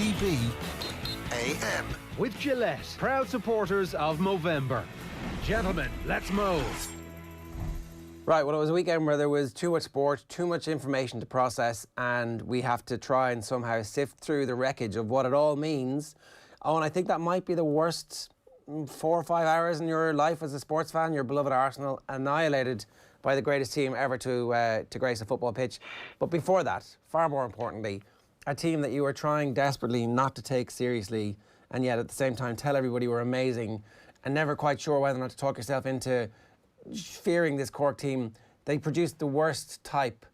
OTB AM. With Gillette, proud supporters of Movember. Gentlemen, let's move. Right, well, it was a weekend where there was too much sport, too much information to process, and we have to try and somehow sift through the wreckage of what it all means. Oh, and I think that might be the worst 4 or 5 hours in your life as a sports fan. Your beloved Arsenal annihilated by the greatest team ever to grace a football pitch. But before that, far more importantly, a team that you were trying desperately not to take seriously, and yet at the same time tell everybody were amazing, and never quite sure whether or not to talk yourself into fearing this Cork team. They produced the worst type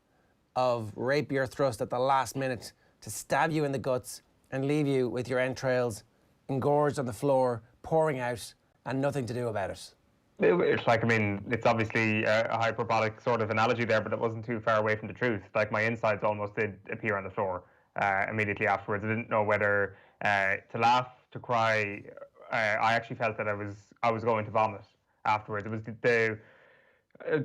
of rapier thrust at the last minute to stab you in the guts and leave you with your entrails engorged on the floor, pouring out, and nothing to do about it. It's like, I mean, it's obviously a hyperbolic sort of analogy there, but it wasn't too far away from the truth. Like, my insides almost did appear on the floor immediately afterwards. I didn't know whether to laugh, to cry. I actually felt that I was going to vomit afterwards. It was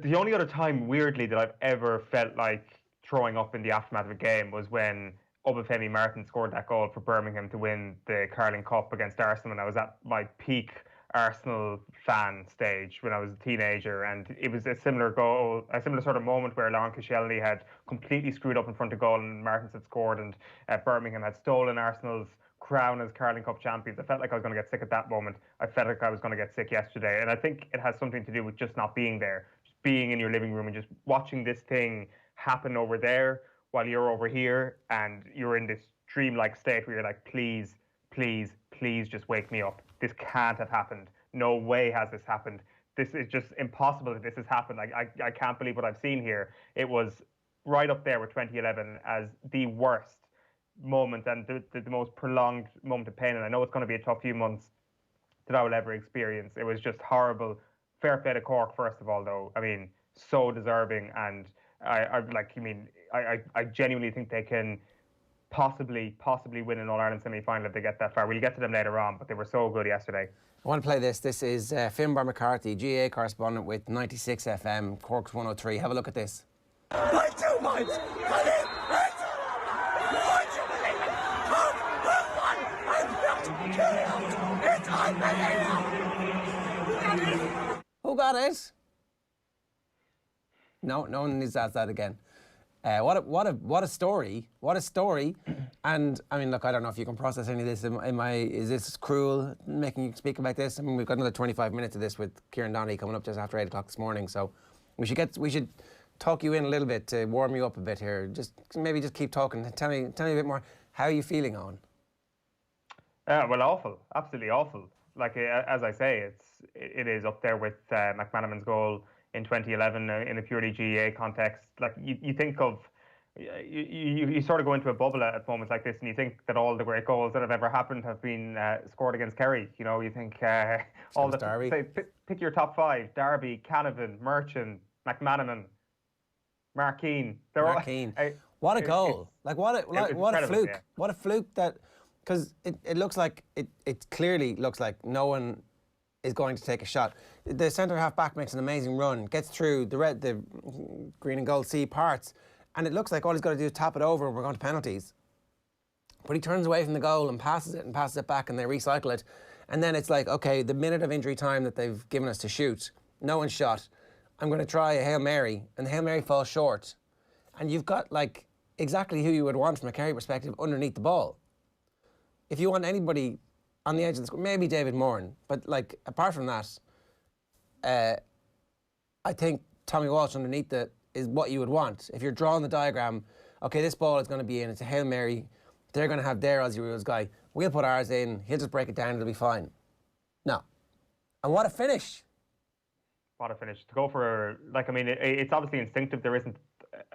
the only other time, weirdly, that I've ever felt like throwing up in the aftermath of a game was when Obafemi Martin scored that goal for Birmingham to win the Carling Cup against Arsenal, and I was at my peak Arsenal fan stage when I was a teenager, and it was a similar goal, a similar sort of moment where Lauren Koscielny had completely screwed up in front of goal and Martins had scored, and Birmingham had stolen Arsenal's crown as Carling Cup champions. I felt like I was going to get sick at that moment. I felt like I was going to get sick yesterday, and I think it has something to do with just not being there, just being in your living room and just watching this thing happen over there while you're over here, and you're in this dreamlike state where you're like, please, please, please just wake me up. This can't have happened. No way has this happened. This is just impossible that this has happened. I can't believe what I've seen here. It was right up there with 2011 as the worst moment and the most prolonged moment of pain. And I know it's going to be a tough few months that I will ever experience. It was just horrible. Fair play to Cork, first of all, though. I mean, so deserving. And I genuinely think they can possibly win an All-Ireland semi-final if they get that far. We'll get to them later on, but they were so good yesterday. I want to play this. This is Finbar McCarthy, GA correspondent with 96 FM, Cork's 103. Have a look at this. By 2 points! Who got it? No one needs to ask that again. What a story! What a story! And I mean, look, I don't know if you can process any of this. Is this cruel making you speak about this? I mean, we've got another 25 minutes of this with Kieran Donaghy coming up just after 8 o'clock this morning. So we should talk you in a little bit to warm you up a bit here. Just keep talking. Tell me a bit more. How are you feeling on? Well, awful, absolutely awful. Like, as I say, it is up there with McManaman's goal in 2011 in a purely GEA context. Like, you think of, you sort of go into a bubble at moments like this, and you think that all the great goals that have ever happened have been scored against Kerry. You know, you think all the Derby. Pick your top 5: Derby, Canavan, Merchant, McManaman, Markeen. What a goal! What a fluke! Yeah. What a fluke that. Because it looks like, it clearly looks like no one is going to take a shot. The centre-half back makes an amazing run, gets through the green and gold C parts, and it looks like all he's got to do is tap it over and we're going to penalties. But he turns away from the goal and passes it back, and they recycle it. And then it's like, okay, the minute of injury time that they've given us to shoot, no one's shot. I'm going to try a Hail Mary, and the Hail Mary falls short. And you've got, like, exactly who you would want from a Kerry perspective underneath the ball. If you want anybody on the edge of the square, maybe David Moran, but like apart from that, I think Tommy Walsh underneath it is what you would want. If you're drawing the diagram, okay, this ball is going to be in, it's a Hail Mary, they're going to have their Aussie Rules guy, we'll put ours in, he'll just break it down, it'll be fine. No. And what a finish. What a finish. To go for, like, I mean, it's obviously instinctive. There isn't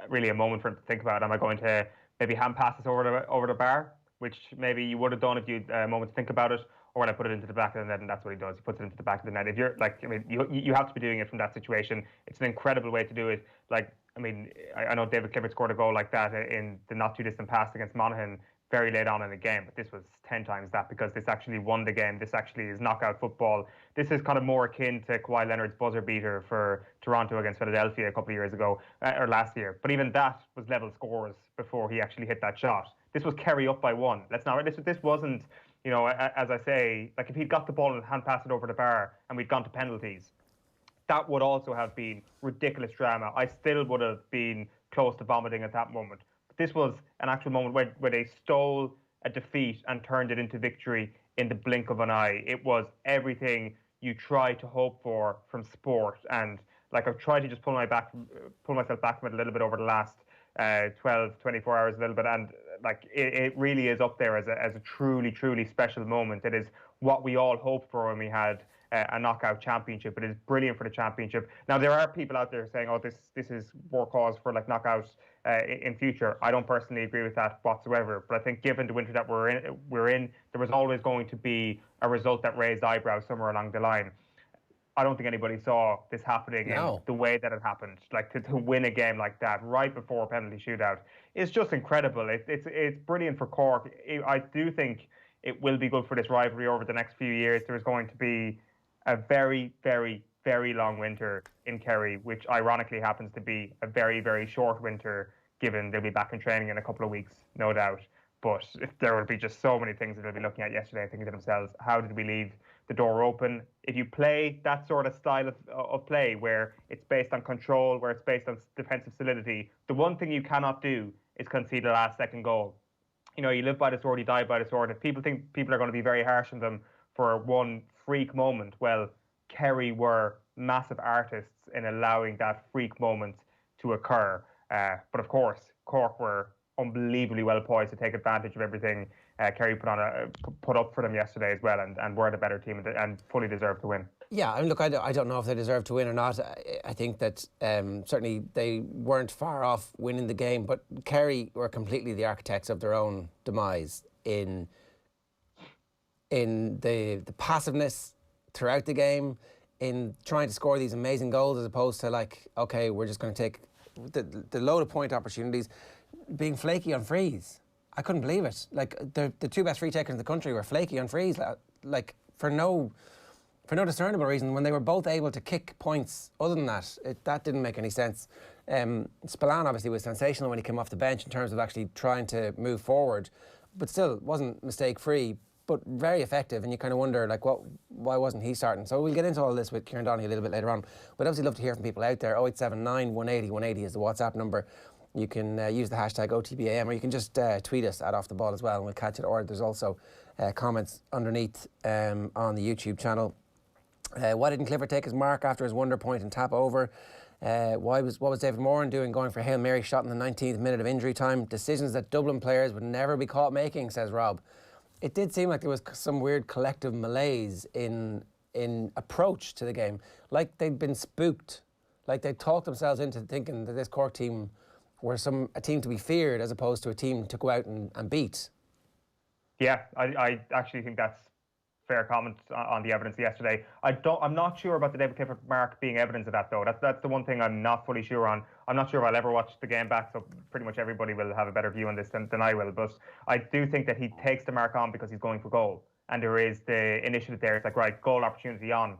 really a moment for him to think about, am I going to maybe hand pass this over the bar? Which maybe you would have done if you had a moment to think about it, or when I put it into the back of the net, and that's what he does. He puts it into the back of the net. If you're like, I mean, you have to be doing it from that situation. It's an incredible way to do it. Like, I mean, I know David Clifford scored a goal like that in the not too distant past against Monaghan very late on in the game, but this was 10 times that, because this actually won the game. This actually is knockout football. This is kind of more akin to Kawhi Leonard's buzzer beater for Toronto against Philadelphia a couple of years ago, or last year. But even that was level scores before he actually hit that shot. This was Kerry up by 1. This wasn't, as I say, like if he'd got the ball and hand passed it over the bar and we'd gone to penalties, that would also have been ridiculous drama. I still would have been close to vomiting at that moment. But this was an actual moment where they stole a defeat and turned it into victory in the blink of an eye. It was everything you try to hope for from sport. And like I've tried to just pull myself back from it a little bit over the last 12, 24 hours a little bit. And like it really is up there as a truly, truly special moment. It is what we all hoped for when we had a knockout championship. It is brilliant for the championship. Now there are people out there saying, "Oh, this is more cause for like knockouts in future." I don't personally agree with that whatsoever. But I think given the winter that we're in, there was always going to be a result that raised eyebrows somewhere along the line. I don't think anybody saw this happening in the way that it happened. Like to win a game like that right before a penalty shootout is just incredible. It's brilliant for Cork. I do think it will be good for this rivalry over the next few years. There's going to be a very, very, very long winter in Kerry, which ironically happens to be a very, very short winter, given they'll be back in training in a couple of weeks, no doubt. But there will be just so many things that they'll be looking at yesterday, thinking to themselves, how did we leave the door open? If you play that sort of style of play, where it's based on control, where it's based on defensive solidity, the one thing you cannot do is concede the last second goal. You live by the sword, you die by the sword. If people think people are going to be very harsh on them for one freak moment, well, Kerry were massive artists in allowing that freak moment to occur. But of course, Cork were unbelievably well poised to take advantage of everything Kerry put up for them yesterday as well, and were the better team and fully deserved to win. Yeah, I mean, look, I don't know if they deserve to win or not. I think that certainly they weren't far off winning the game, but Kerry were completely the architects of their own demise in the passiveness throughout the game, in trying to score these amazing goals, as opposed to like, okay, we're just going to take the load of point opportunities, being flaky on frees. I couldn't believe it. Like the two best free takers in the country were flaky on frees, like for no discernible reason, when they were both able to kick points. Other than that, that didn't make any sense. Spillane obviously was sensational when he came off the bench in terms of actually trying to move forward, but still wasn't mistake free, but very effective. And you kind of wonder, like, why wasn't he starting? So we'll get into all this with Kieran Donaghy a little bit later on. We'd obviously love to hear from people out there. 0879 180 180 is the WhatsApp number. You can use the hashtag OTB AM, or you can just tweet us at Off The Ball as well, and we'll catch it. Or there's also comments underneath on the YouTube channel. Why didn't Clifford take his mark after his wonder point and tap over? What was David Moran doing going for a Hail Mary shot in the 19th minute of injury time? Decisions that Dublin players would never be caught making, says Rob. It did seem like there was some weird collective malaise in approach to the game. Like they'd been spooked. Like they talked themselves into thinking that this Cork team were a team to be feared as opposed to a team to go out and beat. Yeah, I actually think that's fair comment on the evidence yesterday. I'm not sure about the David Clifford mark being evidence of that, though. That's the one thing I'm not fully sure on. I'm not sure if I'll ever watch the game back, so pretty much everybody will have a better view on this than I will. But I do think that he takes the mark on because he's going for goal, and there is the initiative there. It's like, right, goal opportunity on.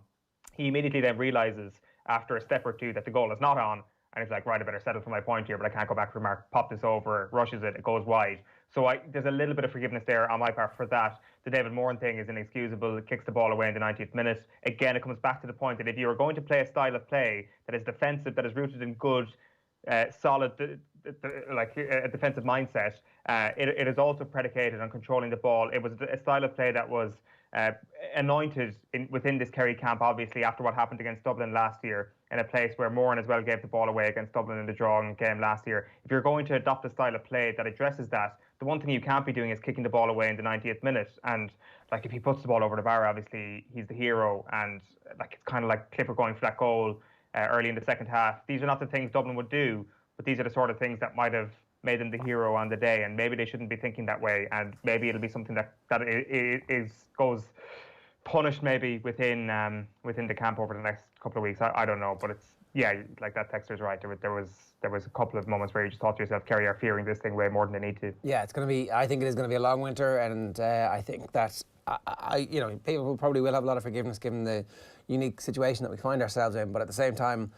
He immediately then realises after a step or two that the goal is not on, and he's like, right, I better settle for my point here, but I can't go back for the mark. Pop this over, rushes it, it goes wide. So there's a little bit of forgiveness there on my part for that. The David Moran thing is inexcusable. It kicks the ball away in the 90th minute. Again, it comes back to the point that if you are going to play a style of play that is defensive, that is rooted in good, solid, like a defensive mindset, it is also predicated on controlling the ball. It was a style of play that was anointed within this Kerry camp, obviously, after what happened against Dublin last year, in a place where Moran as well gave the ball away against Dublin in the drawing game last year. If you're going to adopt a style of play that addresses that, the one thing you can't be doing is kicking the ball away in the 90th minute. And like if he puts the ball over the bar, obviously he's the hero. And like it's kind of like Clifford going for that goal early in the second half. These are not the things Dublin would do, but these are the sort of things that might have made them the hero on the day. And maybe they shouldn't be thinking that way. And maybe it'll be something that goes punished maybe within the camp over the next couple of weeks. I don't know, but it's, yeah, like that texter's right. There was a couple of moments where you just thought to yourself, Kerry are fearing this thing way more than they need to. Yeah, I think it is going to be a long winter, and I think that people probably will have a lot of forgiveness given the unique situation that we find ourselves in. But at the same time,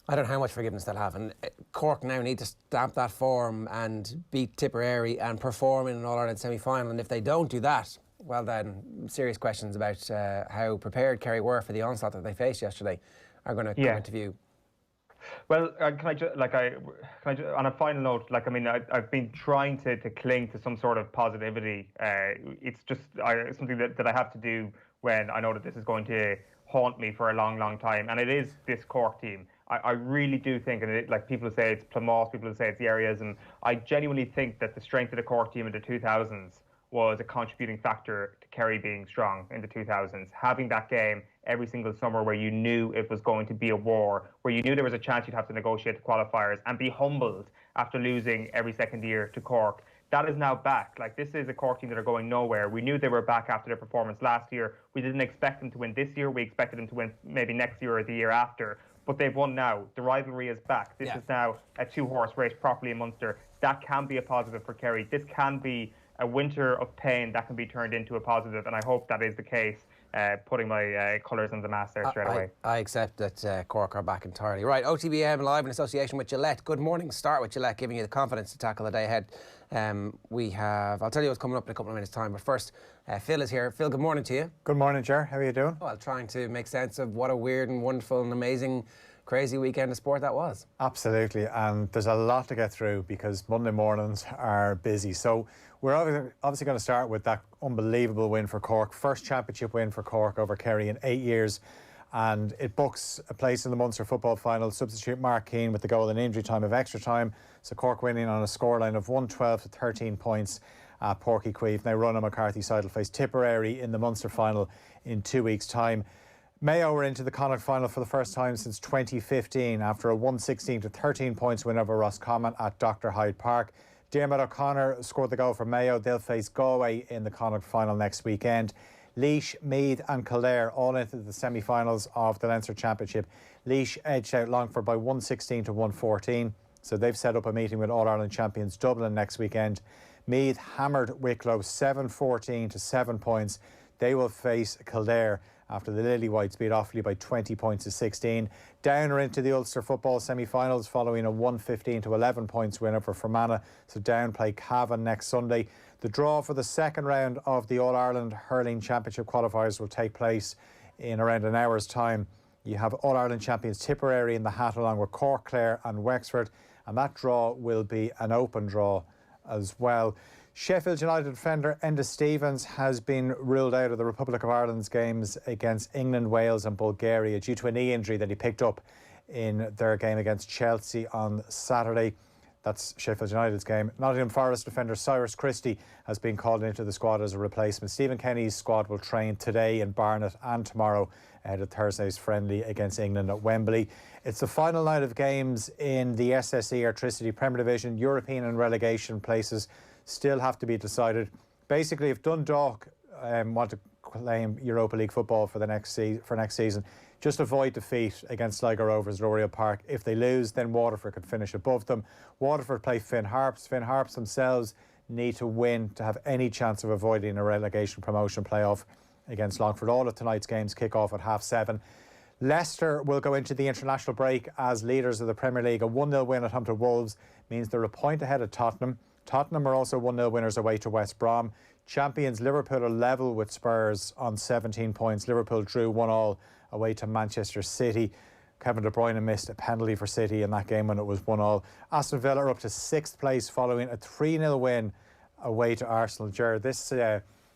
I don't know how much forgiveness they'll have, and Cork now need to stamp that form and beat Tipperary and perform in an All-Ireland semi-final, and if they don't do that, well then, serious questions about how prepared Kerry were for the onslaught that they faced yesterday are going to come into view. Well, can I just on a final note, like, I mean, I've been trying to cling to some sort of positivity. It's just something that I have to do when I know that this is going to haunt me for a long, long time, and it is this Cork team. I really do think, and like people say it's Plymouth, people say it's the areas, and I genuinely think that the strength of the Cork team in the 2000s was a contributing factor to Kerry being strong in the 2000s. Having that game every single summer where you knew it was going to be a war, where you knew there was a chance you'd have to negotiate the qualifiers and be humbled after losing every second year to Cork. That is now back. Like, this is a Cork team that are going nowhere. We knew they were back after their performance last year. We didn't expect them to win this year. We expected them to win maybe next year or the year after. But they've won now. The rivalry is back. This is now a two-horse race properly in Munster. That can be a positive for Kerry. This can be a winter of pain that can be turned into a positive, and I hope that is the case, putting my colours on the mast there straight away. I accept that Cork are back entirely. Right, OTB AM live in association with Gillette. Good morning. Start with Gillette, giving you the confidence to tackle the day ahead. I'll tell you what's coming up in a couple of minutes' time, but first, Phil is here. Phil, good morning to you. Good morning, Ger. How are you doing? Well, trying to make sense of what a weird and wonderful and amazing, crazy weekend of sport that was. Absolutely, and there's a lot to get through because Monday mornings are busy. So we're obviously going to start with that unbelievable win for Cork. First championship win for Cork over Kerry in 8 years, and it books a place in the Munster football final. Substitute Mark Keane with the goal in injury time of extra time. So Cork winning on a scoreline of 112 to 13 points at Porky Queeve. Now Ronan McCarthy's side will face Tipperary in the Munster final in 2 weeks' time. Mayo were into the Connacht final for the first time since 2015 after a 116 to 13 points win over Roscommon at Dr. Hyde Park. Diarmuid O'Connor scored the goal for Mayo. They'll face Galway in the Connacht final next weekend. Laois, Meath and Kildare all into the semi-finals of the Leinster Championship. Laois edged out Longford by 116 to 114. So they've set up a meeting with All-Ireland champions Dublin next weekend. Meath hammered Wicklow 7-14 to 7 points. They will face Kildare after the Lily Whites beat Offaly by 20 points to 16. Down are into the Ulster football semi-finals following a 115 to 11 points win over Fermanagh. So Down play Cavan next Sunday. The draw for the second round of the All-Ireland Hurling Championship qualifiers will take place in around an hour's time. You have All-Ireland champions Tipperary in the hat along with Cork, Clare and Wexford, and that draw will be an open draw as well. Sheffield United defender Enda Stevens has been ruled out of the Republic of Ireland's games against England, Wales and Bulgaria due to a knee injury that he picked up in their game against Chelsea on Saturday. That's Sheffield United's game. Nottingham Forest defender Cyrus Christie has been called into the squad as a replacement. Stephen Kenny's squad will train today in Barnet and tomorrow ahead of Thursday's friendly against England at Wembley. It's the final night of games in the SSE Airtricity Premier Division. European and relegation places still have to be decided. Basically, if Dundalk want to claim Europa League football for next season, just avoid defeat against Sligo Rovers at Oriel Park. If they lose, then Waterford could finish above them. Waterford play Finn Harps. Finn Harps themselves need to win to have any chance of avoiding a relegation promotion playoff against Longford. All of tonight's games kick off at 7:30. Leicester will go into the international break as leaders of the Premier League. A 1-0 win at home to Wolves means they're a point ahead of Tottenham. Tottenham are also 1-0 winners away to West Brom. Champions Liverpool are level with Spurs on 17 points. Liverpool drew 1-1 away to Manchester City. Kevin De Bruyne missed a penalty for City in that game when it was 1-1. Aston Villa are up to 6th place following a 3-0 win away to Arsenal. Ger, this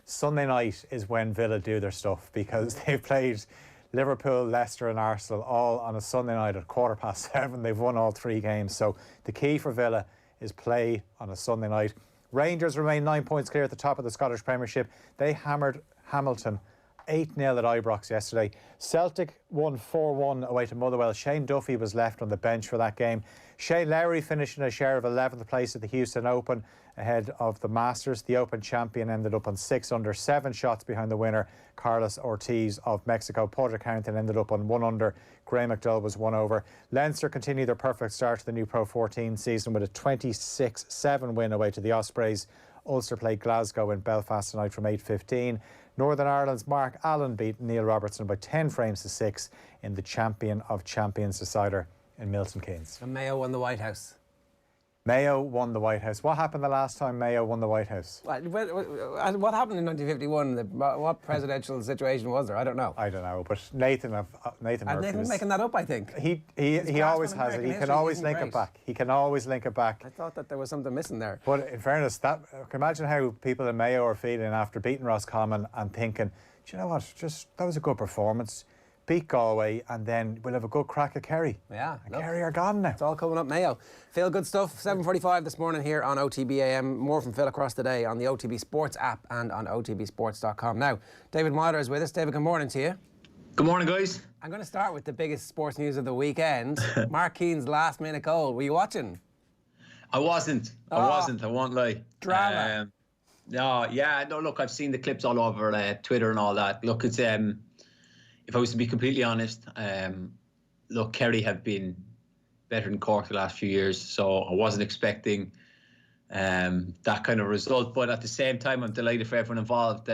Sunday night is when Villa do their stuff because they've played Liverpool, Leicester and Arsenal all on a Sunday night at 7:15. They've won all 3 games. So the key for Villa is play on a Sunday night. Rangers remain 9 points clear at the top of the Scottish Premiership. They hammered Hamilton 8-0 at Ibrox yesterday. Celtic won 4-1 away to Motherwell. Shane Duffy was left on the bench for that game. Shane Lowry finished in a share of 11th place at the Houston Open ahead of the Masters. The Open champion ended up on 6 under, 7 shots behind the winner, Carlos Ortiz of Mexico. Porter Carrington ended up on 1 under. Graham McDowell was 1 over. Leinster continued their perfect start to the new Pro 14 season with a 26-7 win away to the Ospreys. Ulster played Glasgow in Belfast tonight from 8:15. Northern Ireland's Mark Allen beat Neil Robertson by 10 frames to 6 in the Champion of Champions decider in Milton Keynes. And Mayo won the White House. Mayo won the White House. What happened the last time Mayo won the White House? What happened in 1951? What presidential situation was there? I don't know. I don't know, but Nathan Nathan's Murphy making that up, I think. He always has it. He can always link it back. He can always link it back. I thought that there was something missing there. But in fairness, can imagine how people in Mayo are feeling after beating Roscommon and thinking, do you know what? That was a good performance. Beat Galway, and then we'll have a good crack at Kerry. Yeah, and Kerry are gone now. It's all coming up Mayo. Phil, good stuff. 7:45 this morning here on OTB AM. More from Phil across the day on the OTB Sports app and on otbsports.com. Now, David Meyler is with us. David, good morning to you. Good morning, guys. I'm going to start with the biggest sports news of the weekend. Mark Keane's last-minute goal. Were you watching? I wasn't. I won't lie. Drama. No, look, I've seen the clips all over Twitter and all that. Look, it's if I was to be completely honest, look, Kerry have been better than Cork the last few years, so I wasn't expecting that kind of result. But at the same time, I'm delighted for everyone involved.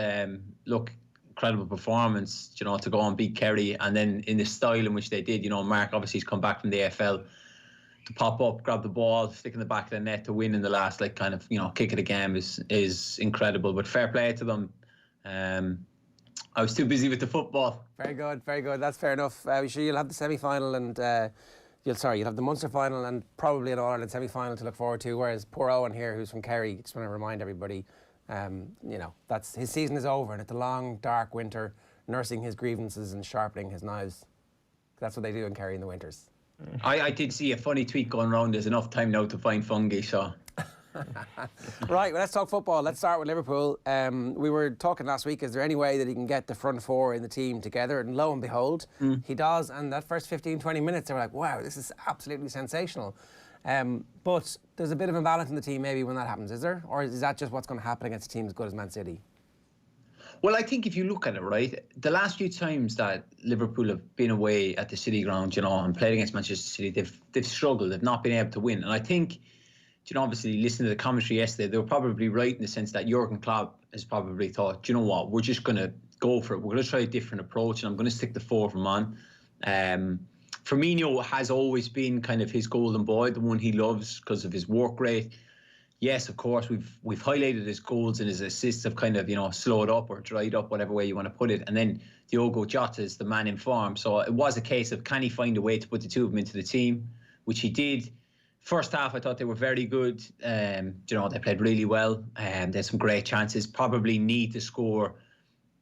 Look, incredible performance, to go and beat Kerry, and then in the style in which they did. Mark obviously has come back from the AFL to pop up, grab the ball, stick in the back of the net to win in the last kick of the game is incredible. But fair play to them. I was too busy with the football. Very good, very good. That's fair enough. Sure, you'll have the semi-final and you'll have the Munster final and probably an All-Ireland semi-final to look forward to. Whereas poor Owen here, who's from Kerry, just want to remind everybody, that's his season is over, and it's a long, dark winter, nursing his grievances and sharpening his knives. That's what they do in Kerry in the winters. I did see a funny tweet going around. There's enough time now to find fungi, so. Right, well, let's talk football. Let's start with Liverpool. We were talking last week, is there any way that he can get the front four in the team together? And lo and behold, he does. And that first 15, 20 minutes, they were like, wow, this is absolutely sensational. But there's a bit of imbalance in the team maybe when that happens, is there? Or is that just what's going to happen against a team as good as Man City? Well, I think if you look at it, right, the last few times that Liverpool have been away at the City ground, and played against Manchester City, they've struggled. They've not been able to win. And I think, obviously, listening to the commentary yesterday, they were probably right in the sense that Jurgen Klopp has probably thought, you know what, we're just going to go for it. We're going to try a different approach, and I'm going to stick the four of them on. Firmino has always been kind of his golden boy, the one he loves because of his work rate. Yes, of course, we've highlighted his goals and his assists have kind of, slowed up or dried up, whatever way you want to put it. And then Diogo Jota is the man in form. So it was a case of, can he find a way to put the two of them into the team, which he did. First half, I thought they were very good. They played really well. They had some great chances. Probably need to score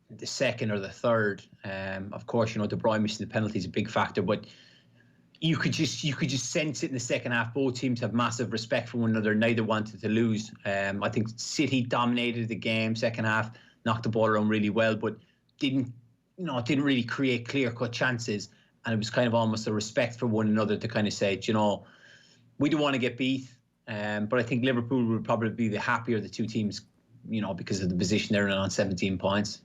the second or the third. Of course, De Bruyne missing the penalty is a big factor, but you could just sense it in the second half. Both teams have massive respect for one another. Neither wanted to lose. I think City dominated the game second half, knocked the ball around really well, but didn't really create clear-cut chances. And it was kind of almost a respect for one another to kind of say, we don't want to get beat, but I think Liverpool would probably be the happier of the two teams, because of the position they're in on 17 points.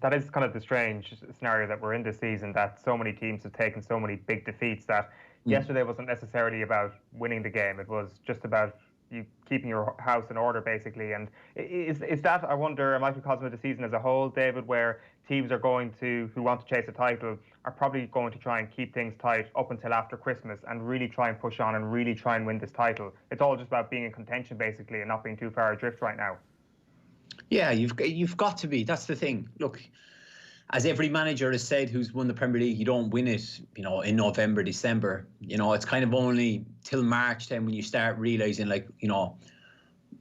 That is kind of the strange scenario that we're in this season, that so many teams have taken so many big defeats that yesterday wasn't necessarily about winning the game. It was just about you keeping your house in order, basically. And is that, I wonder, a microcosm of the season as a whole, David, where teams who want to chase a title are probably going to try and keep things tight up until after Christmas and really try and push on and really try and win this title? It's all just about being in contention, basically, and not being too far adrift right now. Yeah, you've got to be. That's the thing. Look, as every manager has said who's won the Premier League, you don't win it, in November, December. It's kind of only till March then when you start realising,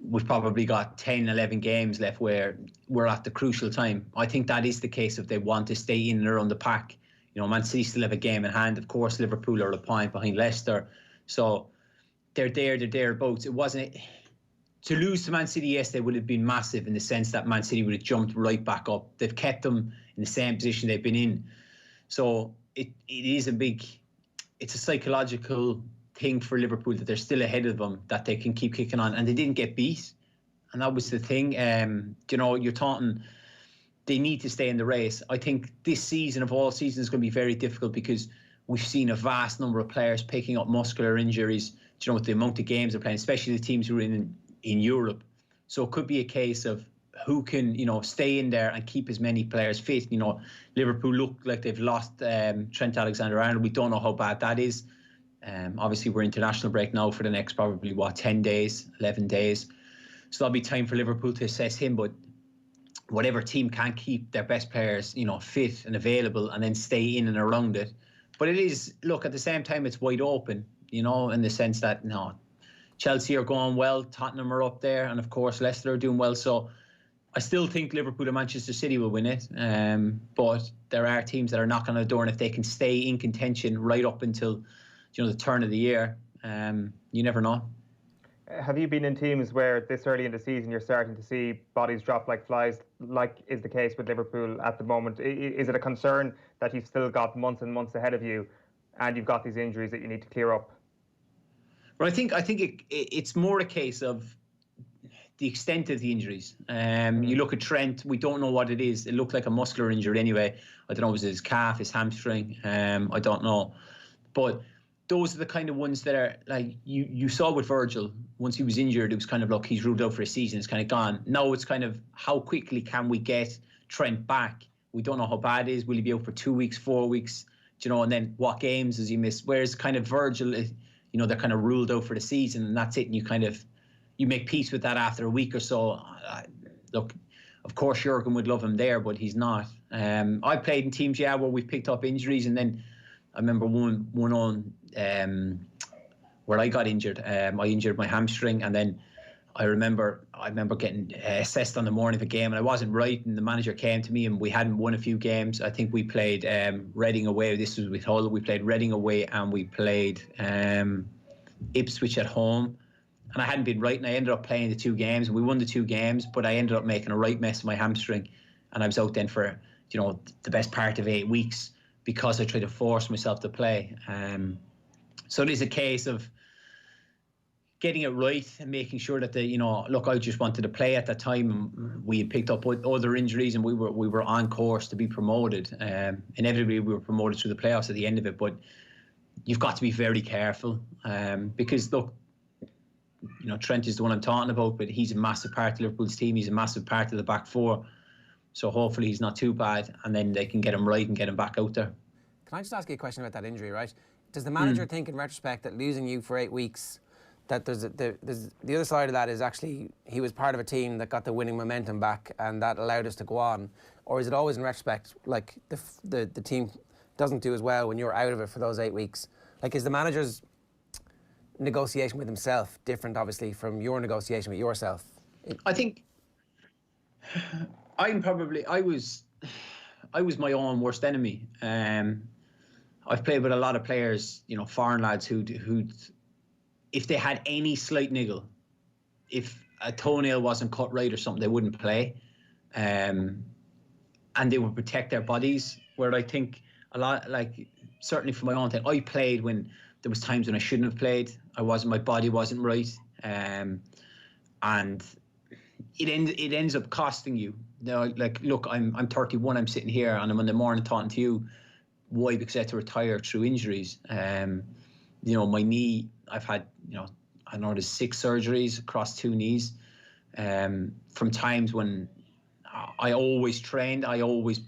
we've probably got 10, 11 games left where we're at the crucial time. I think that is the case if they want to stay in and around the pack. Man City still have a game in hand. Of course, Liverpool are a point behind Leicester. So they're thereabouts. It wasn't... To lose to Man City yesterday would have been massive in the sense that Man City would have jumped right back up. They've kept them in the same position they've been in. So it is it's a psychological thing for Liverpool that they're still ahead of them, that they can keep kicking on. And they didn't get beat. And that was the thing. You're talking, they need to stay in the race. I think this season of all seasons is going to be very difficult because we've seen a vast number of players picking up muscular injuries, with the amount of games they're playing, especially the teams who are in Europe. So it could be a case of who can, stay in there and keep as many players fit. Liverpool look like they've lost Trent Alexander-Arnold. We don't know how bad that is. Obviously, we're international break now for the next probably, 10 days, 11 days. So there'll be time for Liverpool to assess him. But whatever team can keep their best players, fit and available and then stay in and around it. But it is, look, at the same time, it's wide open, in the sense that, Chelsea are going well, Tottenham are up there, and of course Leicester are doing well. So I still think Liverpool and Manchester City will win it. But there are teams that are knocking on the door, and if they can stay in contention right up until, the turn of the year, you never know. Have you been in teams where this early in the season you're starting to see bodies drop like flies, like is the case with Liverpool at the moment? Is it a concern that you've still got months and months ahead of you and you've got these injuries that you need to clear up? Well, I think it's more a case of the extent of the injuries. You look at Trent, we don't know what it is. It looked like a muscular injury anyway. I don't know, was it his calf, his hamstring? I don't know. But those are the kind of ones that are like you saw with Virgil. Once he was injured, it was kind of like he's ruled out for a season. It's kind of gone. Now it's kind of how quickly can we get Trent back? We don't know how bad it is. Will he be out for 2 weeks, 4 weeks? And then what games does he miss? Whereas kind of Virgil, they're kind of ruled out for the season, and that's it. And you make peace with that after a week or so. Look, of course, Jurgen would love him there, but he's not. I played in teams, where we picked up injuries, and then I remember one on where I got injured. I injured my hamstring, and then I remember getting assessed on the morning of a game, and I wasn't right, and the manager came to me, and we hadn't won a few games. I think we played Reading away. This was with Hull. We played Reading away, and we played Ipswich at home. And I hadn't been right, and I ended up playing the 2 games. We won the 2 games, but I ended up making a right mess of my hamstring, and I was out then for the best part of 8 weeks because I tried to force myself to play. So it is a case of getting it right and making sure that look, I just wanted to play at that time. We had picked up other injuries, and we were on course to be promoted. Inevitably, we were promoted through the playoffs at the end of it. But you've got to be very careful because look, Trent is the one I'm talking about, but he's a massive part of Liverpool's team. He's a massive part of the back four. So hopefully he's not too bad, and then they can get him right and get him back out there. Can I just ask you a question about that injury, right? Does the manager think in retrospect that losing you for 8 weeks, that there's the other side of that is actually he was part of a team that got the winning momentum back and that allowed us to go on? Or is it always in retrospect, like the team doesn't do as well when you're out of it for those 8 weeks? Like, is the manager's negotiation with himself different, obviously, from your negotiation with yourself? I think I was my own worst enemy. I've played with a lot of players, foreign lads who if they had any slight niggle, if a toenail wasn't cut right or something, they wouldn't play. And they would protect their bodies, where I think a lot, like certainly for my own thing, I played when there was times when I shouldn't have played. My body wasn't right. And it ends up costing you. Like, look, I'm 31, I'm sitting here, and I'm on the morning talking to you. Why? Because I had to retire through injuries. My knee, I've had, I know there's 6 surgeries across 2 knees. From times when I always trained, I always,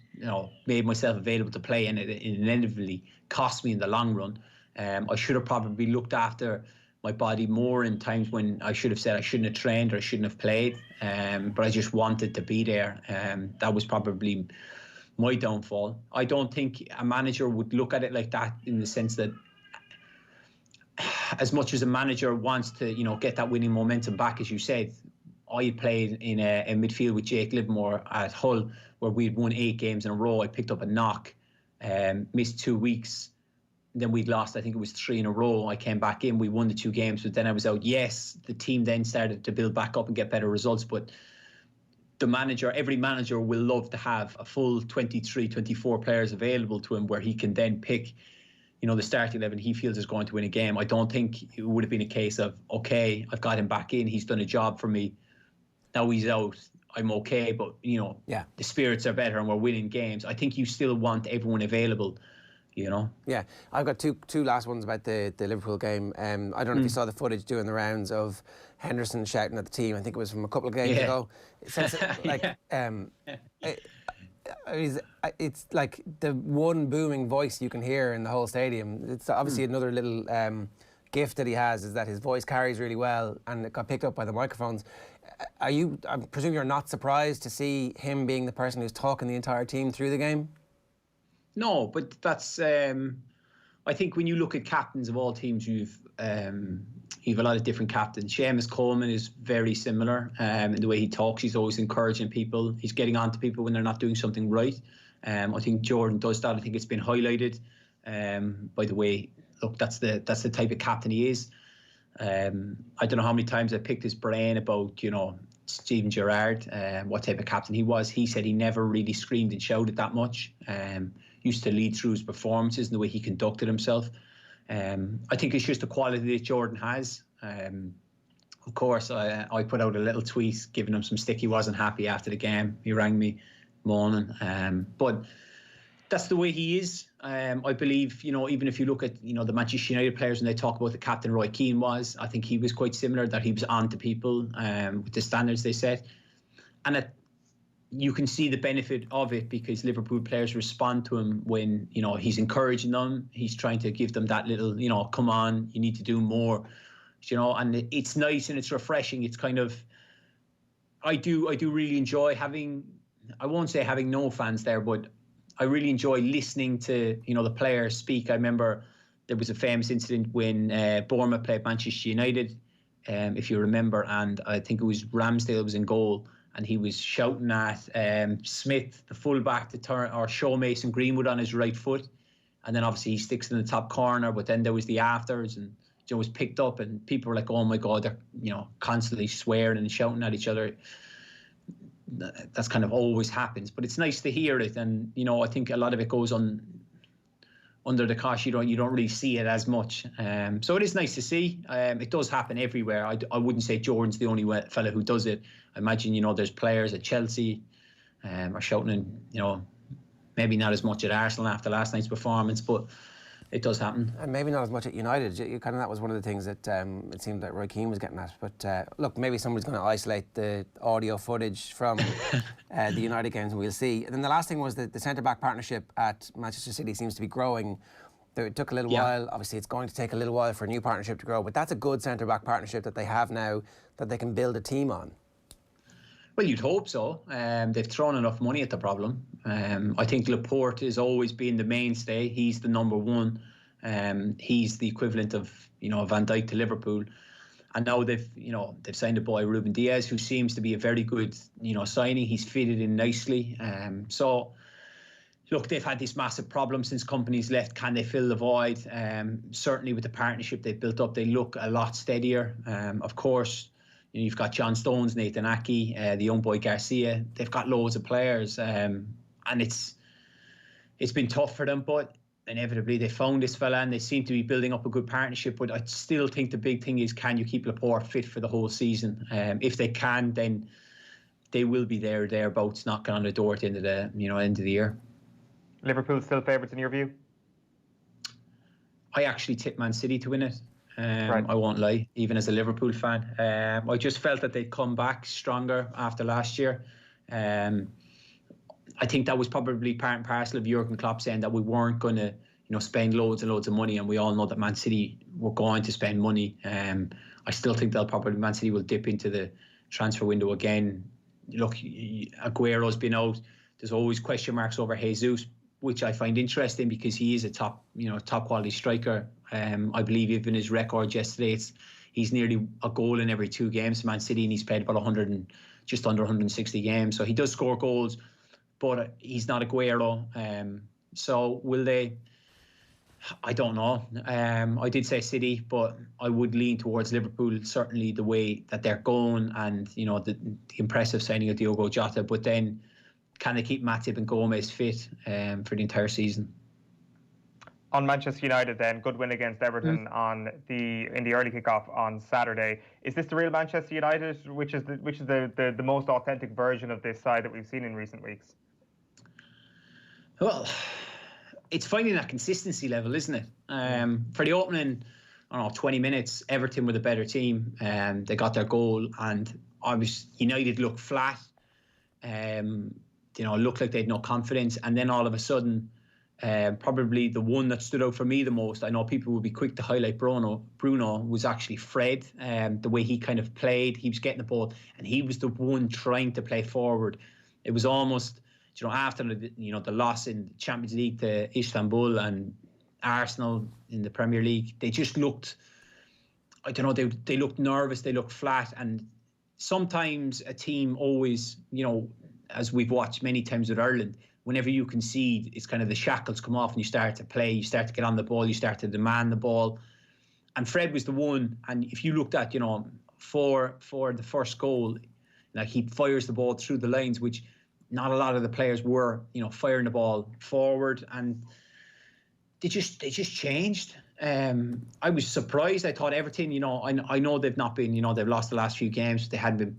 made myself available to play, and it inevitably cost me in the long run. I should have probably looked after my body more in times when I should have said I shouldn't have trained or I shouldn't have played. But I just wanted to be there. That was probably my downfall. I don't think a manager would look at it like that, in the sense that as much as a manager wants to, get that winning momentum back, as you said, I played in a midfield with Jake Livermore at Hull, where we'd won 8 games in a row. I picked up a knock, missed 2 weeks. Then we'd lost, I think it was 3 in a row. I came back in, we won the 2 games, but then I was out. Yes, the team then started to build back up and get better results, but every manager will love to have a full 23, 24 players available to him, where he can then pick, the starting 11 he feels is going to win a game. I don't think it would have been a case of, okay, I've got him back in, he's done a job for me, now he's out, I'm okay, but, the spirits are better and we're winning games. I think you still want everyone available, you know. Yeah, I've got two last ones about the Liverpool game. I don't know if you saw the footage doing the rounds of Henderson shouting at the team. I think it was from a couple of games ago. It says it's like the one booming voice you can hear in the whole stadium. It's obviously another little gift that he has, is that his voice carries really well, and it got picked up by the microphones. I presume you're not surprised to see him being the person who's talking the entire team through the game? No, but that's. I think when you look at captains of all teams, you've a lot of different captains. Seamus Coleman is very similar in the way he talks. He's always encouraging people. He's getting on to people when they're not doing something right. I think Jordan does that. I think it's been highlighted by the way. Look, that's the type of captain he is. I don't know how many times I picked his brain about Steven Gerrard, what type of captain he was. He said he never really screamed and shouted that much. Used to lead through his performances and the way he conducted himself. I think it's just a quality that Jordan has. Of course, I put out a little tweet giving him some stick. He wasn't happy after the game. He rang me moaning. But that's the way he is. I believe, even if you look at, the Manchester United players and they talk about the captain Roy Keane was, I think he was quite similar, that he was on to people with the standards they set. And you can see the benefit of it because Liverpool players respond to him when, he's encouraging them. He's trying to give them that little, come on, you need to do more, and it's nice and it's refreshing. It's kind of, I do really enjoy having, I won't say having no fans there, but I really enjoy listening to, the players speak. I remember there was a famous incident when Bournemouth played Manchester United, if you remember, and I think it was Ramsdale was in goal, and he was shouting at Smith, the fullback, to turn or show Mason Greenwood on his right foot, and then obviously he sticks in the top corner. But then there was the afters, and was picked up, and people were like, "Oh my God!" They're constantly swearing and shouting at each other. That's kind of always happens, but it's nice to hear it, and I think a lot of it goes on under the cosh. You don't really see it as much, so it is nice to see. It does happen everywhere. I wouldn't say Jordan's the only fella who does it. I imagine there's players at Chelsea are shouting, and maybe not as much at Arsenal after last night's performance, but it does happen. And maybe not as much at United. Kind of that was one of the things that it seemed that Roy Keane was getting at. But look, maybe somebody's going to isolate the audio footage from the United games, and we'll see. And then the last thing was that the centre-back partnership at Manchester City seems to be growing. It took a little while. Obviously, it's going to take a little while for a new partnership to grow, but that's a good centre-back partnership that they have now that they can build a team on. Well, you'd hope so. They've thrown enough money at the problem. I think Laporte has always been the mainstay. He's the number one. He's the equivalent of Van Dijk to Liverpool. And now they've signed a boy, Ruben Diaz, who seems to be a very good signing. He's fitted in nicely. So look, they've had this massive problem since companies left. Can they fill the void? Certainly with the partnership they've built up, they look a lot steadier. Of course, you've got John Stones, Nathan Aki, the young boy Garcia. They've got loads of players, and it's been tough for them. But inevitably, they found this fella, and they seem to be building up a good partnership. But I still think the big thing is, can you keep Laporte fit for the whole season? If they can, then they will be thereabouts, knocking on the door at the end of the year. Liverpool still favourites in your view? I actually tipped Man City to win it. Right. I won't lie, even as a Liverpool fan. I just felt that they'd come back stronger after last year. I think that was probably part and parcel of Jurgen Klopp saying that we weren't going to, spend loads and loads of money, and we all know that Man City were going to spend money. I still think Man City will dip into the transfer window again. Look, Aguero's been out. There's always question marks over Jesus, which I find interesting because he is a top quality striker. I believe even his record yesterday, he's nearly a goal in every 2 games for Man City, and he's played about just under 160 games. So he does score goals, but he's not Aguero. So will they? I don't know. I did say City, but I would lean towards Liverpool, certainly the way that they're going, and the impressive signing of Diogo Jota. But then, can they keep Matip and Gomez fit for the entire season? On Manchester United then, good win against Everton in the early kickoff on Saturday. Is this the real Manchester United, which is the most authentic version of this side that we've seen in recent weeks? Well, it's finding that consistency level, isn't it? For the opening, I don't know, 20 minutes, Everton were the better team. They got their goal, and obviously United looked flat. Looked like they had no confidence, and then all of a sudden, probably the one that stood out for me the most, I know people would be quick to highlight Bruno, was actually Fred. The way he kind of played, he was getting the ball, and he was the one trying to play forward. It was almost, after the loss in the Champions League to Istanbul and Arsenal in the Premier League, they just looked, I don't know, they looked nervous, they looked flat, and sometimes a team always, as we've watched many times with Ireland, whenever you concede, it's kind of the shackles come off and you start to play, you start to get on the ball, you start to demand the ball. And Fred was the one, and if you looked at, for the first goal, like he fires the ball through the lines, which not a lot of the players were, firing the ball forward, and they just changed. I was surprised. I thought Everton, I know they've not been, they've lost the last few games. They had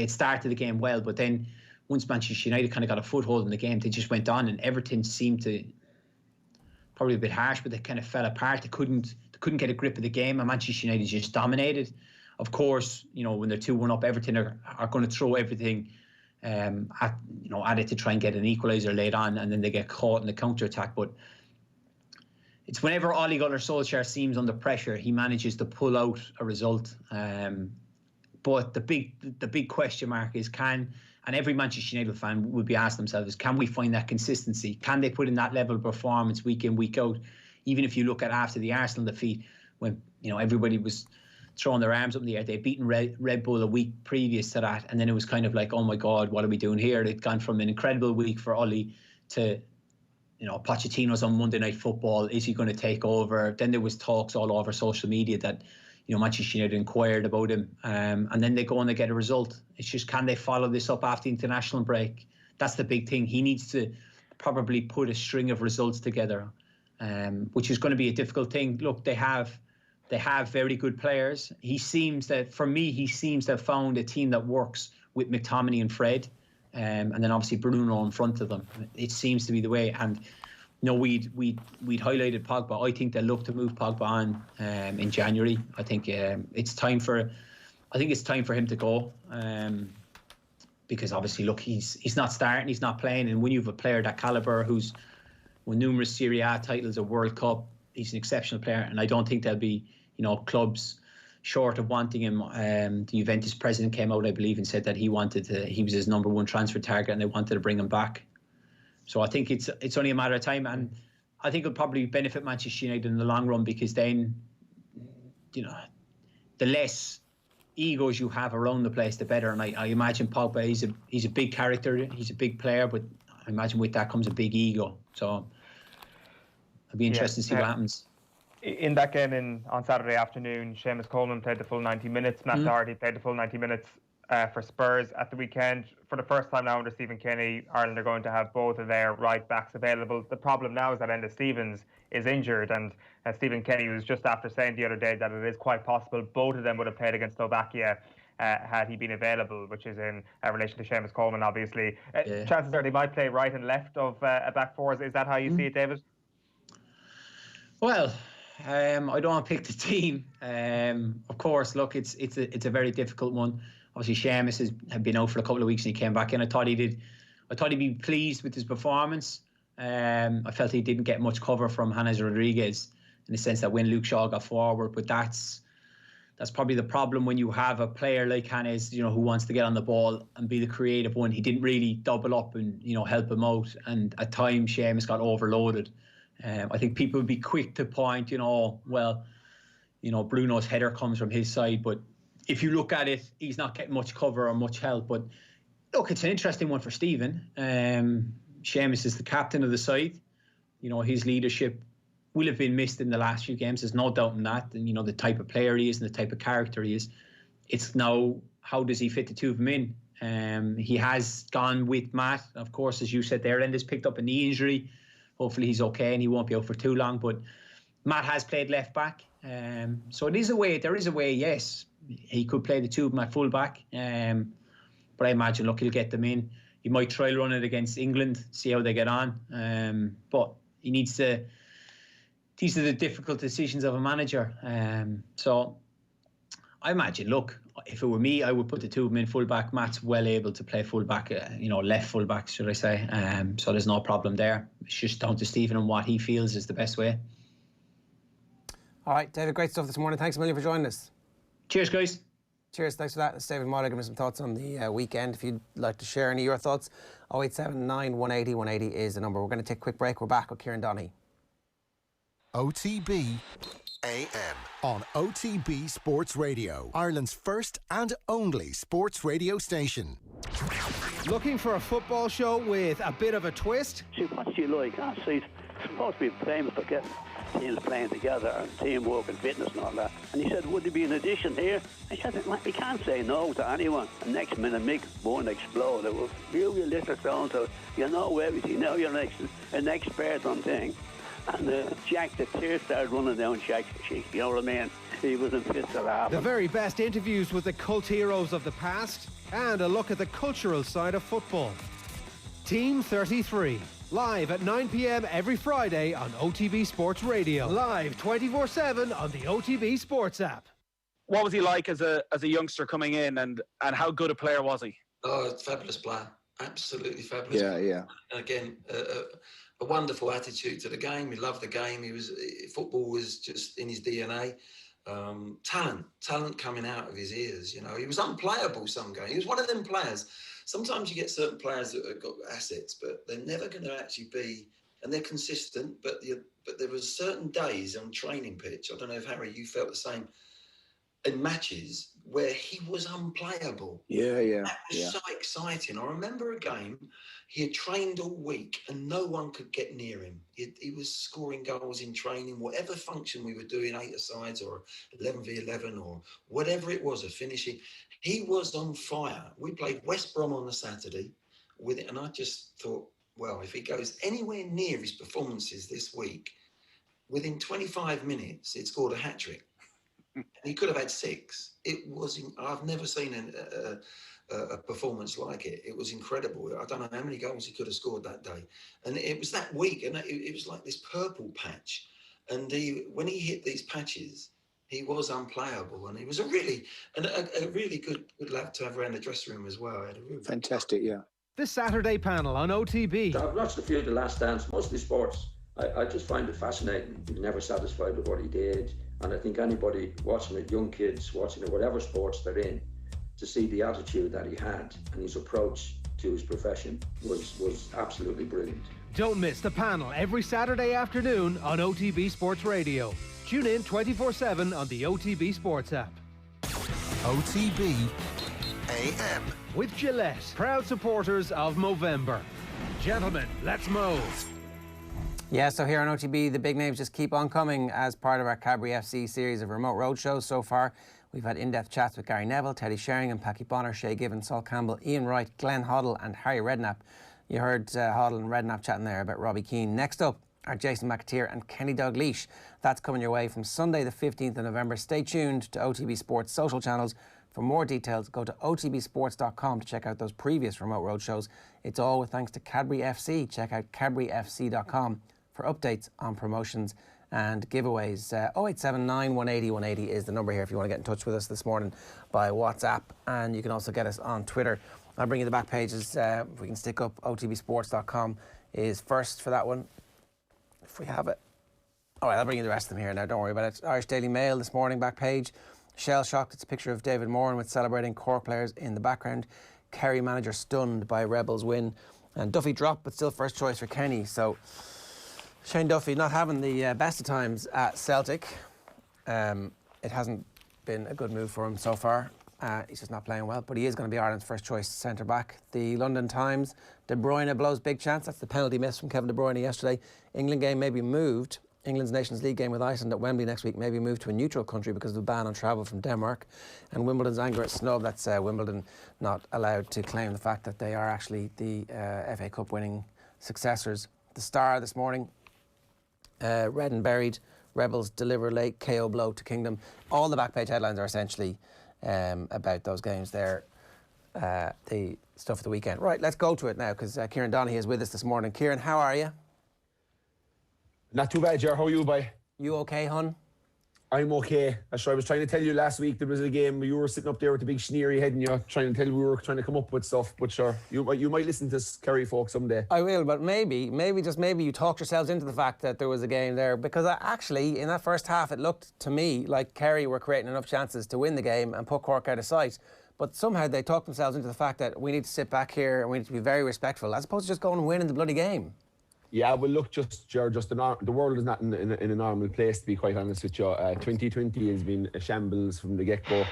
started the game well, but then once Manchester United kind of got a foothold in the game, they just went on, and Everton seemed to, probably a bit harsh, but they kind of fell apart. They couldn't get a grip of the game, and Manchester United just dominated. Of course, when they're 2-1 up, Everton are going to throw everything at it to try and get an equaliser late on, and then they get caught in the counter-attack. But it's whenever Ole Gunnar Solskjaer seems under pressure, he manages to pull out a result. But the big question mark is and every Manchester United fan would be asking themselves, can we find that consistency? Can they put in that level of performance week in, week out? Even if you look at after the Arsenal defeat, when everybody was throwing their arms up in the air, they'd beaten Red Bull a week previous to that, and then it was kind of like, oh my God, what are we doing here? They'd gone from an incredible week for Ole to, Pochettino's on Monday Night Football. Is he going to take over? Then there was talks all over social media that, Manchester United inquired about him, and then they go on and get a result. It's just, can they follow this up after the international break? That's the big thing. He needs to probably put a string of results together, which is going to be a difficult thing. Look, they have very good players. He seems to have found a team that works with McTominay and Fred, and then obviously Bruno in front of them. It seems to be the way. And we'd highlighted Pogba. I think they'll look to move Pogba on in January. I think it's time for him to go, because obviously, look, he's not starting, he's not playing, and when you have a player that caliber who's won numerous Serie A titles, a World Cup, he's an exceptional player, and I don't think there'll be clubs short of wanting him. The Juventus president came out, I believe, and said that he was his number one transfer target, and they wanted to bring him back. So I think it's only a matter of time, and I think it'll probably benefit Manchester United in the long run, because then, the less egos you have around the place, the better. And I imagine Pogba, he's a big character, he's a big player, but I imagine with that comes a big ego. So it'll be interesting to see what happens. In that game on Saturday afternoon, Seamus Coleman played the full 90 minutes. Matt Doherty played the full 90 minutes for Spurs at the weekend. For the first time now under Stephen Kenny, Ireland are going to have both of their right backs available. The problem now is that Enda Stevens is injured, and Stephen Kenny was just after saying the other day that it is quite possible both of them would have played against Slovakia had he been available, which is in relation to Seamus Coleman, obviously. Chances are they might play right and left of a back four. Is that how you see it, David? Well, I don't want to pick the team. Of course, look, it's a very difficult one. Obviously, Seamus had been out for a couple of weeks and he came back in. I thought he'd be pleased with his performance. I felt he didn't get much cover from James Rodriguez, in the sense that when Luke Shaw got forward, but that's probably the problem when you have a player like James, who wants to get on the ball and be the creative one. He didn't really double up and help him out, and at times Seamus got overloaded. I think people would be quick to point, Bruno's header comes from his side, but if you look at it, he's not getting much cover or much help. But look, it's an interesting one for Stephen. Seamus is the captain of the side. His leadership will have been missed in the last few games. There's no doubt in that. And, the type of player he is and the type of character he is. It's now, how does he fit the two of them in? He has gone with Matt. Of course, as you said there, Enda's picked up a knee injury. Hopefully he's okay and he won't be out for too long. But Matt has played left back. So there is a way, yes. He could play the two of them at full back. But I imagine, look, he'll get them in. He might try run it against England, see how they get on. But, he needs to. These are the difficult decisions of a manager. So I imagine, look, if it were me, I would put the two of them in fullback. Matt's well able to play fullback, left fullback, should I say. So there's no problem there. It's just down to Stephen and what he feels is the best way. All right, David, great stuff this morning. Thanks a million for joining us. Cheers, guys. Cheers, thanks for that. It's David Meyler giving us some thoughts on the weekend. If you'd like to share any of your thoughts, 0879 180 180 is the number. We're going to take a quick break. We're back with Kieran Donaghy. OTB AM on OTB Sports Radio, Ireland's first and only sports radio station. Looking for a football show with a bit of a twist? See, what do you like? He's supposed to be famous for getting teams playing together and teamwork and fitness and all that. And he said, would there be an addition here? I said, we can't say no to anyone. And next minute, Mick won't explode. It was, you little so you know everything. Now you're an expert on things. And Jack, the tears started running down Jack's cheek, you know what I mean? He was in fits of laughing. The very best interviews with the cult heroes of the past and a look at the cultural side of football. Team 33, live at 9 p.m. every Friday on OTB Sports Radio. Live 24/7 on the OTB Sports app. What was he like as a youngster coming in, and how good a player was he? Oh, fabulous player. Absolutely fabulous. Yeah. And again, a wonderful attitude to the game. He loved the game. Football was just in his DNA. Talent coming out of his ears. You know, he was unplayable some games. He was one of them players. Sometimes you get certain players that have got assets, but they're never going to actually be, and they're consistent. But there was certain days on training pitch. I don't know if Harry, you felt the same. In matches where he was unplayable. Yeah. That was so exciting. I remember a game, he had trained all week and no one could get near him. He was scoring goals in training, whatever function we were doing, 8-a-sides or 11v11 or whatever it was, a finishing. He was on fire. We played West Brom on the Saturday with it, and I just thought, well, if he goes anywhere near his performances this week, within 25 minutes, he'd scored a hat-trick. He could have had 6. I've never seen a performance like it. It was incredible. I don't know how many goals he could have scored that day. And it was that week, and it was like this purple patch. And when he hit these patches, he was unplayable. And he was a really good lad to have around the dressing room as well. Fantastic, yeah. The Saturday panel on OTB. I've watched a few of The Last Dance, mostly sports. I just find it fascinating. He was never satisfied with what he did. And I think anybody watching it, young kids watching it, whatever sports they're in, to see the attitude that he had and his approach to his profession was absolutely brilliant. Don't miss the panel every Saturday afternoon on OTB Sports Radio. Tune in 24/7 on the OTB Sports app. OTB AM with Gillette, proud supporters of Movember. Gentlemen, let's move. Yeah, so here on OTB, the big names just keep on coming as part of our Cadbury FC series of remote road shows so far. We've had in-depth chats with Gary Neville, Teddy Sheringham, Packy Bonner, Shay Given, Saul Campbell, Ian Wright, Glenn Hoddle and Harry Redknapp. You heard Hoddle and Redknapp chatting there about Robbie Keane. Next up are Jason McAteer and Kenny Dalglish. That's coming your way from Sunday the 15th of November. Stay tuned to OTB Sports social channels. For more details, go to otbsports.com to check out those previous remote road shows. It's all with thanks to Cadbury FC. Check out cadburyfc.com for updates on promotions and giveaways. 0879 180 180 is the number here if you want to get in touch with us this morning by WhatsApp, and you can also get us on Twitter. I'll bring you the back pages. If we can stick up, otbsports.com is first for that one, if we have it. All right, I'll bring you the rest of them here now, don't worry about it. Irish Daily Mail this morning, back page. Shell shocked, it's a picture of David Moran with celebrating Cork players in the background. Kerry manager stunned by Rebels win. And Duffy dropped, but still first choice for Kenny. So Shane Duffy not having the best of times at Celtic. It hasn't been a good move for him so far. He's just not playing well, but he is going to be Ireland's first choice centre-back. The London Times, De Bruyne blows big chance. That's the penalty miss from Kevin De Bruyne yesterday. England game may be moved. England's Nations League game with Iceland at Wembley next week may be moved to a neutral country because of the ban on travel from Denmark. And Wimbledon's anger at snub. That's Wimbledon not allowed to claim the fact that they are actually the FA Cup winning successors. The Star this morning, red and buried, Rebels deliver late, KO blow to Kingdom. All the back page headlines are essentially about those games there, the stuff of the weekend. Right, let's go to it now because Kieran Donaghy is with us this morning. Kieran, how are you? Not too bad, Ger. How are you, boy? You okay, hon? I'm okay. I was trying to tell you last week there was a game. You were sitting up there with the big schneery head and you trying to tell we were trying to come up with stuff. But sure, you might listen to Kerry folk someday. I will, but maybe you talked yourselves into the fact that there was a game there, because actually in that first half it looked to me like Kerry were creating enough chances to win the game and put Cork out of sight. But somehow they talked themselves into the fact that we need to sit back here and we need to be very respectful, as opposed to just going and winning the bloody game. Yeah, well, look, the world is not in a normal place, to be quite honest with you. 2020 has been a shambles from the get-go.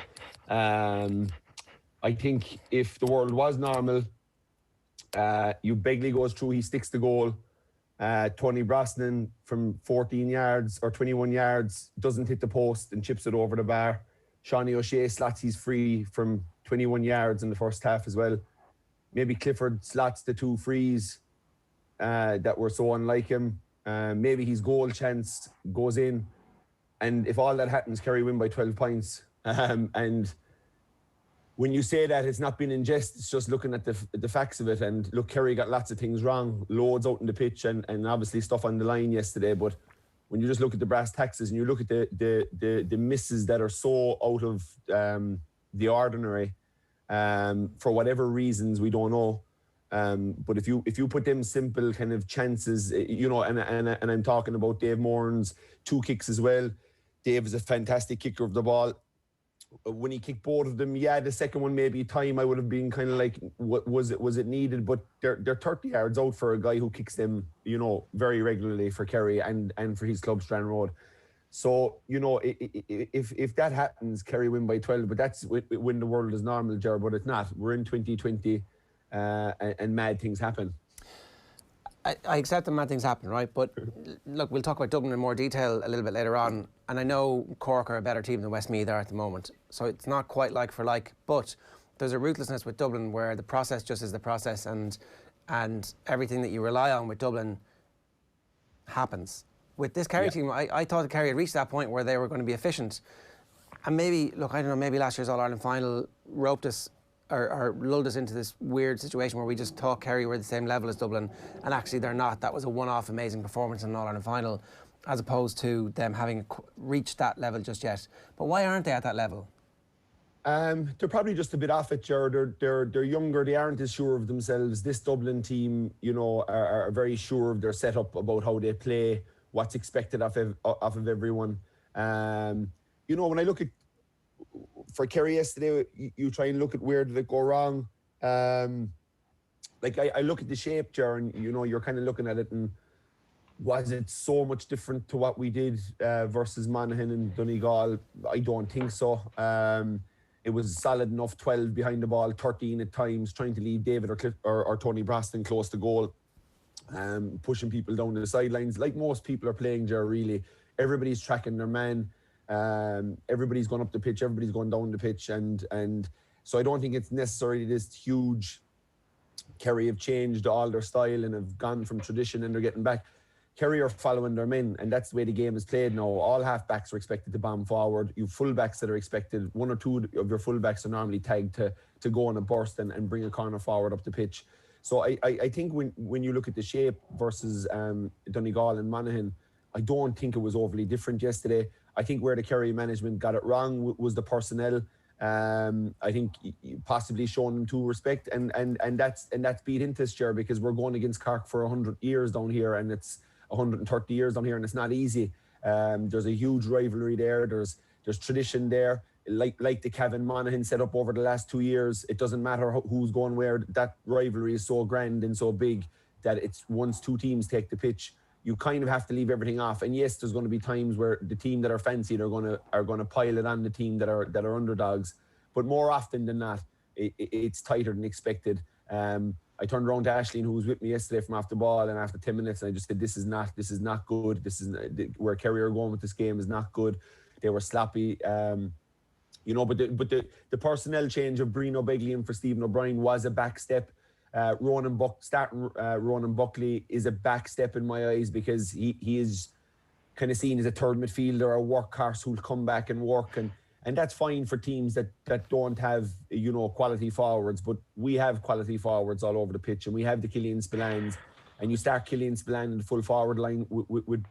I think if the world was normal, Begley goes through, he sticks the goal. Tony Brosnan from 14 yards or 21 yards doesn't hit the post and chips it over the bar. Shawnee O'Shea slots his free from 21 yards in the first half as well. Maybe Clifford slots the 2 frees that were so unlike him. Maybe his goal chance goes in. And if all that happens, Kerry win by 12 points. And when you say that, it's not being in jest, it's just looking at the facts of it. And look, Kerry got lots of things wrong, loads out in the pitch and obviously stuff on the line yesterday. But when you just look at the brass taxes and you look at the misses that are so out of the ordinary, for whatever reasons, we don't know. But if you put them simple kind of chances, and I'm talking about Dave Moran's 2 kicks as well. Dave is a fantastic kicker of the ball. When he kicked both of them, the second one maybe time I would have been kind of like, what was it needed? But they're 30 yards out for a guy who kicks them, very regularly for Kerry and for his club Strand Road. So, if that happens, Kerry win by 12, but that's when the world is normal, Ger, but it's not. We're in 2020 and mad things happen. I accept that mad things happen, right? But look, we'll talk about Dublin in more detail a little bit later on. And I know Cork are a better team than Westmeath are at the moment. So it's not quite like for like. But there's a ruthlessness with Dublin where the process just is the process, and everything that you rely on with Dublin happens. With this Kerry team, I thought the Kerry had reached that point where they were going to be efficient. And maybe, look, I don't know, maybe last year's All-Ireland final roped us or lulled us into this weird situation where we just thought Kerry were the same level as Dublin, and actually they're not. That was a one-off amazing performance in an All-Ireland final, as opposed to them having reached that level just yet. But why aren't they at that level? They're probably just a bit off it, Ger. They're younger. They aren't as sure of themselves. This Dublin team, are very sure of their setup, about how they play, what's expected off of everyone. When I look at for Kerry yesterday, you try and look at where did it go wrong. I look at the shape, Ger, and you're kind of looking at it, and was it so much different to what we did versus Monaghan and Donegal? I don't think so. It was solid enough, 12 behind the ball, 13 at times, trying to leave David or Tony Brosnan close to goal, pushing people down to the sidelines, like most people are playing, Ger, really. Everybody's tracking their man. Everybody's going up the pitch, everybody's going down the pitch, and so I don't think it's necessarily this huge. Kerry have changed all their style and have gone from tradition, and they're getting back. Kerry are following their men, and that's the way the game is played now. All half-backs are expected to bomb forward. You full-backs that are expected, 1 or 2 of your full-backs are normally tagged to go on a burst and bring a corner forward up the pitch. So I think when you look at the shape versus Donegal and Monaghan, I don't think it was overly different yesterday. I think where the Kerry management got it wrong was the personnel. I think possibly showing them due respect, and that's beat into this year, because we're going against Cork for 100 years down here, and it's 130 years down here, and it's not easy. There's a huge rivalry there. There's tradition there. Like the Cavan Monaghan set up over the last 2 years, it doesn't matter who's going where. That rivalry is so grand and so big that it's once 2 teams take the pitch, you kind of have to leave everything off. And yes, there's going to be times where the team that are fancied are going to pile it on the team that are underdogs. But more often than not, it's tighter than expected. I turned around to Aisling, who was with me yesterday, from off the ball, and after 10 minutes, I just said, "This is not good. This is where Kerry are going with this game is not good." They were sloppy, but the personnel change of Brino Begley in for Stephen O'Brien was a back step. Ronan Buckley is a back step in my eyes, because he is kind of seen as a third midfielder, a workhorse who'll come back and work, and that's fine for teams that don't have quality forwards, but we have quality forwards all over the pitch, and we have the Killian Spillans, and you start Killian Spillane in the full forward line with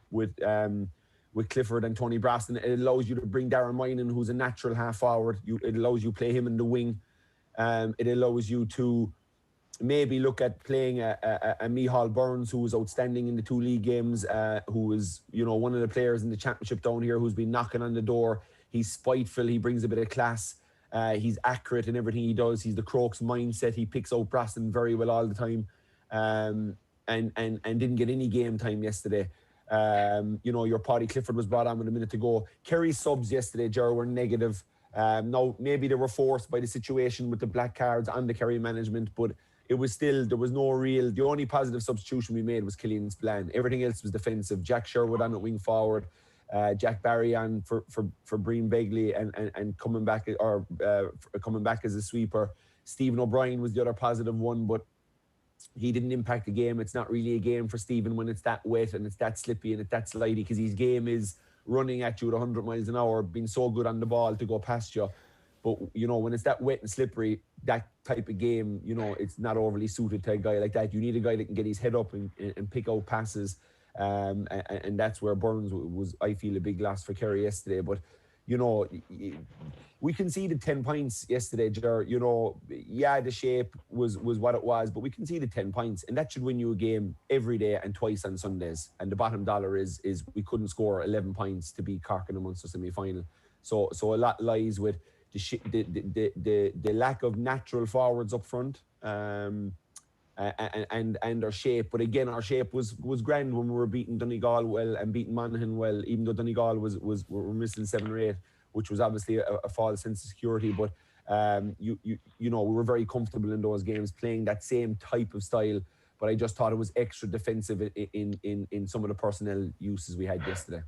Clifford and Tony Braston, it allows you to bring Darren Moynihan, who's a natural half forward. It allows you to play him in the wing. It allows you to maybe look at playing a Micheál Burns, who was outstanding in the 2 league games, who was, one of the players in the championship down here who's been knocking on the door. He's spiteful. He brings a bit of class. He's accurate in everything he does. He's the Crokes mindset. He picks out Braston very well all the time, and didn't get any game time yesterday. Your Paddy Clifford was brought on with a minute to go. Kerry's subs yesterday, Ger, were negative. Now, maybe they were forced by the situation with the black cards and the Kerry management, but it was still, there was no real, the only positive substitution we made was Killian Spillane. Everything else was defensive. Jack Sherwood on at wing forward, Jack Barry on for Breen Begley and coming back as a sweeper. Stephen O'Brien was the other positive one, but he didn't impact the game. It's not really a game for Stephen when it's that wet and it's that slippy and it's that slidey, because his game is running at you at 100 miles an hour, being so good on the ball to go past you. But, when it's that wet and slippery, that type of game, it's not overly suited to a guy like that. You need a guy that can get his head up and pick out passes. And that's where Burns was, I feel, a big loss for Kerry yesterday. But, we conceded 10 points yesterday, Ger. The shape was what it was, but we conceded 10 points. And that should win you a game every day and twice on Sundays. And the bottom dollar is we couldn't score 11 points to beat Cork in the Munster semi-final. So a lot lies with the lack of natural forwards up front, and our shape. But again, our shape was grand when we were beating Donegal well and beating Monaghan well, even though Donegal were missing 7 or 8, which was obviously a false sense of security. But we were very comfortable in those games playing that same type of style. But I just thought it was extra defensive in some of the personnel uses we had yesterday.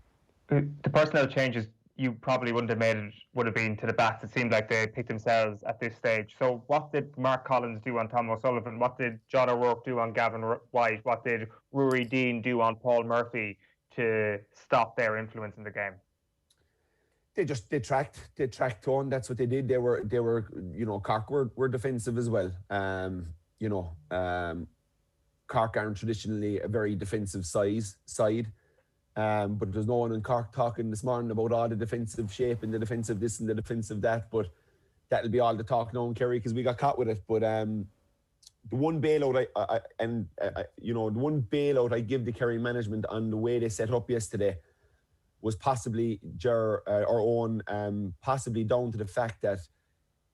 The personnel changes you probably wouldn't have made would have been to the backs. It seemed like they picked themselves at this stage. So what did Mark Collins do on Tom O'Sullivan? What did John O'Rourke do on Gavin White? What did Rory Dean do on Paul Murphy to stop their influence in the game? They tracked tone. That's what they did. They were Cork were defensive as well. Cork aren't traditionally a very defensive side. But there's no one in Cork talking this morning about all the defensive shape and the defensive this and the defensive that. But that'll be all the talk now in Kerry because we got caught with it. But the one bailout the one bailout I give the Kerry management on the way they set up yesterday was possibly Ger Eoin, possibly down to the fact that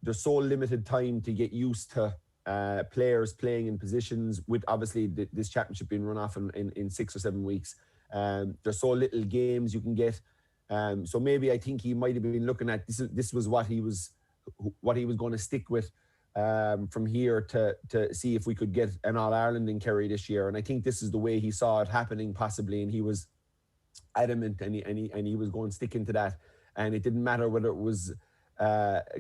there's so limited time to get used to players playing in positions with obviously this championship being run off in 6 or 7 weeks. There's so little games you can get, so maybe I think he might have been looking at this was what he was going to stick with from here to see if we could get an All-Ireland in Kerry this year. And I think this is the way he saw it happening possibly, and he was adamant and he was going to stick into that. And it didn't matter whether it was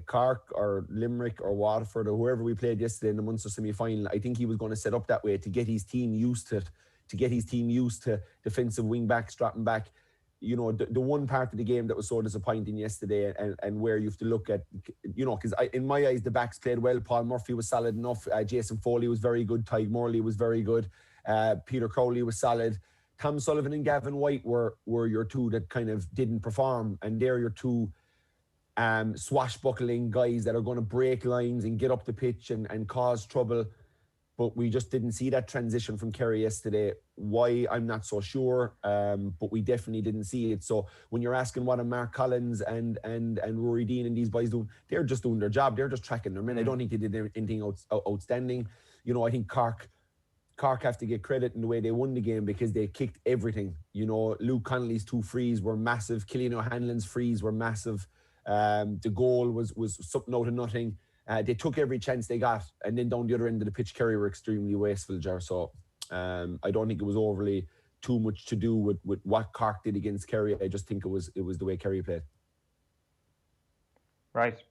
Cork or Limerick or Waterford or whoever we played yesterday in the Munster semi-final. I think he was going to set up that way to get his team used to it, to get his team used to defensive wing backs dropping back. The one part of the game that was so disappointing yesterday and where you have to look at, because in my eyes, the backs played well. Paul Murphy was solid enough. Jason Foley was very good. Tyg Morley was very good. Peter Crowley was solid. Tom Sullivan and Gavin White were your two that kind of didn't perform. And they're your two swashbuckling guys that are going to break lines and get up the pitch and cause trouble. But we just didn't see that transition from Kerry yesterday. Why, I'm not so sure, but we definitely didn't see it. So when you're asking what are Mark Collins and Rory Dean and these boys doing, they're just doing their job. They're just tracking their men. I don't think they did anything outstanding. I think Cork have to get credit in the way they won the game because they kicked everything. Luke Connolly's 2 frees were massive. Killian O'Hanlon's frees were massive. The goal was something out of nothing. They took every chance they got, and then down the other end of the pitch, Kerry were extremely wasteful, Ger. So I don't think it was overly too much to do with what Cork did against Kerry. I just think it was the way Kerry played. Right.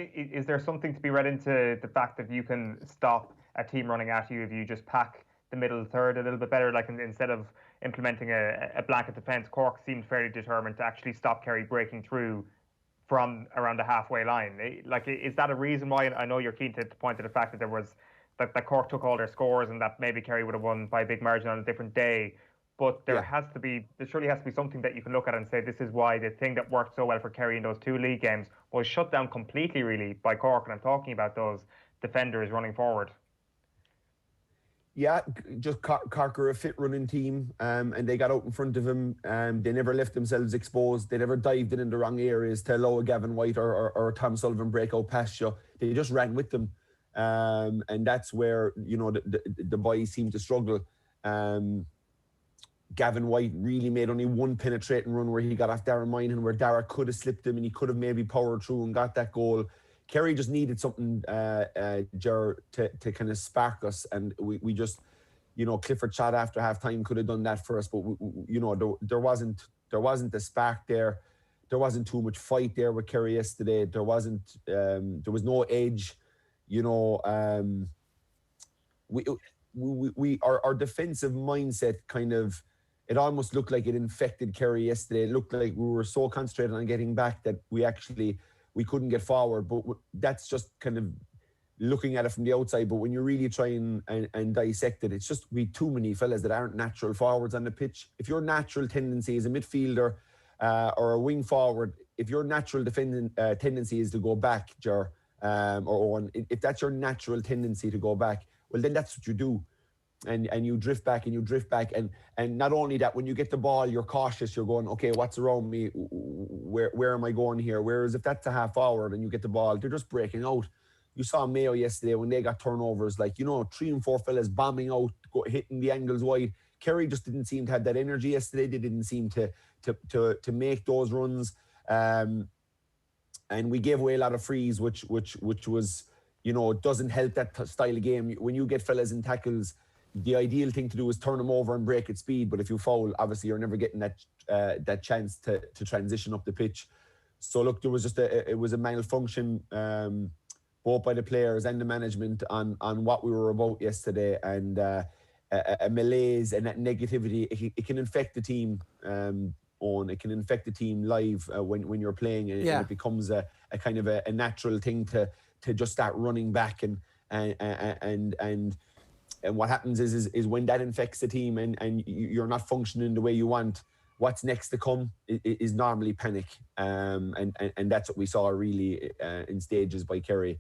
Is there something to be read into the fact that you can stop a team running at you if you just pack the middle third a little bit better? Like instead of implementing a blanket defence, Cork seemed fairly determined to actually stop Kerry breaking through from around the halfway line. Is that a reason why? I know you're keen to point to the fact that there was that Cork took all their scores and that maybe Kerry would have won by a big margin on a different day. But there surely has to be something that you can look at and say this is why the thing that worked so well for Kerry in those 2 league games was shut down completely, really, by Cork. And I'm talking about those defenders running forward. Yeah, just Cork are a fit running team, and they got out in front of him. They never left themselves exposed. They never dived in the wrong areas to allow a Gavin White or Tom Sullivan break out past you. They just ran with them, and that's where the boys seem to struggle. Gavin White really made only one penetrating run where he got off Darren Moynihan, where Dara could have slipped him and he could have maybe powered through and got that goal. Kerry just needed something, Ger, to kind of spark us, and we just, Clifford shot after half time could have done that for us, but there wasn't the spark there. There wasn't too much fight there with Kerry yesterday. There was no edge, our defensive mindset kind of, it almost looked like it infected Kerry yesterday. It looked like we were so concentrated on getting back that we couldn't get forward. But that's just kind of looking at it from the outside. But when you really try and dissect it, it's just we too many fellas that aren't natural forwards on the pitch. If your natural tendency as a midfielder or a wing forward, if your natural tendency is to go back, Ger, or Owen, if that's your natural tendency to go back, well, then that's what you do. And you drift back and not only that, when you get the ball, you're cautious, you're going, okay, what's around me, where am I going here? Whereas if that's a half forward and you get the ball, they're just breaking out. You saw Mayo yesterday when they got turnovers, 3 and 4 fellas bombing out, hitting the angles wide. Kerry just didn't seem to have that energy yesterday. They didn't seem to make those runs, and we gave away a lot of frees, which was, doesn't help that style of game. When you get fellas in tackles, the ideal thing to do is turn them over and break at speed. But if you foul, obviously you're never getting that chance to transition up the pitch. So look, there was just it was a malfunction, both by the players and the management on what we were about yesterday, and a malaise and that negativity. It can infect the team. It can infect the team live when you're playing, and it becomes a kind of a natural thing to just start running back and what happens is when that infects the team and you're not functioning the way you want, what's next to come is normally panic. And that's what we saw really in stages by Kerry.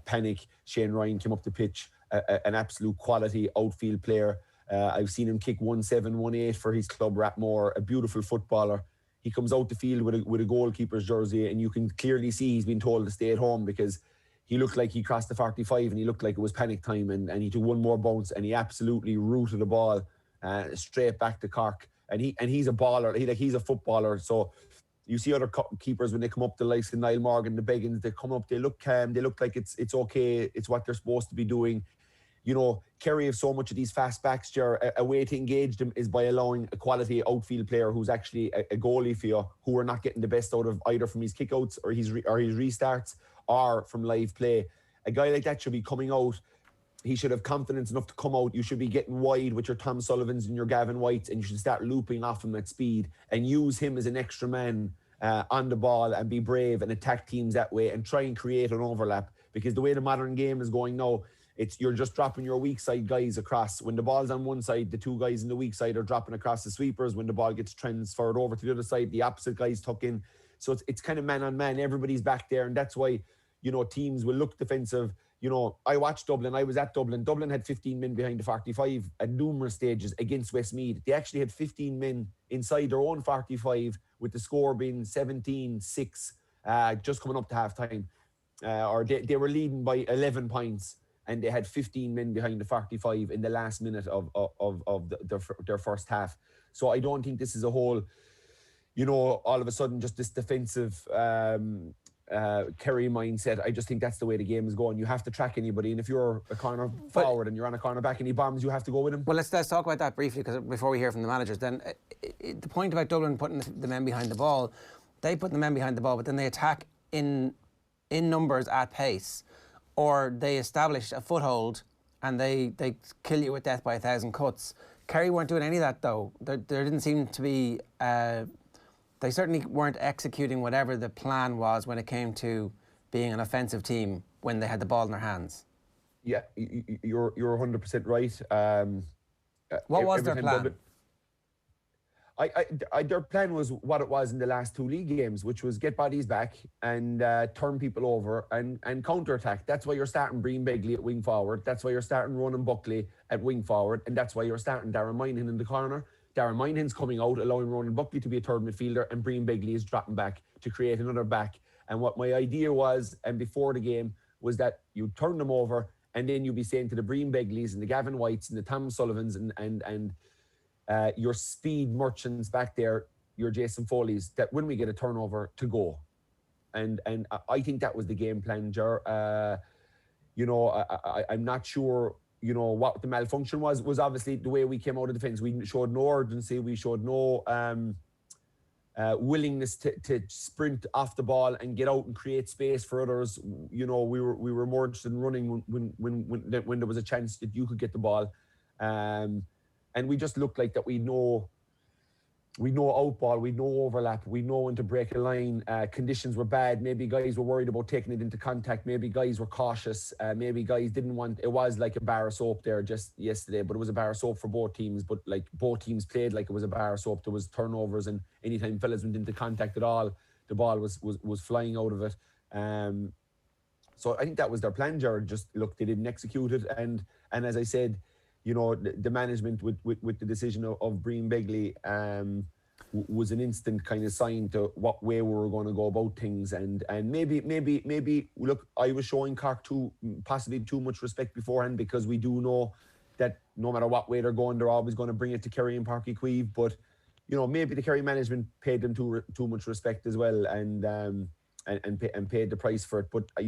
Panic. Shane Ryan came up the pitch, an absolute quality outfield player. I've seen him kick 1-7-1-8 for his club, Rathmore, a beautiful footballer. He comes out the field with a goalkeeper's jersey, and you can clearly see he's been told to stay at home because he looked like he crossed the 45 and he looked like it was panic time, and he took one more bounce and he absolutely rooted the ball straight back to Cork. And he's a baller. He's a footballer. So you see other keepers when they come up, the likes of Niall Morgan, the Beggins, they come up, they look calm, they look like it's okay, it's what they're supposed to be doing. Kerry have so much of these fast backs, Ger. A way to engage them is by allowing a quality outfield player who's actually a goalie for you, who are not getting the best out of either from his kickouts or his restarts or from live play. A guy like that should be coming out. He should have confidence enough to come out. You should be getting wide with your Tom Sullivans and your Gavin Whites, and you should start looping off him at speed and use him as an extra man on the ball and be brave and attack teams that way and try and create an overlap. Because the way the modern game is going now, you're just dropping your weak side guys across. When the ball's on one side, the 2 guys in the weak side are dropping across the sweepers. When the ball gets transferred over to the other side, the opposite guys tuck in. So it's kind of man on man. Everybody's back there, and that's why teams will look defensive. I watched Dublin. I was at Dublin. Dublin had 15 men behind the 45 at numerous stages against Westmeath. They actually had 15 men inside their own 45, with the score being 17-6, just coming up to half time. Or they were leading by 11 points, and they had 15 men behind the 45 in the last minute of their first half. So I don't think this is a whole, all of a sudden just this defensive Kerry mindset. I just think that's the way the game is going. You have to track anybody, and if you're a corner forward and you're on a corner back and he bombs, you have to go with him. Well, let's talk about that briefly, because before we hear from the managers, then the point about Dublin putting the men behind the ball, they put the men behind the ball, but then they attack in numbers at pace, or they establish a foothold and they kill you with death by 1,000 cuts. Kerry weren't doing any of that, though. There didn't seem to be. They certainly weren't executing whatever the plan was when it came to being an offensive team when they had the ball in their hands. Yeah, you're 100% right. What was their plan? Their plan was what it was in the last 2 league games, which was get bodies back and turn people over and counter-attack. That's why you're starting Breen Begley at wing forward. That's why you're starting Ronan Buckley at wing forward. And that's why you're starting Darren Moynihan in the corner. Darren Moynihan's coming out, allowing Ronan Buckley to be a third midfielder, and Breen Begley is dropping back to create another back. And what my idea was, and before the game, was that you turn them over, and then you'd be saying to the Breen Begleys and the Gavin Whites and the Tom Sullivans and your speed merchants back there, your Jason Foley's, that when we get a turnover, to go. And I think that was the game plan, Ger. I'm not sure, what the malfunction was obviously the way we came out of defence. We showed no urgency. We showed no willingness to sprint off the ball and get out and create space for others. We were more interested in running when there was a chance that you could get the ball. And we just looked like that we know outball, we know overlap, we know when to break a line. Conditions were bad. Maybe guys were worried about taking it into contact. Maybe guys were cautious. Maybe guys didn't want, it was like a bar of soap there just yesterday, but it was a bar of soap for both teams. But like both teams played like it was a bar of soap. There was turnovers, and anytime fellas went into contact at all, the ball was flying out of it. So I think that was their plan, Jared. Just look, they didn't execute it. And as I said, the management with the decision of Breen Begley was an instant kind of sign to what way we were going to go about things. And maybe look, I was showing Cork possibly too much respect beforehand, because we do know that no matter what way they're going, they're always going to bring it to Kerry and Páirc Uí Chaoimh. But maybe the Kerry management paid them too much respect as well, and paid the price for it. But I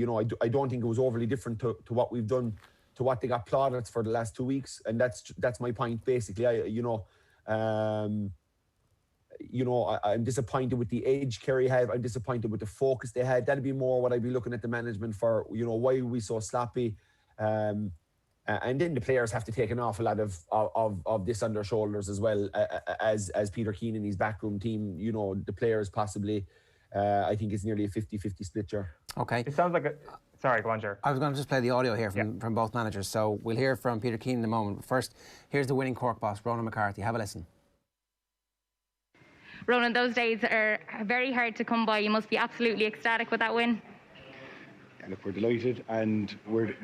don't think it was overly different to what we've done, to what they got plaudits for the last 2 weeks. And that's my point basically. I'm disappointed with the edge Kerry have. I'm disappointed with the focus they had. That'd be more what I'd be looking at the management for. Why are we so sloppy? And then the players have to take an awful lot of this on their shoulders as well, as Peter Keane and his backroom team. The players possibly, I think it's nearly a 50-50 split, Ger. Okay. It sounds like a... Sorry, go on, Ger. I was going to just play the audio here from both managers. So we'll hear from Peter Keane in a moment. But first, here's the winning Cork boss, Ronan McCarthy. Have a listen. Ronan, those days are very hard to come by. You must be absolutely ecstatic with that win. Yeah, look, we're delighted, and we're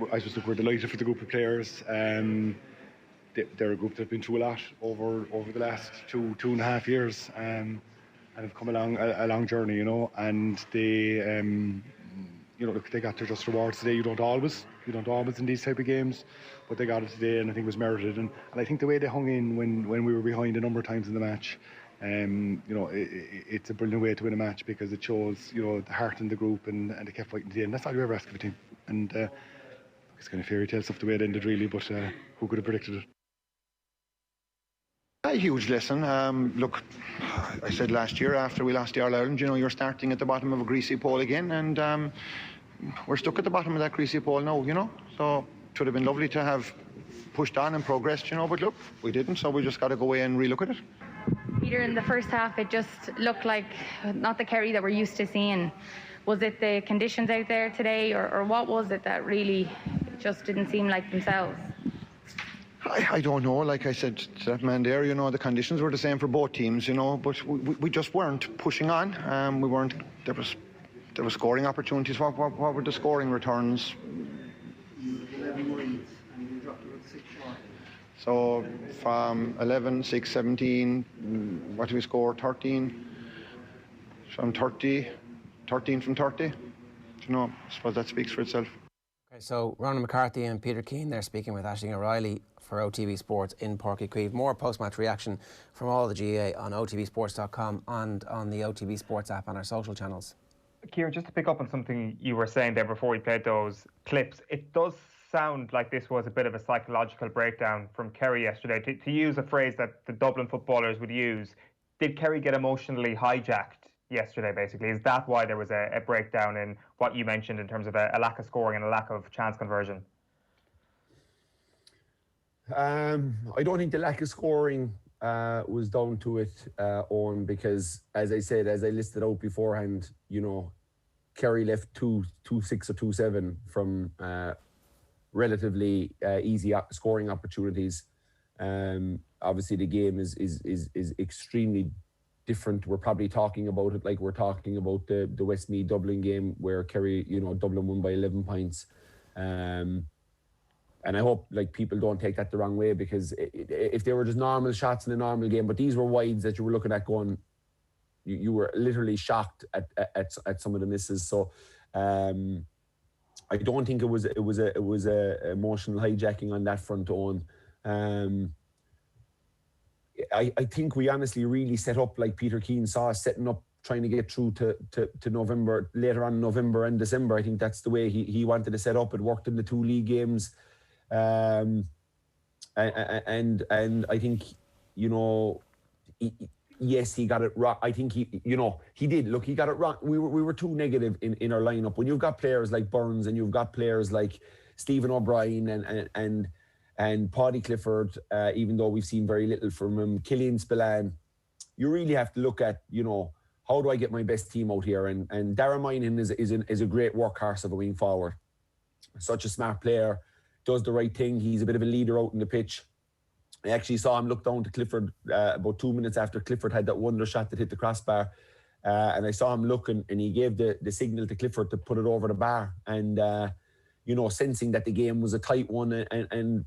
delighted for the group of players. They're a group that have been through a lot over the last two and a half years, and have come along a long journey, and they. Look, they got their just rewards today. You don't always in these type of games, but they got it today, and I think it was merited. And I think the way they hung in when we were behind a number of times in the match, it's a brilliant way to win a match, because it shows the heart in the group, and they kept fighting to the end. That's all you ever ask of a team. And it's kind of fairy tale stuff the way it ended, really. But who could have predicted it? A huge lesson. Look, I said last year after we lost the All-Ireland, you're starting at the bottom of a greasy pole again, and we're stuck at the bottom of that greasy pole now, So it would have been lovely to have pushed on and progressed, but look, we didn't, so we just got to go away and relook at it. Peter, in the first half, it just looked like not the Kerry that we're used to seeing. Was it the conditions out there today, or what was it that really just didn't seem like themselves? I don't know. Like I said to that man there, the conditions were the same for both teams, but we just weren't pushing on. We weren't. There was scoring opportunities. What were the scoring returns? 11 points, and you dropped about 6 short. So from 11, 6, 17, what did we score? 13 from 30, 13 from 30. I suppose that speaks for itself. Okay, so Ronan McCarthy and Peter Keane there speaking with Aisling O'Reilly for OTB Sports in Páirc Uí Chaoimh. More post-match reaction from all the GAA on otbsports.com and on the OTB Sports app on our social channels. Kieran, just to pick up on something you were saying there before we played those clips, it does sound like this was a bit of a psychological breakdown from Kerry yesterday. To use a phrase that the Dublin footballers would use, did Kerry get emotionally hijacked yesterday, basically? Is that why there was a breakdown in what you mentioned in terms of a lack of scoring and a lack of chance conversion? I don't think the lack of scoring was down to it, Owen, because as I said, as I listed out beforehand, Kerry left 2-6 or 2-7 from relatively easy scoring opportunities. Obviously, the game is extremely different. We're probably talking about it like we're talking about the Westmeath Dublin game where Kerry, Dublin won by 11 points. And I hope people don't take that the wrong way, because if they were just normal shots in a normal game, but these were wides that you were looking at going, you were literally shocked at some of the misses. So I don't think it was a emotional hijacking on that front, Owen. I think we honestly really set up, like Peter Keane saw us setting up, trying to get through to November, later on November and December. I think that's the way he wanted to set up. It worked in the 2 league games. And I think, yes, he got it wrong. I think he did. Look, he got it wrong. We were too negative in our lineup. When you've got players like Burns and you've got players like Stephen O'Brien and Paddy Clifford, even though we've seen very little from him, Killian Spillane, you really have to look at, how do I get my best team out here? And Darragh Moynihan is a great workhorse of a wing forward. Such a smart player, does the right thing. He's a bit of a leader out in the pitch. I actually saw him look down to Clifford about 2 minutes after Clifford had that wonder shot that hit the crossbar. And I saw him looking, and he gave the signal to Clifford to put it over the bar. And, sensing that the game was a tight one,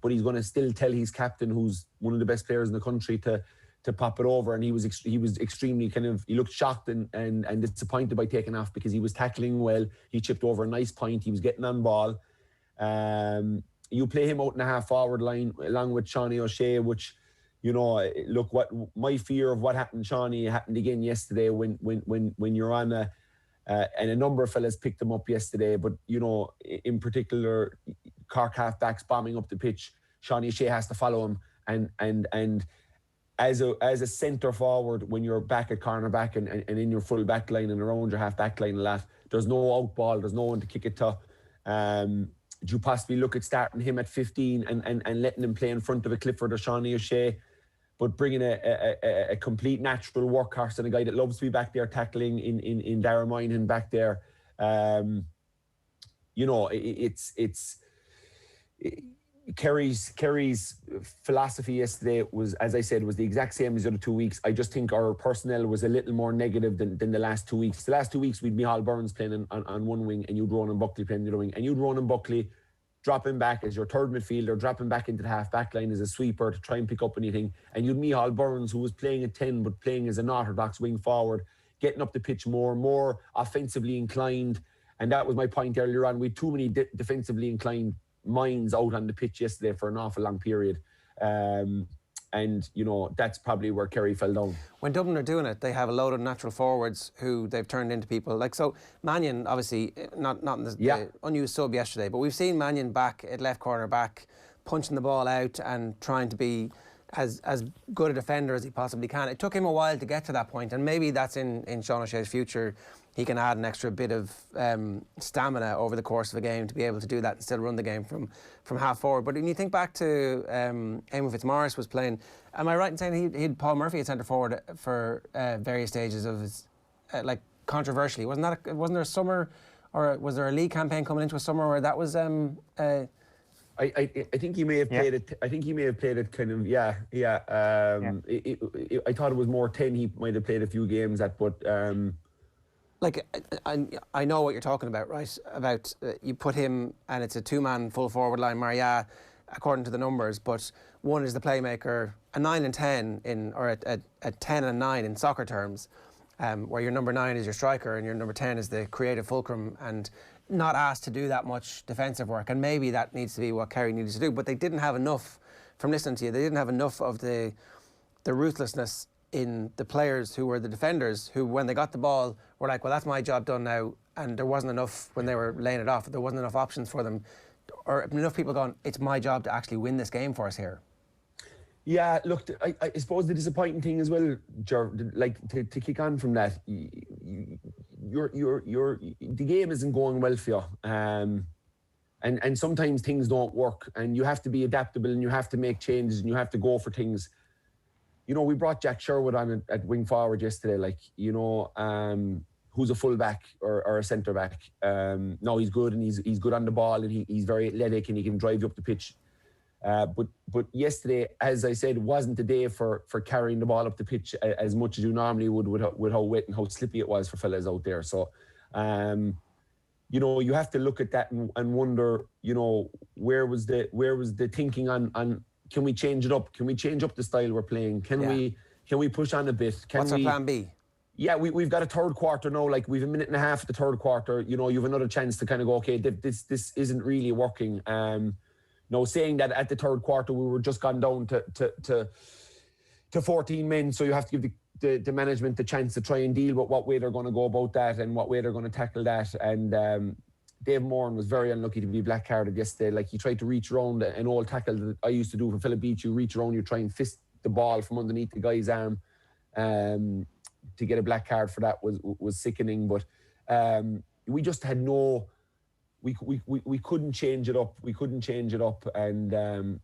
but he's going to still tell his captain, who's one of the best players in the country, to pop it over. And he was extremely he looked shocked and disappointed by taking off, because he was tackling well. He chipped over a nice point. He was getting on ball. You play him out in the half forward line along with Shawnee O'Shea, which, look, what my fear of what happened, Shawnee, happened again yesterday when you're on and a number of fellas picked him up yesterday, but in particular, Cork halfbacks bombing up the pitch. Shawnee O'Shea has to follow him, and as a centre forward, when you're back at cornerback and in your full back line and around your half back line a lot, there's no out ball, there's no one to kick it to. Do you possibly look at starting him at 15 and letting him play in front of a Clifford or Shawnee O'Shea, but bringing a complete natural workhorse and a guy that loves to be back there tackling in Darragh Moynihan back there? Kerry's philosophy yesterday was, as I said, was the exact same as the other 2 weeks. I just think our personnel was a little more negative than the last 2 weeks. The last 2 weeks, we'd Micheál Burns playing on one wing, and you'd Ronan Buckley playing the other wing, and you'd Ronan Buckley dropping back as your third midfielder, dropping back into the half-back line as a sweeper to try and pick up anything. And you'd Micheál Burns, who was playing at 10, but playing as an orthodox wing forward, getting up the pitch more offensively inclined. And that was my point earlier on. We had too many defensively inclined minds out on the pitch yesterday for an awful long period. And, that's probably where Kerry fell down. When Dublin are doing it, they have a load of natural forwards who they've turned into people. So Mannion, obviously, not in the unused sub yesterday, but we've seen Mannion back at left corner back, punching the ball out and trying to be as good a defender as he possibly can. It took him a while to get to that point, and maybe that's in Sean O'Shea's future. He can add an extra bit of stamina over the course of a game to be able to do that and still run the game from half forward. But when you think back to Eamon Fitzmaurice was playing, am I right in saying he had Paul Murphy at centre forward for various stages of his, controversially? Wasn't there a summer, or was there a league campaign coming into a summer where that was? I think he may have played it. I think he may have played it kind of. I thought it was more 10. He might have played a few games at, but. I know what you're talking about, right? About you put him, and it's a two-man full forward line, Maria, according to the numbers, but one is the playmaker, a 9 and 10 or a 10 and 9 in soccer terms, where your number 9 is your striker and your number 10 is the creative fulcrum, and not asked to do that much defensive work. And maybe that needs to be what Kerry needs to do, but they didn't have enough. From listening to you, they didn't have enough of the ruthlessness in the players who were the defenders, who when they got the ball were like, well, that's my job done now, and there wasn't enough when they were laying it off. There wasn't enough options for them, or enough people going, it's my job to actually win this game for us here. Yeah, look, I suppose the disappointing thing as well, Ger, to kick on from that, the game isn't going well for you, and sometimes things don't work, and you have to be adaptable, and you have to make changes, and you have to go for things. We brought Jack Sherwood on at wing forward yesterday, who's a fullback or a centre back. No, he's good, and he's good on the ball, and he's very athletic, and he can drive you up the pitch. But yesterday, as I said, wasn't the day for carrying the ball up the pitch as much as you normally would with how wet and how slippy it was for fellas out there. So, you know, you have to look at that and wonder, you know, where was the thinking on can we change it up? Can we change up the style we're playing? Can we push on a bit? What's our plan B? Yeah, we've got a third quarter now. Like, we've a minute and a half at the third quarter. You know, you have another chance to kind of go, okay, this isn't really working. No, saying that at the third quarter we were just gone down to 14 men, so you have to give the management the chance to try and deal with what way they're going to go about that and what way they're going to tackle that. And Dave Moran was very unlucky to be black carded yesterday. Like, he tried to reach around an old tackle that I used to do for Philip Beach. You reach around, you try and fist the ball from underneath the guy's arm. To get a black card for that was sickening. But we just had no. We couldn't change it up. We couldn't change it up. And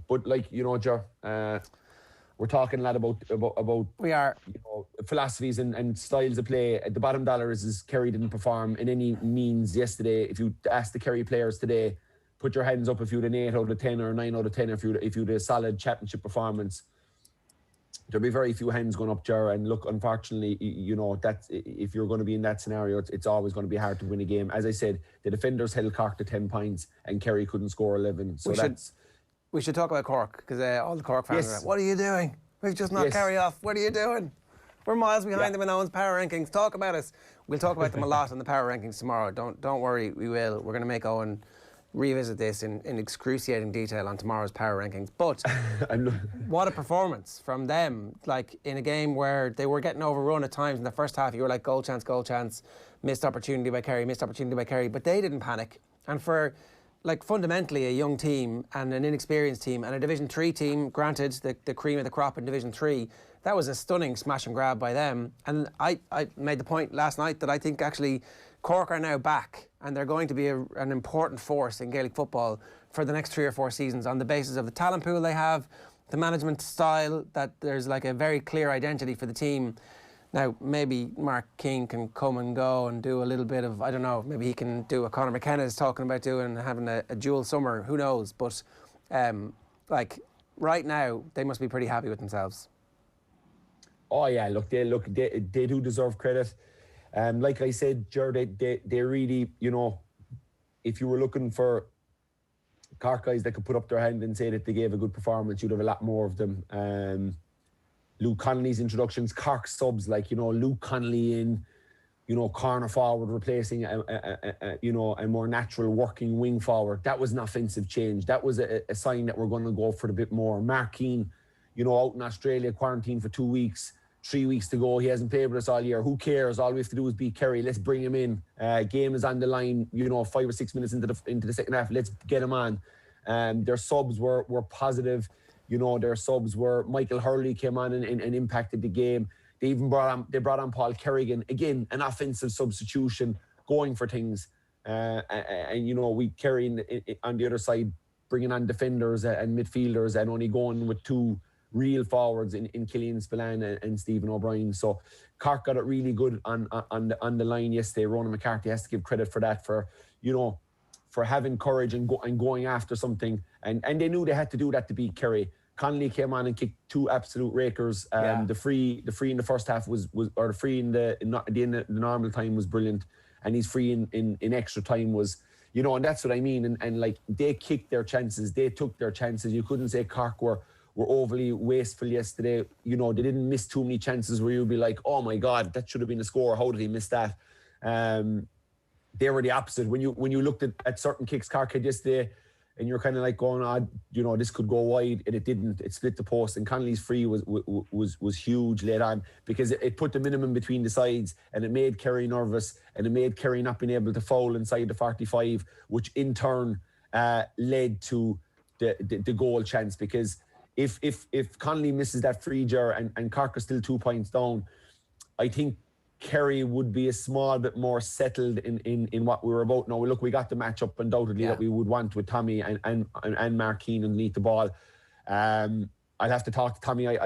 but, like, you know, Ger, we're talking a lot about we are, you know, philosophies and styles of play. At the bottom dollar is Kerry didn't perform in any means yesterday. If you ask the Kerry players today, put your hands up if you had an 8 out of 10 or a 9 out of 10 if you had a solid championship performance. There'll be very few hands going up, Ger. And look, unfortunately, you know, that if you're going to be in that scenario, it's always going to be hard to win a game. As I said, the defenders held Cork to 10 points and Kerry couldn't score 11. So we should talk about Cork, because all the Cork fans are like, what are you doing? We've just knocked Kerry off. What are you doing? We're miles behind them in Owen's power rankings. Talk about us. We'll talk about them a lot in the power rankings tomorrow. Don't worry, we will. We're going to make Owen revisit this in excruciating detail on tomorrow's power rankings. But what a performance from them, like, in a game where they were getting overrun at times in the first half. You were like, goal chance, missed opportunity by Kerry, but they didn't panic. And for, like, fundamentally a young team and an inexperienced team and a Division 3 team, granted the cream of the crop in Division 3, that was a stunning smash and grab by them. And I made the point last night that I think actually Cork are now back, and they're going to be an important force in Gaelic football for the next 3 or 4 seasons on the basis of the talent pool they have, the management style, that there's like a very clear identity for the team. Now, maybe Mark Keane can come and go and do a little bit of, I don't know, maybe he can do what Conor McKenna is talking about doing, having a dual summer, who knows. But, like, right now, they must be pretty happy with themselves. Oh, yeah, they do deserve credit. Like I said, Ger, they really, you know, if you were looking for Cork guys that could put up their hand and say that they gave a good performance, you'd have a lot more of them. Luke Connolly's introductions, Cork subs, like, you know, Luke Connolly in, you know, corner forward, replacing a more natural working wing forward. That was an offensive change. That was a sign that we're going to go for a bit more. Mark Keane, you know, out in Australia, quarantined for 2 weeks. 3 weeks to go. He hasn't played with us all year. Who cares? All we have to do is beat Kerry. Let's bring him in. Game is on the line, you know, 5 or 6 minutes into the second half. Let's get him on. Their subs were positive. You know, their subs were Michael Hurley came on and impacted the game. They even brought on Paul Kerrigan. Again, an offensive substitution, going for things. And you know, we Kerry on the other side, bringing on defenders and midfielders and only going with 2 real forwards in Killian Spillane and Stephen O'Brien. So Cork got it really good on the line yesterday. Ronan McCarthy has to give credit for that, for, you know, for having courage and going after something. And they knew they had to do that to beat Kerry. Connolly came on and kicked 2 absolute rakers. The free in the first half was or the free in the normal time was brilliant, and his free in extra time was, you know, and that's what I mean. And like, they kicked their chances, they took their chances. You couldn't say Cork were overly wasteful yesterday. You know, they didn't miss too many chances where you'd be like, oh my God, that should have been a score. How did he miss that? They were the opposite. When you looked at certain kicks Cork had yesterday, and you're kind of like going, you know, this could go wide, and it didn't. It split the post, and Connolly's free was huge late on, because it put the minimum between the sides, and it made Kerry nervous, and it made Kerry not being able to foul inside the 45, which in turn led to the goal chance. Because if Connolly misses that free, Ger, and Cork are still 2 points down, I think Kerry would be a small bit more settled in what we were about. Now, look, we got the match up undoubtedly that we would want with Tommy and Mark Keane underneath the ball. I'll have to talk to Tommy.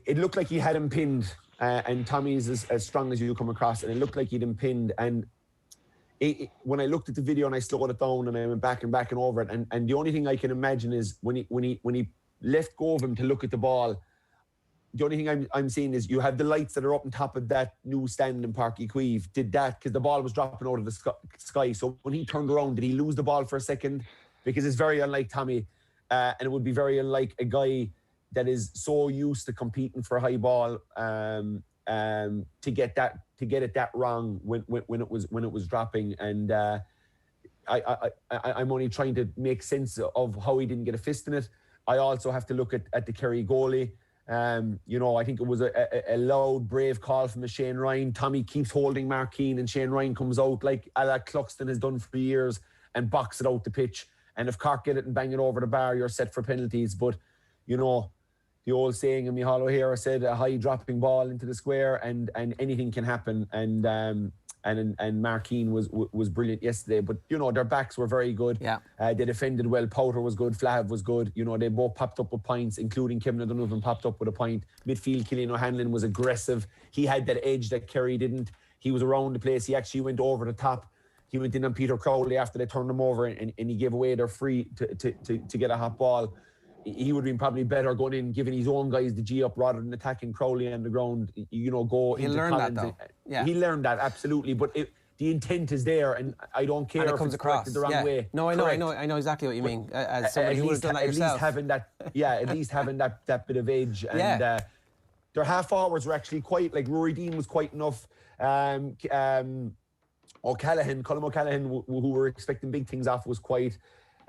it looked like he had him pinned, and Tommy's as strong as you come across, and it looked like he'd him pinned. And when I looked at the video and I slowed it down and I went back and over it, and the only thing I can imagine is when he left go of him to look at the ball, the only thing I'm seeing is you have the lights that are up on top of that new stand in Parky Queeve did that because the ball was dropping out of the sky. So when he turned around, did he lose the ball for a second? Because it's very unlike Tommy, and it would be very unlike a guy that is so used to competing for high ball to get it that wrong when it was dropping. And I'm only trying to make sense of how he didn't get a fist in it. I also have to look at the Kerry goalie. I think it was a loud, brave call from Shane Ryan. Tommy keeps holding Mark Keane, and Shane Ryan comes out like Ala Cluxton has done for years and box it out the pitch. And if Cork get it and bang it over the bar, you're set for penalties. But, the old saying in Michal O'Hara said a high dropping ball into the square and anything can happen. And Mark Keane was brilliant yesterday. But, their backs were very good. Yeah. They defended well. Powter was good. Flahav was good. They both popped up with points, including Kevin O'Donovan popped up with a point. Midfield, Killian O'Hanlon was aggressive. He had that edge that Kerry didn't. He was around the place. He actually went over the top. He went in on Peter Crowley after they turned him over and he gave away their free to get a hot ball. He would have been probably better going in, giving his own guys the G up rather than attacking Crowley on the ground. Go he into learned Collins. that, though. Yeah. He learned that, absolutely. But the intent is there, and I don't care and it if comes it's across the wrong way. No, I know exactly what you mean. As somebody who would have done that yourself. At least having that bit of edge. And their half forwards were actually quite, like Rory Dean was quite enough. Colm O'Callaghan, who were expecting big things off, was quite.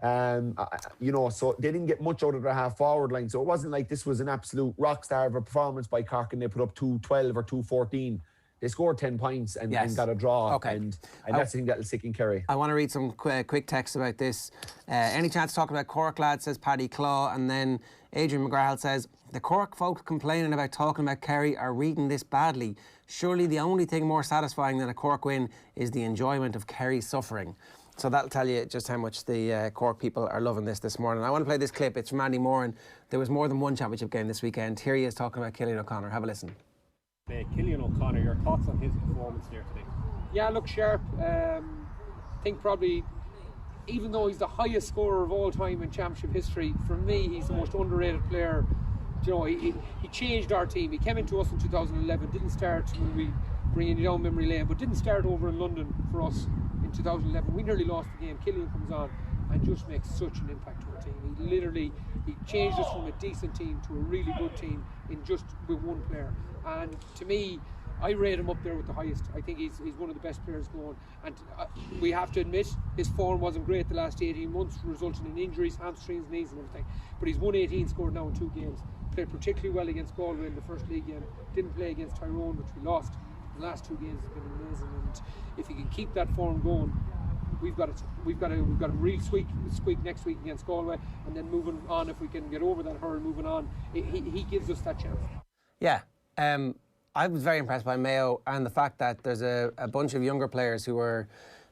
So they didn't get much out of their half forward line. So it wasn't like this was an absolute rock star of a performance by Cork and they put up 2-12 or 2-14. They scored 10 points and got a draw. Okay. And that's the thing that'll stick in Kerry. I want to read some quick text about this. Any chance to talk about Cork, lad, says Paddy Claw. And then Adrian McGrath says, the Cork folk complaining about talking about Kerry are reading this badly. Surely the only thing more satisfying than a Cork win is the enjoyment of Kerry suffering. So that'll tell you just how much the Cork people are loving this morning. I want to play this clip. It's from Andy Moran. There was more than one championship game this weekend. Here he is talking about Killian O'Connor. Have a listen. Killian O'Connor, your thoughts on his performance there today? Yeah, look sharp. I think probably, even though he's the highest scorer of all time in championship history, for me he's the most underrated player. He changed our team. He came into us in 2011, didn't start when we bringing you down memory lane, but didn't start over in London for us in 2011. We nearly lost the game. Killian comes on and just makes such an impact to our team. He changed us from a decent team to a really good team with one player. And to me, I rate him up there with the highest. I think he's one of the best players going. And we have to admit, his form wasn't great the last 18 months, resulting in injuries, hamstrings, knees and everything. But he's 118 scored now in 2 games. Played particularly well against Galway in the first league game. Didn't play against Tyrone, which we lost. The last 2 games have been amazing. And if he can keep that form going, we've got a real squeak next week against Galway, and then moving on, if we can get over that hurdle, moving on, he gives us that chance. Yeah. I was very impressed by Mayo and the fact that there's a bunch of younger players who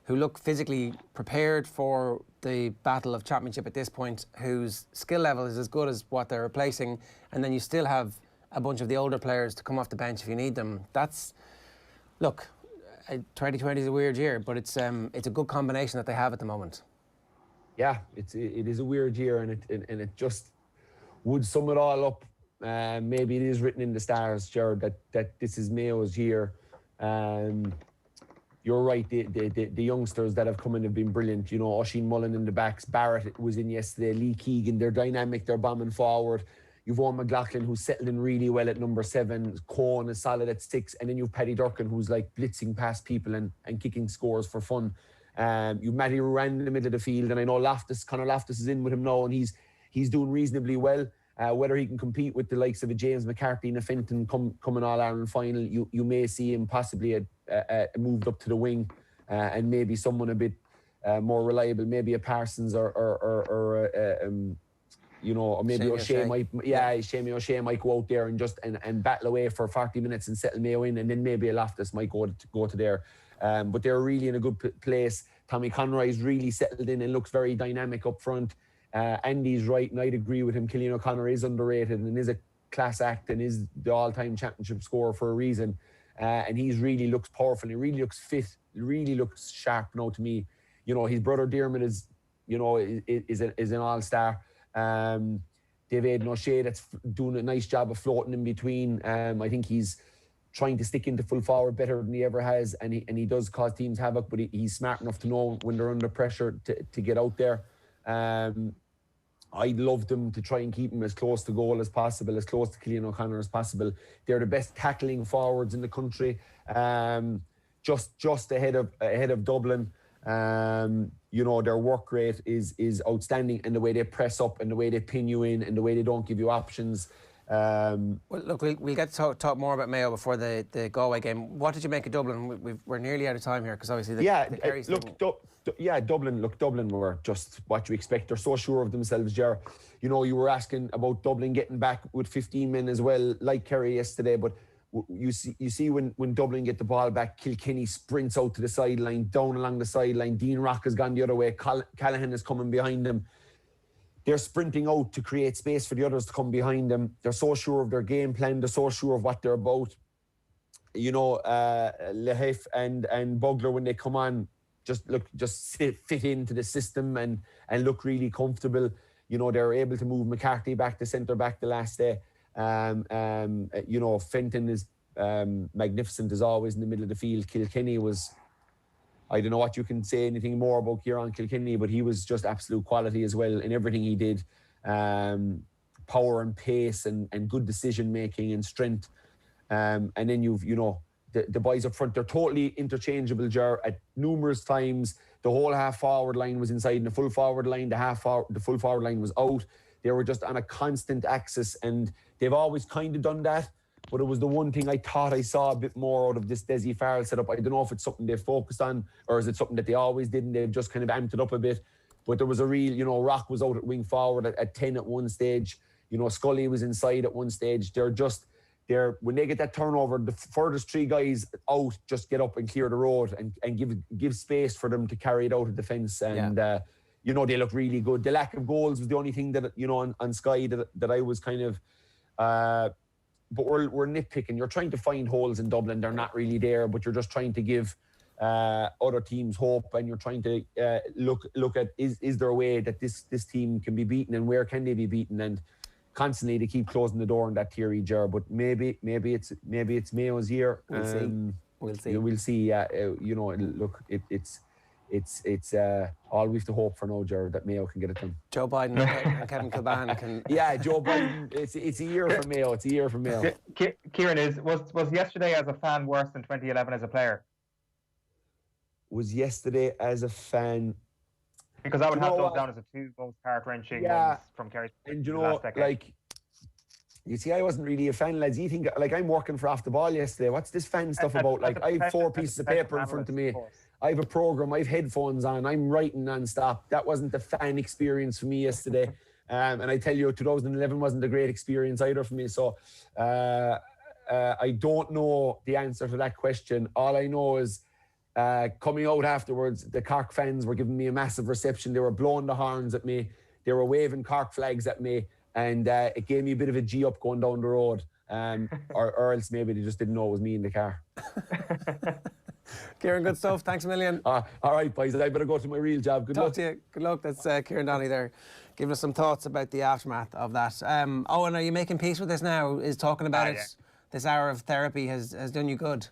look physically prepared for the battle of championship at this point, whose skill level is as good as what they're replacing, and then you still have a bunch of the older players to come off the bench if you need them. Look, 2020 is a weird year, but it's a good combination that they have at the moment. Yeah, it is a weird year, and it just would sum it all up. Maybe it is written in the stars, Ger, that this is Mayo's year. You're right, the youngsters that have come in have been brilliant. Oisín Mullen in the backs, Barrett was in yesterday, Lee Keegan, they're dynamic, they're bombing forward. You've Owen McLaughlin, who's settled in really well at number 7. Cohen is solid at 6. And then you've Paddy Durkin, who's like blitzing past people and kicking scores for fun. You've Matty Ruan in the middle of the field. And I know Conor Loftus is in with him now, and he's doing reasonably well. Whether he can compete with the likes of a James McCarthy and a Fenton coming All-Ireland final, you may see him possibly moved up to the wing, and maybe someone a bit more reliable, maybe a Parsons or maybe O'Shea might, Seamie O'Shea might go out there and just and battle away for 40 minutes and settle Mayo in, and then maybe a Loftus might go to there. But they're really in a good place. Tommy Conroy's really settled in and looks very dynamic up front. Andy's right, and I'd agree with him. Killian O'Connor is underrated and is a class act and is the all-time championship scorer for a reason. And he really looks powerful. He really looks fit. He really looks sharp now to me. You know, his brother Dermot is an all-star. David O'Shea that's doing a nice job of floating in between. I think he's trying to stick into full forward better than he ever has, and he does cause teams havoc, but he's smart enough to know when they're under pressure to get out there. I'd love them to try and keep him as close to goal as possible, as close to Killian O'Connor as possible. They're the best tackling forwards in the country, just ahead of Dublin. You know, their work rate is outstanding, and the way they press up and the way they pin you in and the way they don't give you options. Well, look, we'll get to talk more about Mayo before the Galway game. What did you make of Dublin? We're nearly out of time here because obviously the Kerry's Dublin were just what you expect. They're so sure of themselves, Ger. You know, you were asking about Dublin getting back with 15 men as well, like Kerry yesterday, but you see when Dublin get the ball back, Kilkenny sprints out to the sideline, down along the sideline. Dean Rock has gone the other way. Callahan is coming behind them. They're sprinting out to create space for the others to come behind them. They're so sure of their game plan. They're so sure of what they're about. You know, Lehef and Bugler, when they come on, just fit into the system and look really comfortable. You know, they're able to move McCarthy back to centre back the last day. You know, Fenton is magnificent as always in the middle of the field. Kilkenny was, I don't know what you can say anything more about Kieran Kilkenny, but he was just absolute quality as well in everything he did. Power and pace and good decision making and strength. And then the boys up front, they're totally interchangeable, Ger. At numerous times, the whole half forward line was inside and the full forward line, the full forward line was out. They were just on a constant axis, and they've always kind of done that. But it was the one thing I thought I saw a bit more out of this Desi Farrell setup. I don't know if it's something they focused on or is it something that they always did and they've just kind of amped it up a bit. But there was a real, you know, Rock was out at wing forward at 10 at one stage. You know, Scully was inside at one stage. When they get that turnover, the furthest three guys out just get up and clear the road and give space for them to carry it out of defence. And, you know, they look really good. The lack of goals was the only thing that, you know, on Sky that I was kind of... but we're nitpicking. You're trying to find holes in Dublin. They're not really there, but you're just trying to give other teams hope, and you're trying to look at is there a way that this team can be beaten and where can they be beaten, and constantly they keep closing the door on that theory, Ger. But maybe it's Mayo's year. We'll see. We'll see. You know, look, it's all we have to hope for now, Ger, that Mayo can get it done. Joe Biden and Kevin Kilbane can... Yeah, Joe Biden, it's a year for Mayo. It's a year for Mayo. Kieran, was yesterday as a fan worse than 2011 as a player? Was yesterday as a fan... Because I would have those down as the two most heart-wrenching ones from Kerry. And you know, like... You see, I wasn't really a fan, lads. You think, like, I'm working for Off the Ball yesterday. What's this fan stuff about? Like, I have 4 pieces of paper in front of me. I have a program. I have headphones on. I'm writing non-stop. That wasn't the fan experience for me yesterday. And I tell you, 2011 wasn't a great experience either for me. So I don't know the answer to that question. All I know is coming out afterwards, the Cork fans were giving me a massive reception. They were blowing the horns at me. They were waving Cork flags at me. And it gave me a bit of a G up going down the road. Or else maybe they just didn't know it was me in the car. Kieran, good stuff. Thanks a million. All right, boys. I better go to my real job. Good luck to you. Good luck. That's Kieran Donaghy there, giving us some thoughts about the aftermath of that. And are you making peace with this now? Is talking about it, yeah. This hour of therapy has done you good?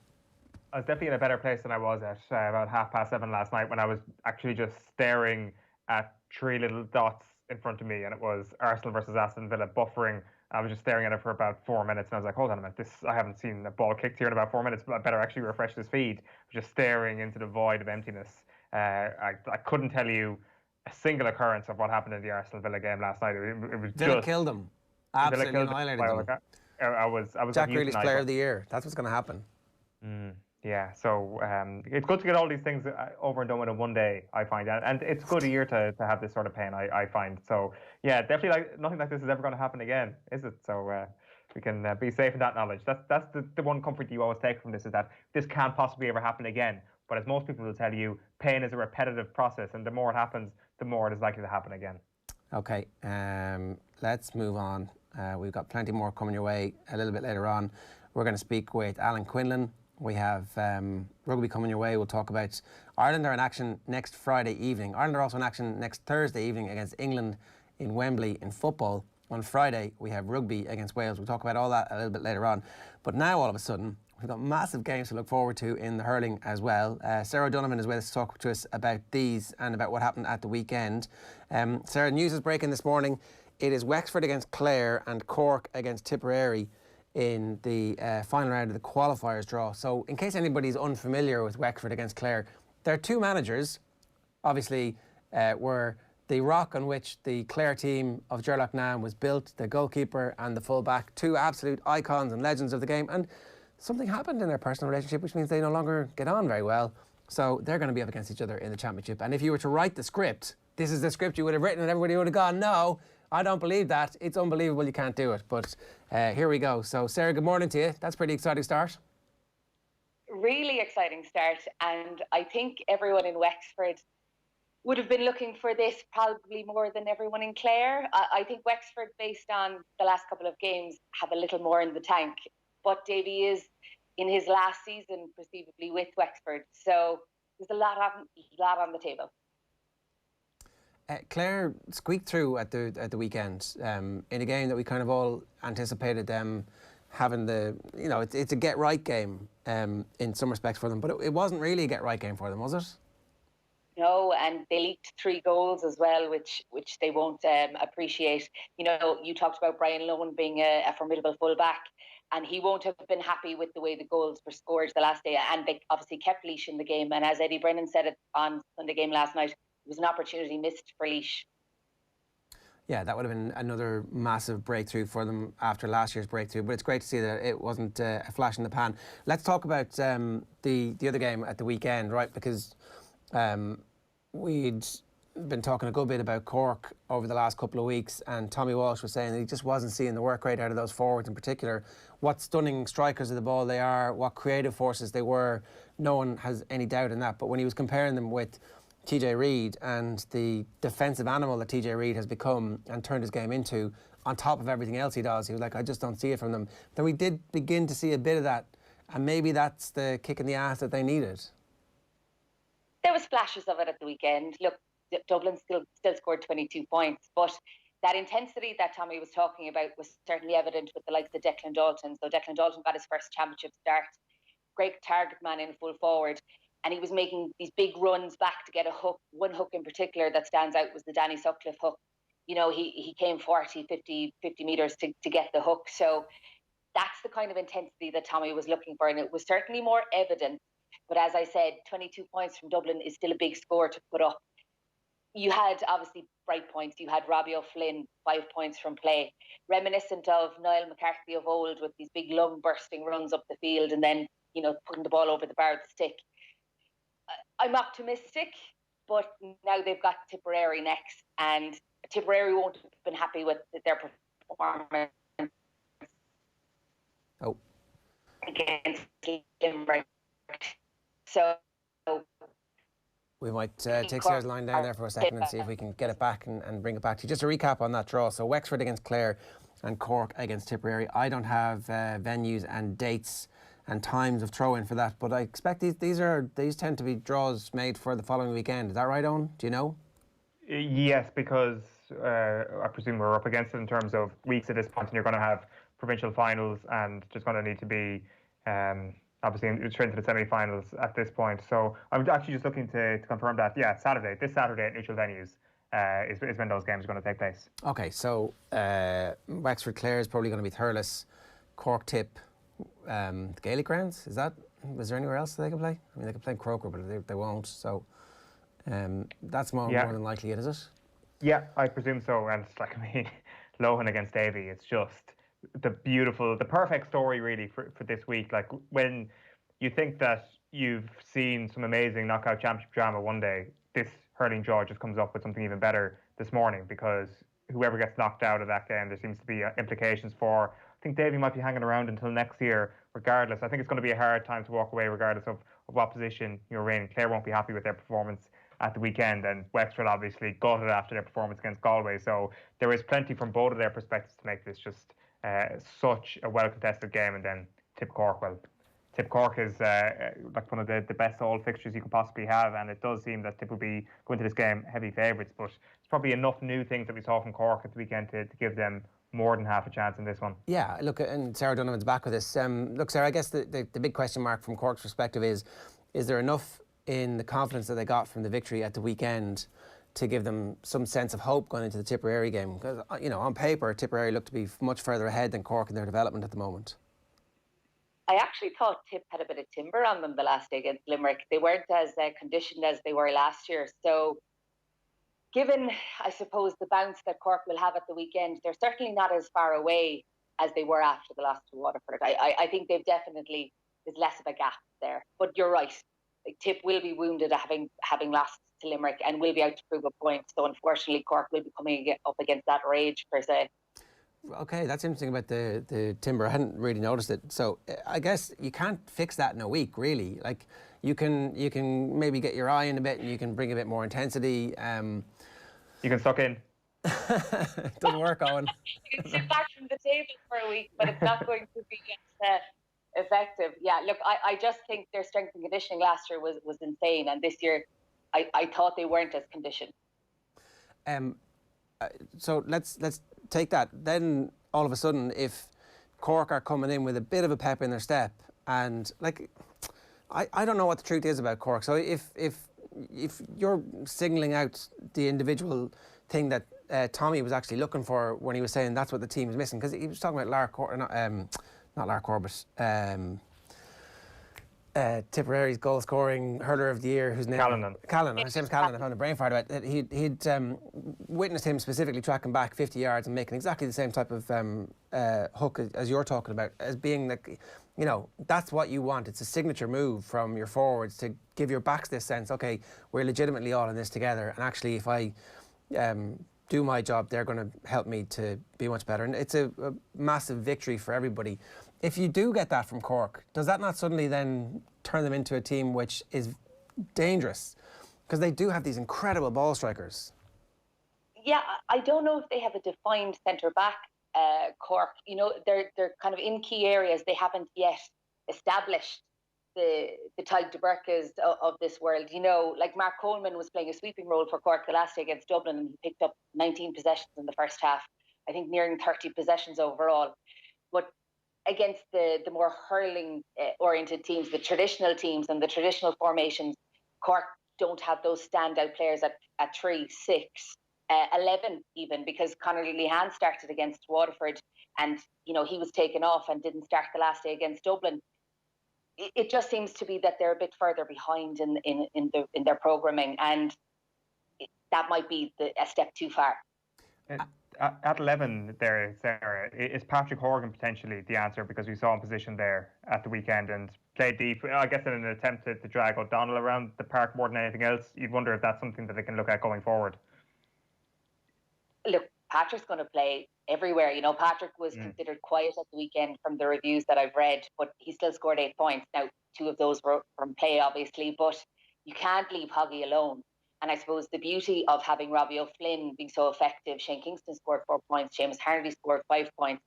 I was definitely in a better place than I was at about 7:30 last night, when I was actually just staring at 3 little dots in front of me, and it was Arsenal versus Aston Villa buffering. I was just staring at it for about 4 minutes, and I was like, hold on a minute, I haven't seen a ball kicked here in about 4 minutes, but I better actually refresh this feed. Just staring into the void of emptiness. I couldn't tell you a single occurrence of what happened in the Arsenal Villa game last night. It was Villa killed them. Absolutely annihilated them. I was Jack Grealish Player of the Year. That's what's going to happen. Yeah, so it's good to get all these things over and done with in one day, I find. And it's good a year to have this sort of pain, I find. So, yeah, definitely nothing like this is ever going to happen again, is it? So we can be safe in that knowledge. That's the one comfort you always take from this, is that this can't possibly ever happen again. But as most people will tell you, pain is a repetitive process, and the more it happens, the more it is likely to happen again. Okay, let's move on We've got plenty more coming your way a little bit later on. We're going to speak with Alan Quinlan. We have rugby coming your way. We'll talk about Ireland are in action next Friday evening. Ireland are also in action next Thursday evening against England in Wembley in football. On Friday, we have rugby against Wales. We'll talk about all that a little bit later on. But now, all of a sudden, we've got massive games to look forward to in the hurling as well. Sarah Donovan is with us to talk to us about these and about what happened at the weekend. Sarah, news is breaking this morning. It is Wexford against Clare and Cork against Tipperary in the final round of the qualifiers draw. So in case anybody's unfamiliar with Wexford against Clare, their two managers, obviously, were the rock on which the Clare team of Ger Eoin was built, the goalkeeper and the full-back, two absolute icons and legends of the game. And something happened in their personal relationship, which means they no longer get on very well. So they're going to be up against each other in the championship. And if you were to write the script, this is the script you would have written and everybody would have gone, no, I don't believe that. It's unbelievable you can't do it. But here we go. So Sarah, good morning to you. That's a pretty exciting start. Really exciting start. And I think everyone in Wexford would have been looking for this probably more than everyone in Clare. I think Wexford, based on the last couple of games, have a little more in the tank. But Davy is in his last season, perceivably, with Wexford. So there's a lot on the table. Clare squeaked through at the weekend in a game that we kind of all anticipated them having the, it's a get-right game in some respects for them. But it wasn't really a get-right game for them, was it? No, and they leaked 3 goals as well, which they won't appreciate. You talked about Brian Lohan being a formidable fullback, and he won't have been happy with the way the goals were scored the last day. And they obviously kept Laois in the game. And as Eddie Brennan said it on Sunday game last night, it was an opportunity missed for Laois. Yeah, that would have been another massive breakthrough for them after last year's breakthrough. But it's great to see that it wasn't a flash in the pan. Let's talk about the other game at the weekend, right? Because we'd been talking a good bit about Cork over the last couple of weeks, and Tommy Walsh was saying that he just wasn't seeing the work rate out of those forwards in particular. What stunning strikers of the ball they are, what creative forces they were, no one has any doubt in that. But when he was comparing them with TJ Reid and the defensive animal that TJ Reid has become and turned his game into, on top of everything else he does, he was like, I just don't see it from them. Then we did begin to see a bit of that, and maybe that's the kick in the ass that they needed. There was flashes of it at the weekend. Look, Dublin still scored 22 points, but that intensity that Tommy was talking about was certainly evident with the likes of Declan Dalton. So Declan Dalton got his first championship start. Great target man in full forward. And he was making these big runs back to get a hook. One hook in particular that stands out was the Danny Sutcliffe hook. He came 40, 50 metres to get the hook. So that's the kind of intensity that Tommy was looking for. And it was certainly more evident. But as I said, 22 points from Dublin is still a big score to put up. You had, obviously, bright points. You had Robbie O'Flynn, 5 points from play. Reminiscent of Niall McCarthy of old with these big lung-bursting runs up the field and then, putting the ball over the bar of the stick. I'm optimistic, but now they've got Tipperary next, and Tipperary won't have been happy with their performance against Limerick. So we might take Sarah's line down there for a second and see if we can get it back and bring it back to you. Just a recap on that draw. So Wexford against Clare and Cork against Tipperary. I don't have venues and dates and times of throw-in for that, but I expect these tend to be draws made for the following weekend. Is that right, Owen? Do you know? Yes, because I presume we're up against it in terms of weeks at this point, and you're going to have provincial finals, and there's going to need to be obviously straight into the semi-finals at this point. So I'm actually just looking to confirm that. Yeah, this Saturday at neutral venues is when those games are going to take place. Okay, so Wexford Clare is probably going to be Thurles, Cork Tip. The Gaelic grounds, is there anywhere else they can play? I mean, they can play Croker, but they won't, so that's more than likely it, is it? Yeah, I presume so. And Lohan against Davy, it's just the perfect story really for this week. Like, when you think that you've seen some amazing knockout championship drama one day, this hurling draw just comes up with something even better this morning, because whoever gets knocked out of that game, there seems to be implications for. I think Davy might be hanging around until next year regardless. I think it's going to be a hard time to walk away regardless of what position you're in. Clare won't be happy with their performance at the weekend, and Wexford obviously gutted after their performance against Galway. So there is plenty from both of their perspectives to make this just such a well-contested game. And then Tip Cork, well, Tip Cork is like one of the best all fixtures you could possibly have, and it does seem that Tip will be going to this game heavy favourites, but it's probably enough new things that we saw from Cork at the weekend to give them more than half a chance in this one. Yeah, look, and Sarah Donovan's back with us. Look, Sarah, I guess the big question mark from Cork's perspective is there enough in the confidence that they got from the victory at the weekend to give them some sense of hope going into the Tipperary game? Because, you know, on paper, Tipperary look to be much further ahead than Cork in their development at the moment. I actually thought Tip had a bit of timber on them the last day against Limerick. They weren't as conditioned as they were last year. So given, I suppose, the bounce that Cork will have at the weekend, they're certainly not as far away as they were after the loss to Waterford. I think they've definitely, there's less of a gap there. But you're right. Tip will be wounded at having lost to Limerick and will be out to prove a point. So unfortunately, Cork will be coming up against that rage per se. Okay, that's interesting about the timber. I hadn't really noticed it. So I guess you can't fix that in a week, really. Like you can maybe get your eye in a bit and you can bring a bit more intensity. You can suck in. It doesn't work, Owen. You can sit back from the table for a week, but it's not going to be effective. Yeah, look, I just think their strength and conditioning last year was insane, and this year I thought they weren't as conditioned. So let's take that. Then all of a sudden, if Cork are coming in with a bit of a pep in their step, and like I don't know what the truth is about Cork. So if you're signalling out the individual thing that Tommy was actually looking for when he was saying that's what the team is missing, because he was talking about not Lar Corbett, Tipperary's goal scoring hurler of the year, whose name Callan. His name's Callan. I'm having a brain fart about it. He'd witnessed him specifically tracking back 50 yards and making exactly the same type of hook as you're talking about, as being like, you know, that's what you want. It's a signature move from your forwards to give your backs this sense, okay, we're legitimately all in this together, and actually if I do my job, they're going to help me to be much better. And it's a massive victory for everybody. If you do get that from Cork, does that not suddenly then turn them into a team which is dangerous? Because they do have these incredible ball strikers. Yeah, I don't know if they have a defined centre-back, Cork. You know, they're kind of in key areas. They haven't yet established the Tyke de Burkas of this world. You know, like Mark Coleman was playing a sweeping role for Cork the last day against Dublin, and he picked up 19 possessions in the first half. I think nearing 30 possessions overall. But against the more hurling oriented teams, the traditional teams and the traditional formations, Cork don't have those standout players at 3, 6, 11 even, because Conor Lenihan started against Waterford and, you know, he was taken off and didn't start the last day against Dublin. It just seems to be that they're a bit further behind in their programming, and that might be a step too far. At 11 there, Sarah, is Patrick Horgan potentially the answer, because we saw him positioned there at the weekend and played deep, I guess in an attempt to drag O'Donnell around the park more than anything else? You'd wonder if that's something that they can look at going forward. Look, Patrick's going to play everywhere. You know, Patrick was considered quiet at the weekend from the reviews that I've read, but he still scored 8 points. Now, 2 of those were from play, obviously, but you can't leave Hoggy alone. And I suppose the beauty of having Robbie O'Flynn being so effective, Shane Kingston scored 4 points, Seamus Harnedy scored 5 points,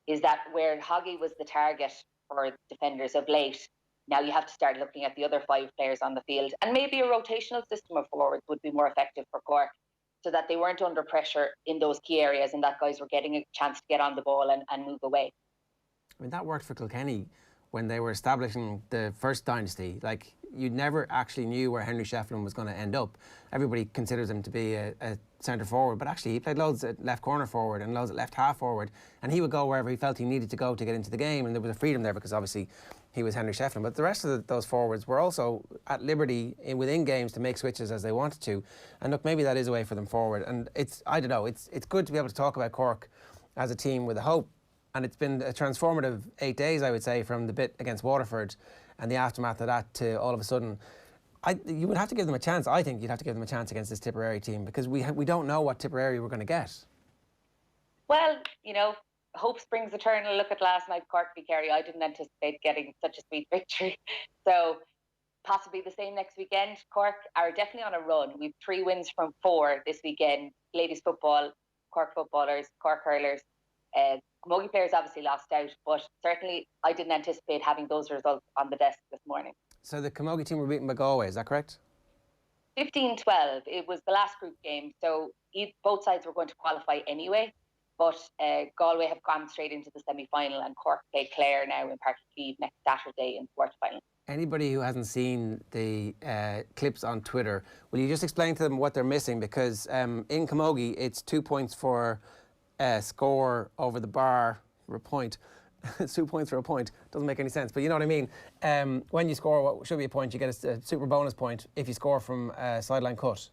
is that where Hoggy was the target for defenders of late, now you have to start looking at the other 5 players on the field. And maybe a rotational system of forwards would be more effective for Cork, so that they weren't under pressure in those key areas and that guys were getting a chance to get on the ball and move away. I mean, that worked for Kilkenny when they were establishing the first dynasty. Like, you never actually knew where Henry Shefflin was going to end up. Everybody considers him to be a centre forward, but actually he played loads at left corner forward and loads at left half forward, and he would go wherever he felt he needed to go to get into the game, and there was a freedom there because obviously he was Henry Shefflin. But the rest of those forwards were also at liberty within games to make switches as they wanted to. And look, maybe that is a way for them forward. And I don't know, it's good to be able to talk about Cork as a team with a hope. And it's been a transformative 8 days, I would say, from the bit against Waterford and the aftermath of that to all of a sudden. You would have to give them a chance. I think you'd have to give them a chance against this Tipperary team, because we don't know what Tipperary we're going to get. Well, you know, hope springs eternal. Look at last night, Cork v Kerry. I didn't anticipate getting such a sweet victory. So possibly the same next weekend. Cork are definitely on a run. We've 3 wins from 4 this weekend. Ladies football, Cork footballers, Cork hurlers. Camogie players obviously lost out, but certainly I didn't anticipate having those results on the desk this morning. So the Camogie team were beaten by Galway, is that correct? 15-12. It was the last group game, so both sides were going to qualify anyway. But Galway have gone straight into the semi-final, and Cork play Clare now in Páirc Uí Chaoimh next Saturday in the quarter-final. Anybody who hasn't seen the clips on Twitter, will you just explain to them what they're missing? Because in Camogie, it's 2 points for score over the bar for a point. It's 2 points for a point. Doesn't make any sense, but you know what I mean. When you score what should be a point, you get a super bonus point if you score from a sideline cut.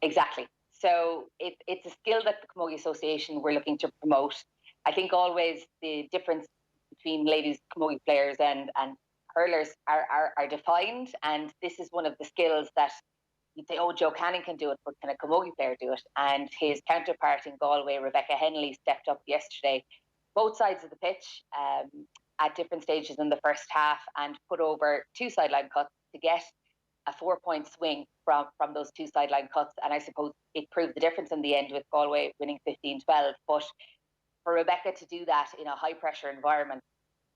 Exactly. So it's a skill that the Camogie Association were looking to promote. I think always the difference between ladies Camogie players and hurlers are defined, and this is one of the skills that you'd say, oh, Joe Canning can do it, but can a Camogie player do it? And his counterpart in Galway, Rebecca Henley, stepped up yesterday, both sides of the pitch, at different stages in the first half, and put over 2 sideline cuts to get a 4-point swing from those 2 sideline cuts. And I suppose it proved the difference in the end with Galway winning 15-12. But for Rebecca to do that in a high pressure environment,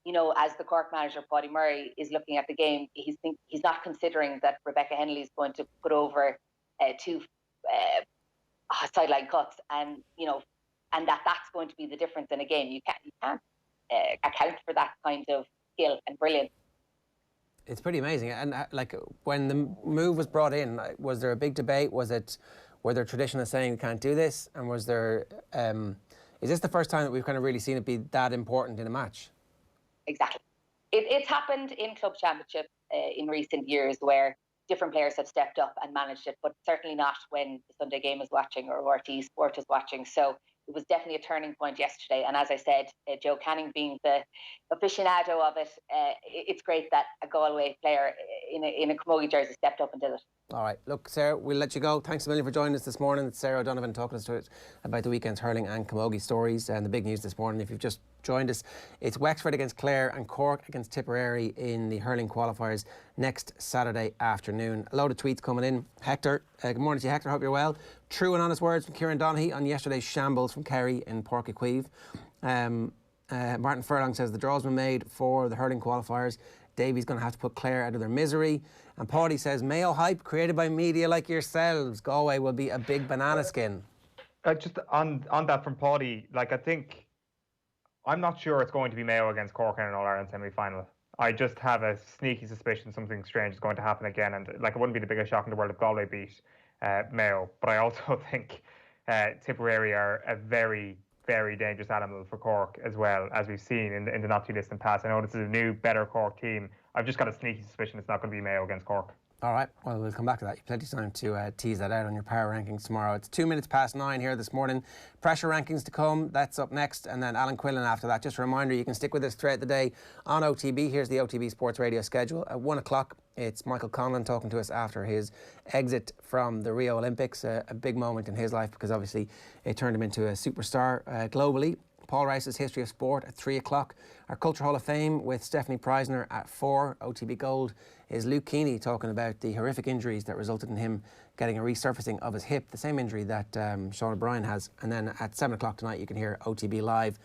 you know, as the Cork manager, Paddy Murray, is looking at the game, he's not considering that Rebecca Henley is going to put over 2 sideline cuts, and you know, and that's going to be the difference in a game. You can't account for that kind of skill and brilliance. It's pretty amazing. And like when the move was brought in, was there a big debate? Were there traditionalists saying we can't do this? And was there? Is this the first time that we've kind of really seen it be that important in a match? Exactly. It's happened in club championship in recent years where different players have stepped up and managed it, but certainly not when the Sunday Game is watching or RT Sport is watching. So it was definitely a turning point yesterday. And as I said, Joe Canning being the aficionado of it, it's great that a Galway player in a Camogie jersey stepped up and did it. All right. Look, Sarah, we'll let you go. Thanks a million for joining us this morning. It's Sarah O'Donovan talking to us about the weekend's hurling and Camogie stories. And the big news this morning, if you've just joined us, it's Wexford against Clare and Cork against Tipperary in the hurling qualifiers next Saturday afternoon. A load of tweets coming in. Hector, good morning to you, Hector. Hope you're well. True and honest words from Kieran Donaghy on yesterday's shambles from Kerry in Páirc Uí Chaoimh. Martin Furlong says the draw's been made for the hurling qualifiers. Davy's going to have to put Clare out of their misery. And Paddy says, Mayo hype created by media like yourselves. Galway will be a big banana skin. Just on that from Paddy, like I'm not sure it's going to be Mayo against Cork in an All-Ireland semi-final. I just have a sneaky suspicion something strange is going to happen again. And like it wouldn't be the biggest shock in the world if Galway beat Mayo. But I also think Tipperary are a very, very dangerous animal for Cork as well, as we've seen in the not too distant past. I know this is a new, better Cork team. I've just got a sneaky suspicion it's not going to be Mayo against Cork. All right, well, we'll come back to that. You've plenty of time to tease that out on your power rankings tomorrow. It's 9:02 here this morning. Pressure rankings to come. That's up next. And then Alan Quinlan after that. Just a reminder, you can stick with us throughout the day on OTB. Here's the OTB Sports Radio schedule. At 1 o'clock, it's Michael Conlon talking to us after his exit from the Rio Olympics. A big moment in his life because obviously it turned him into a superstar globally. Paul Rice's History of Sport at 3 o'clock. Our Culture Hall of Fame with Stephanie Preisner at 4. OTB Gold is Luke Keeney talking about the horrific injuries that resulted in him getting a resurfacing of his hip, the same injury that Sean O'Brien has. And then at 7 o'clock tonight, you can hear OTB Live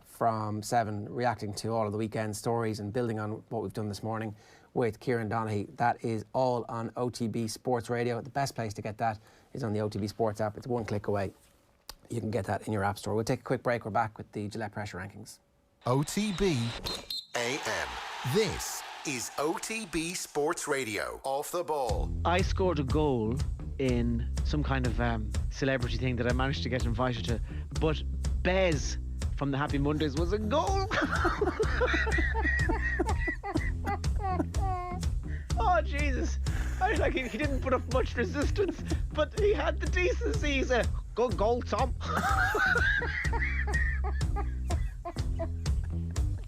from 7, reacting to all of the weekend stories and building on what we've done this morning with Kieran Donaghy. That is all on OTB Sports Radio. The best place to get that is on the OTB Sports app. It's 1 click away. You can get that in your app store. We'll take a quick break. We're back with the Gillette Pressure Rankings. OTB AM. This is OTB Sports Radio. Off the ball. I scored a goal in some kind of celebrity thing that I managed to get invited to, but Bez from the Happy Mondays was a goal. Oh Jesus, he didn't put up much resistance, but he had the decency. He said, "Good goal, Tom."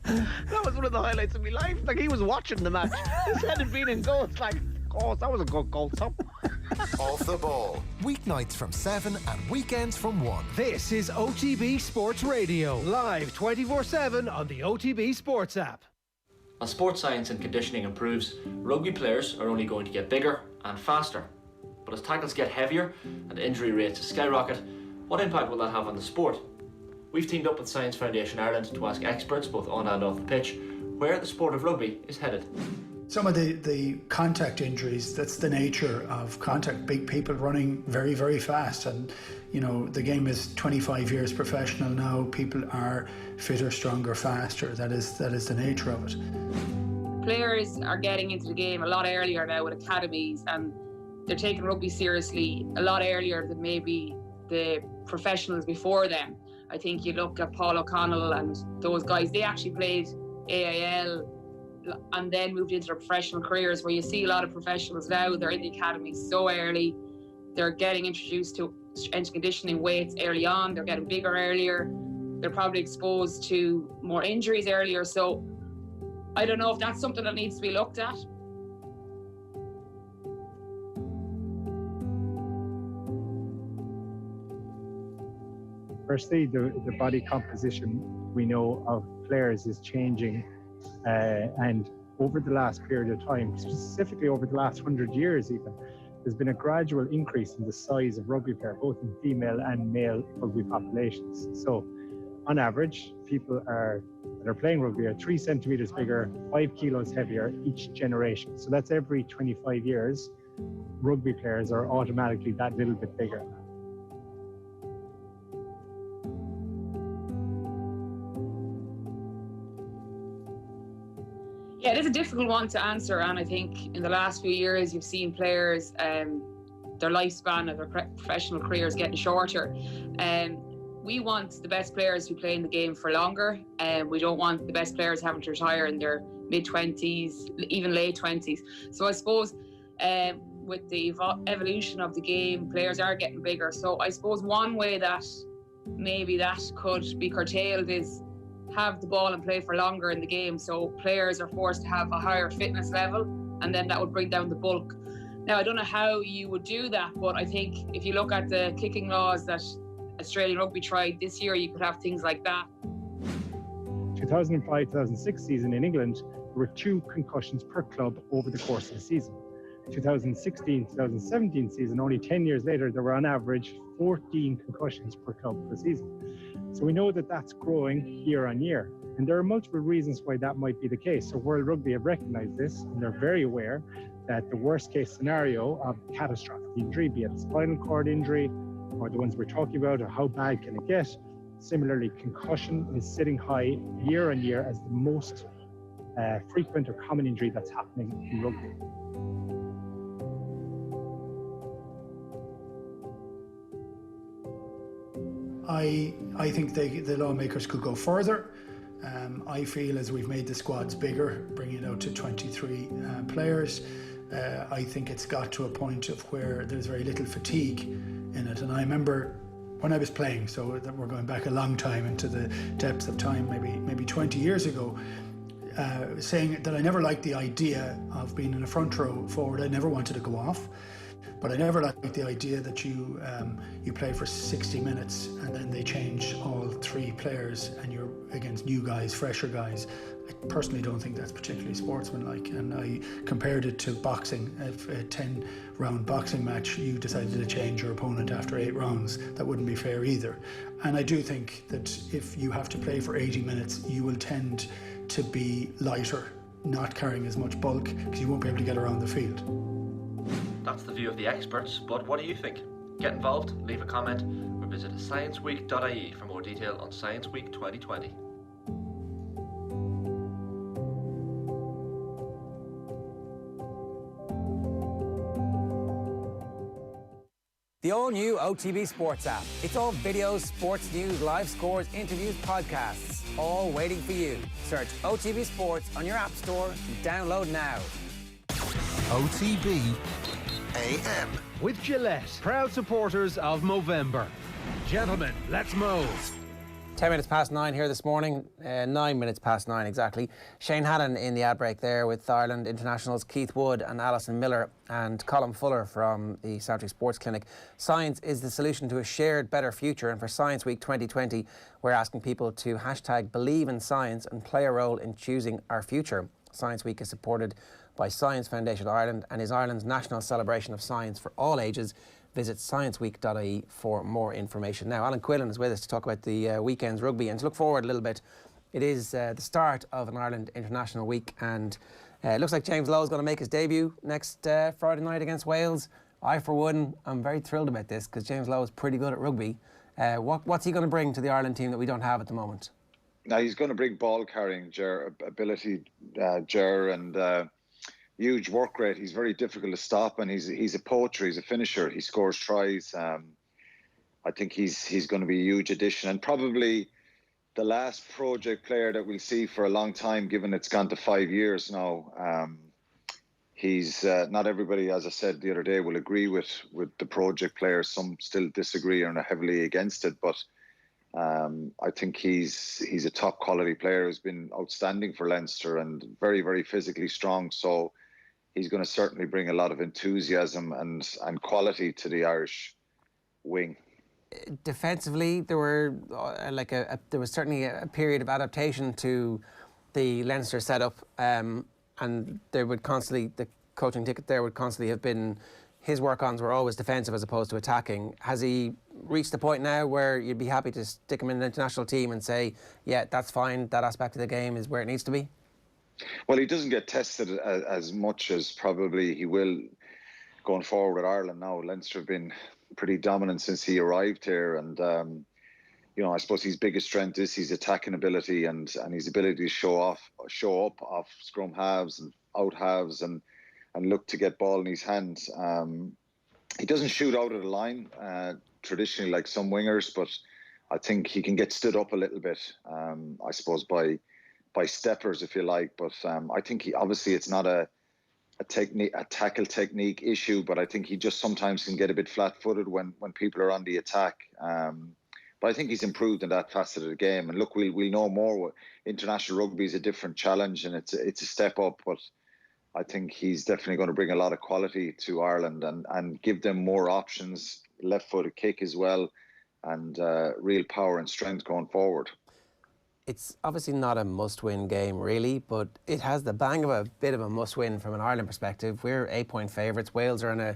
That was one of the highlights of my life. Like, he was watching the match. His head had been in goal. It's like, oh, that was a good goal, Tom. Off the ball. Weeknights from 7 and weekends from 1. This is OTB Sports Radio. Live 24/7 on the OTB Sports app. As sports science and conditioning improves, rugby players are only going to get bigger and faster. But as tackles get heavier and injury rates skyrocket, what impact will that have on the sport? We've teamed up with Science Foundation Ireland to ask experts, both on and off the pitch, where the sport of rugby is headed. Some of the contact injuries, that's the nature of contact. Big people running very, very fast. And, you know, the game is 25 years professional now. People are fitter, stronger, faster. That is the nature of it. Players are getting into the game a lot earlier now with academies, and they're taking rugby seriously a lot earlier than maybe the professionals before them. I think you look at Paul O'Connell and those guys, they actually played AIL and then moved into their professional careers, where you see a lot of professionals now, they're in the academy so early, they're getting introduced to strength and conditioning weights early on, they're getting bigger earlier, they're probably exposed to more injuries earlier. So I don't know if that's something that needs to be looked at. Firstly, the body composition we know of players is changing, and over the last period of time, specifically over the last 100 years even, there's been a gradual increase in the size of rugby player, both in female and male rugby populations. So on average, people that are playing rugby are 3 centimetres bigger, 5 kilos heavier each generation. So that's every 25 years, rugby players are automatically that little bit bigger. Yeah, it is a difficult one to answer, and I think in the last few years you've seen players, their lifespan of their professional careers getting shorter. We want the best players who play in the game for longer, and we don't want the best players having to retire in their mid-20s, even late 20s. So I suppose with the evolution of the game, players are getting bigger. So I suppose one way that maybe that could be curtailed is have the ball and play for longer in the game, so players are forced to have a higher fitness level, and then that would bring down the bulk. Now, I don't know how you would do that, but I think if you look at the kicking laws that Australian Rugby tried this year, you could have things like that. 2005-2006 season in England, there were 2 concussions per club over the course of the season. 2016-2017 season, only 10 years later, there were on average 14 concussions per club per season. So we know that that's growing year on year. And there are multiple reasons why that might be the case. So World Rugby have recognised this, and they're very aware that the worst case scenario of catastrophic injury, be it a spinal cord injury or the ones we're talking about, or how bad can it get. Similarly, concussion is sitting high year on year as the most frequent or common injury that's happening in rugby. I think the lawmakers could go further. I feel as we've made the squads bigger, bringing it out to 23 players, I think it's got to a point of where there's very little fatigue in it. And I remember when I was playing, so that we're going back a long time into the depths of time, maybe 20 years ago, saying that I never liked the idea of being in a front row forward. I never wanted to go off. But I never liked the idea that you play for 60 minutes and then they change all 3 players and you're against new guys, fresher guys. I personally don't think that's particularly sportsmanlike, and I compared it to boxing. If a 10-round boxing match, you decided to change your opponent after 8 rounds, that wouldn't be fair either. And I do think that if you have to play for 80 minutes, you will tend to be lighter, not carrying as much bulk, because you won't be able to get around the field. That's the view of the experts, but what do you think? Get involved, leave a comment, or visit scienceweek.ie for more detail on Science Week 2020. The all-new OTB Sports app. It's all videos, sports news, live scores, interviews, podcasts, all waiting for you. Search OTB Sports on your app store and download now. OTB AM. With Gillette, proud supporters of Movember. Gentlemen, let's move. 10 minutes past 9 here this morning, 9 minutes past 9 exactly. Shane Hannon in the ad break there with Ireland internationals Keith Wood and Alison Miller and Colin Fuller from the Santry Sports Clinic. Science is the solution to a shared better future, and for Science Week 2020 we're asking people to hashtag believe in science and play a role in choosing our future. Science Week is supported by Science Foundation Ireland and is Ireland's national celebration of science for all ages. Visit scienceweek.ie for more information. Now, Alan Quinlan is with us to talk about the weekend's rugby and to look forward a little bit. It is the start of an Ireland International Week, and it looks like James Lowe is going to make his debut next Friday night against Wales. I, for one, am very thrilled about this because James Lowe is pretty good at rugby. What's he going to bring to the Ireland team that we don't have at the moment? Now, he's going to bring ball carrying, ability, Ger, and huge work rate. He's very difficult to stop, and he's a poacher. He's a finisher. He scores tries. I think he's going to be a huge addition, and probably the last project player that we'll see for a long time, given it's gone to 5 years now. He's not everybody, as I said the other day, will agree with the project players. Some still disagree and are heavily against it, but I think he's a top quality player who's been outstanding for Leinster and very, very physically strong. So he's going to certainly bring a lot of enthusiasm and quality to the Irish wing. Defensively, there were there was certainly a period of adaptation to the Leinster setup, and there would constantly, the coaching ticket there would constantly have been, his work-ons were always defensive as opposed to attacking. Has he reached the point now where you'd be happy to stick him in an international team and say, yeah, that's fine, that aspect of the game is where it needs to be? Well, he doesn't get tested as much as probably he will going forward with Ireland now. Leinster have been pretty dominant since he arrived here, and I suppose his biggest strength is his attacking ability and his ability to show up off scrum halves and out halves and look to get ball in his hands. He doesn't shoot out of the line traditionally like some wingers, but I think he can get stood up a little bit, I suppose by steppers, if you like. But I think obviously it's not a tackle technique issue, but I think he just sometimes can get a bit flat-footed when people are on the attack. But I think he's improved in that facet of the game. And look, we'll know more. International rugby is a different challenge, and it's a step up. But I think he's definitely going to bring a lot of quality to Ireland and give them more options, left-footed kick as well, and real power and strength going forward. It's obviously not a must-win game, really, but it has the bang of a bit of a must-win from an Ireland perspective. We're 8-point favourites. Wales are in a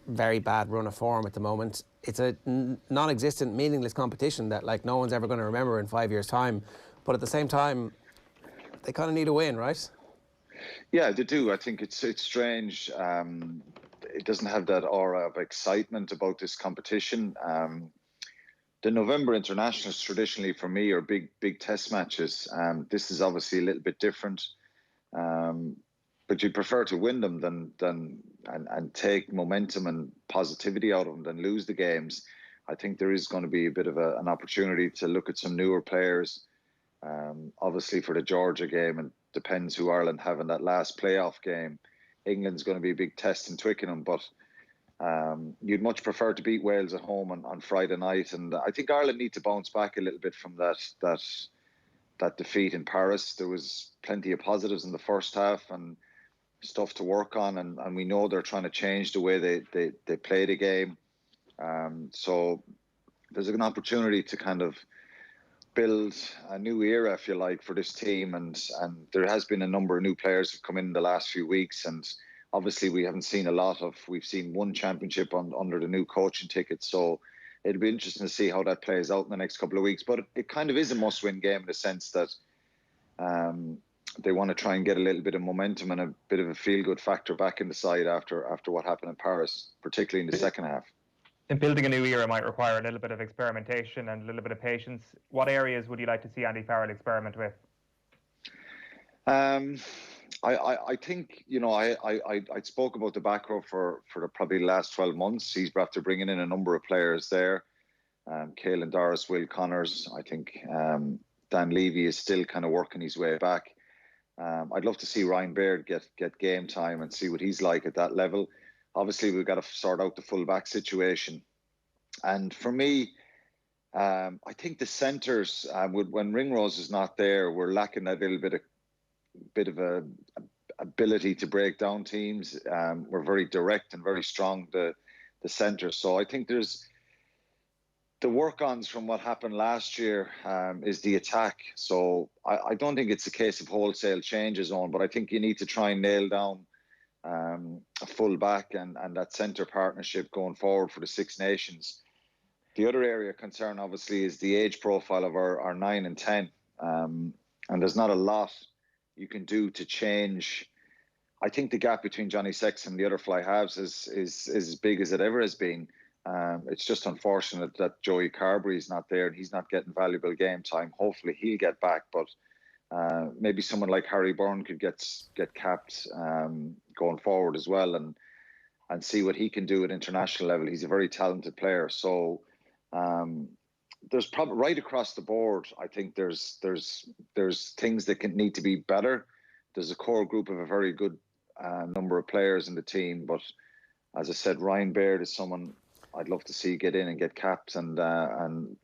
very bad run of form at the moment. It's a non-existent, meaningless competition that no one's ever going to remember in 5 years' time. But at the same time, they kind of need a win, right? Yeah, they do. I think it's strange. It doesn't have that aura of excitement about this competition. The November internationals traditionally for me are big test matches. This is obviously a little bit different, but you'd prefer to win them than take momentum and positivity out of them than lose the games. I think there is going to be a bit of an opportunity to look at some newer players. Obviously for the Georgia game, it depends who Ireland have in that last playoff game. England's going to be a big test in Twickenham, but you'd much prefer to beat Wales at home on Friday night, and I think Ireland need to bounce back a little bit from that defeat in Paris. There was plenty of positives in the first half and stuff to work on, and we know they're trying to change the way they play the game. So there's an opportunity to kind of build a new era, if you like, for this team, and there has been a number of new players who've come in the last few weeks, and obviously we haven't seen a lot of. We've seen one championship under the new coaching ticket, so it'll be interesting to see how that plays out in the next couple of weeks. But it kind of is a must-win game in the sense that they want to try and get a little bit of momentum and a bit of a feel-good factor back in the side after what happened in Paris, particularly in the second half. And building a new era might require a little bit of experimentation and a little bit of patience. What areas would you like to see Andy Farrell experiment with? I think, I spoke about the back row for probably the last 12 months. He's after bringing in a number of players there. Caelan Doris, Will Connors. I think Dan Levy is still kind of working his way back. I'd love to see Ryan Baird get game time and see what he's like at that level. Obviously, we've got to sort out the full-back situation. And for me, I think the centres, when Ringrose is not there, we're lacking that little bit of a ability to break down teams. We're very direct and very strong, the centre. So I think there's the work-ons from what happened last year is the attack. So I don't think it's a case of wholesale changes on, but I think you need to try and nail down a full back and that centre partnership going forward for the Six Nations. The other area of concern, obviously, is the age profile of our 9 and 10. And there's not a lot you can do to change. I think the gap between Johnny Sexton and the other fly halves is as big as it ever has been. It's just unfortunate that Joey Carberry is not there and he's not getting valuable game time. Hopefully he'll get back, but maybe someone like Harry Byrne could get capped going forward as well and see what he can do at international level. He's a very talented player. So there's probably right across the board. I think there's things that need to be better. There's a core group of a very good number of players in the team, but as I said, Ryan Baird is someone I'd love to see get in and get capped, and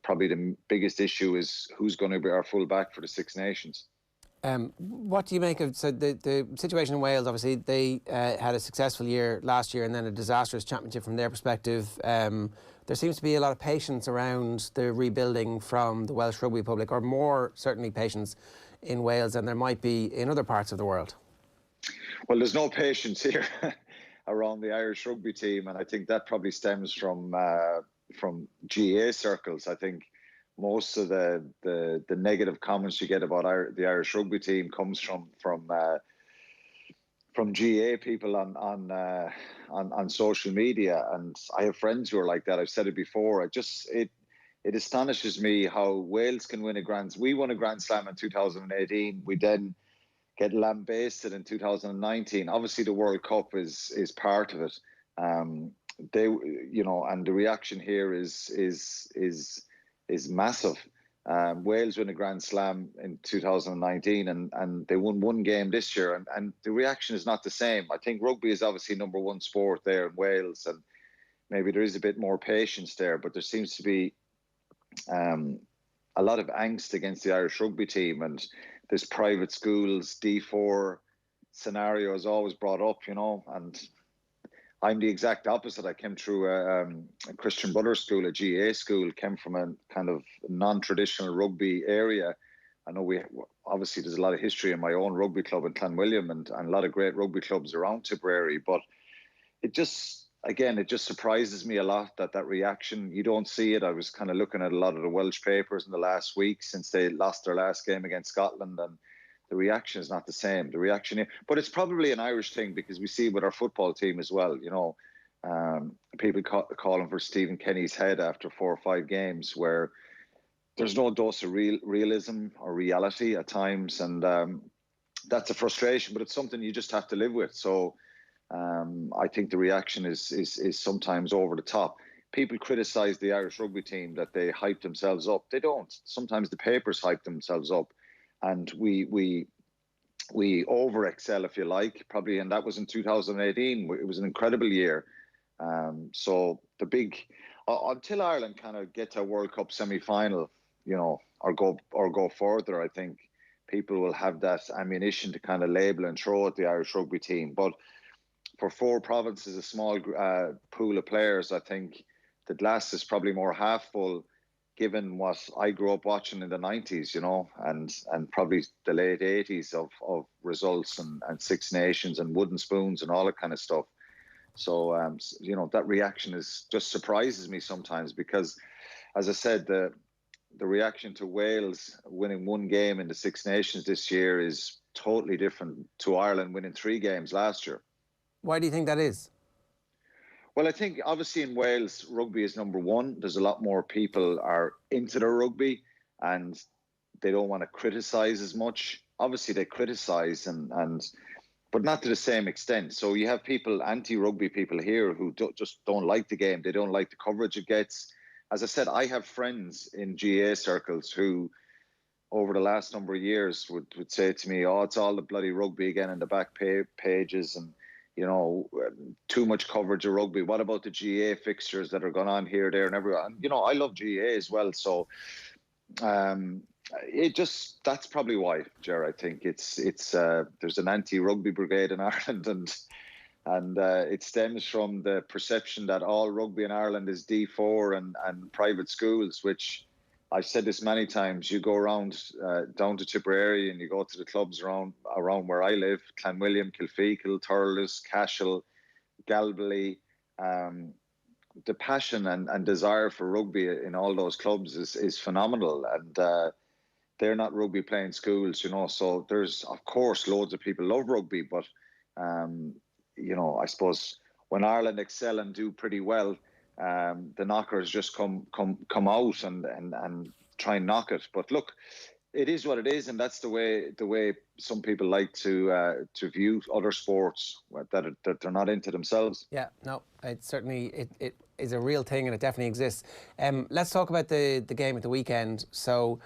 probably the biggest issue is who's going to be our full back for the Six Nations. What do you make of the situation in Wales? Obviously, they had a successful year last year and then a disastrous championship from their perspective. There seems to be a lot of patience around the rebuilding from the Welsh rugby public, or more certainly patience in Wales than there might be in other parts of the world. Well, there's no patience here around the Irish rugby team, and I think that probably stems from GA circles. I think most of the negative comments you get about the Irish rugby team comes from GA people on social media, and I have friends who are like that. I've said it before. It astonishes me how Wales can win a Grand. We won a Grand Slam in 2018. We then get lambasted in 2019. Obviously, the World Cup is part of it. And the reaction here is massive. Wales won a Grand Slam in 2019 and they won one game this year, and the reaction is not the same. I think rugby is obviously number one sport there in Wales, and maybe there is a bit more patience there, but there seems to be a lot of angst against the Irish rugby team, and this private schools D4 scenario is always brought up, and I'm the exact opposite. I came through a Christian Brothers school, a GA school, came from a kind of non-traditional rugby area. I know obviously there's a lot of history in my own rugby club in Clonwilliam and a lot of great rugby clubs around Tipperary, but it just surprises me a lot that reaction. You don't see it. I was kind of looking at a lot of the Welsh papers in the last week since they lost their last game against Scotland, and the reaction is not the same. The reaction, but it's probably an Irish thing because we see it with our football team as well. People calling for Stephen Kenny's head after 4 or 5 games, where there's no dose of realism or reality at times, and that's a frustration. But it's something you just have to live with. So I think the reaction is sometimes over the top. People criticise the Irish rugby team that they hype themselves up. They don't. Sometimes the papers hype themselves up. And we over excel, if you like, probably, and that was in 2018. It was an incredible year. So until Ireland kind of get to a World Cup semi-final, or go further, I think people will have that ammunition to kind of label and throw at the Irish rugby team. But for 4 provinces, a small pool of players, I think the glass is probably more half full, given what I grew up watching in the 90s, and probably the late 80s of results and Six Nations and wooden spoons and all that kind of stuff. So, that reaction just surprises me sometimes because, as I said, the reaction to Wales winning 1 game in the Six Nations this year is totally different to Ireland winning 3 games last year. Why do you think that is? Well, I think obviously in Wales, rugby is number one. There's a lot more people are into their rugby and they don't want to criticise as much. Obviously, they criticise, but not to the same extent. So you have people, anti-rugby people here who just don't like the game. They don't like the coverage it gets. As I said, I have friends in GA circles who, over the last number of years, would say to me, "Oh, it's all the bloody rugby again in the back pages and, too much coverage of rugby. What about the GA fixtures that are going on here, there, and everywhere?" And, I love GA as well. So that's probably why, Ger. I think it's there's an anti-rugby brigade in Ireland, and And it stems from the perception that all rugby in Ireland is D4 and private schools, which I've said this many times. You go around down to Tipperary and you go to the clubs around where I live, Clanwilliam, Kilfeacle, Thurles, Cashel, Galbally. The passion and desire for rugby in all those clubs is phenomenal. And they're not rugby playing schools, you know. So there's, of course, loads of people love rugby, but you know, I suppose when Ireland excel and do pretty well, the knockers just come out and try and knock it. But look, it is what it is, and that's the way some people like to view other sports, that they're not into themselves. Yeah, no, it certainly it is a real thing, and it definitely exists. Let's talk about the game at the weekend. So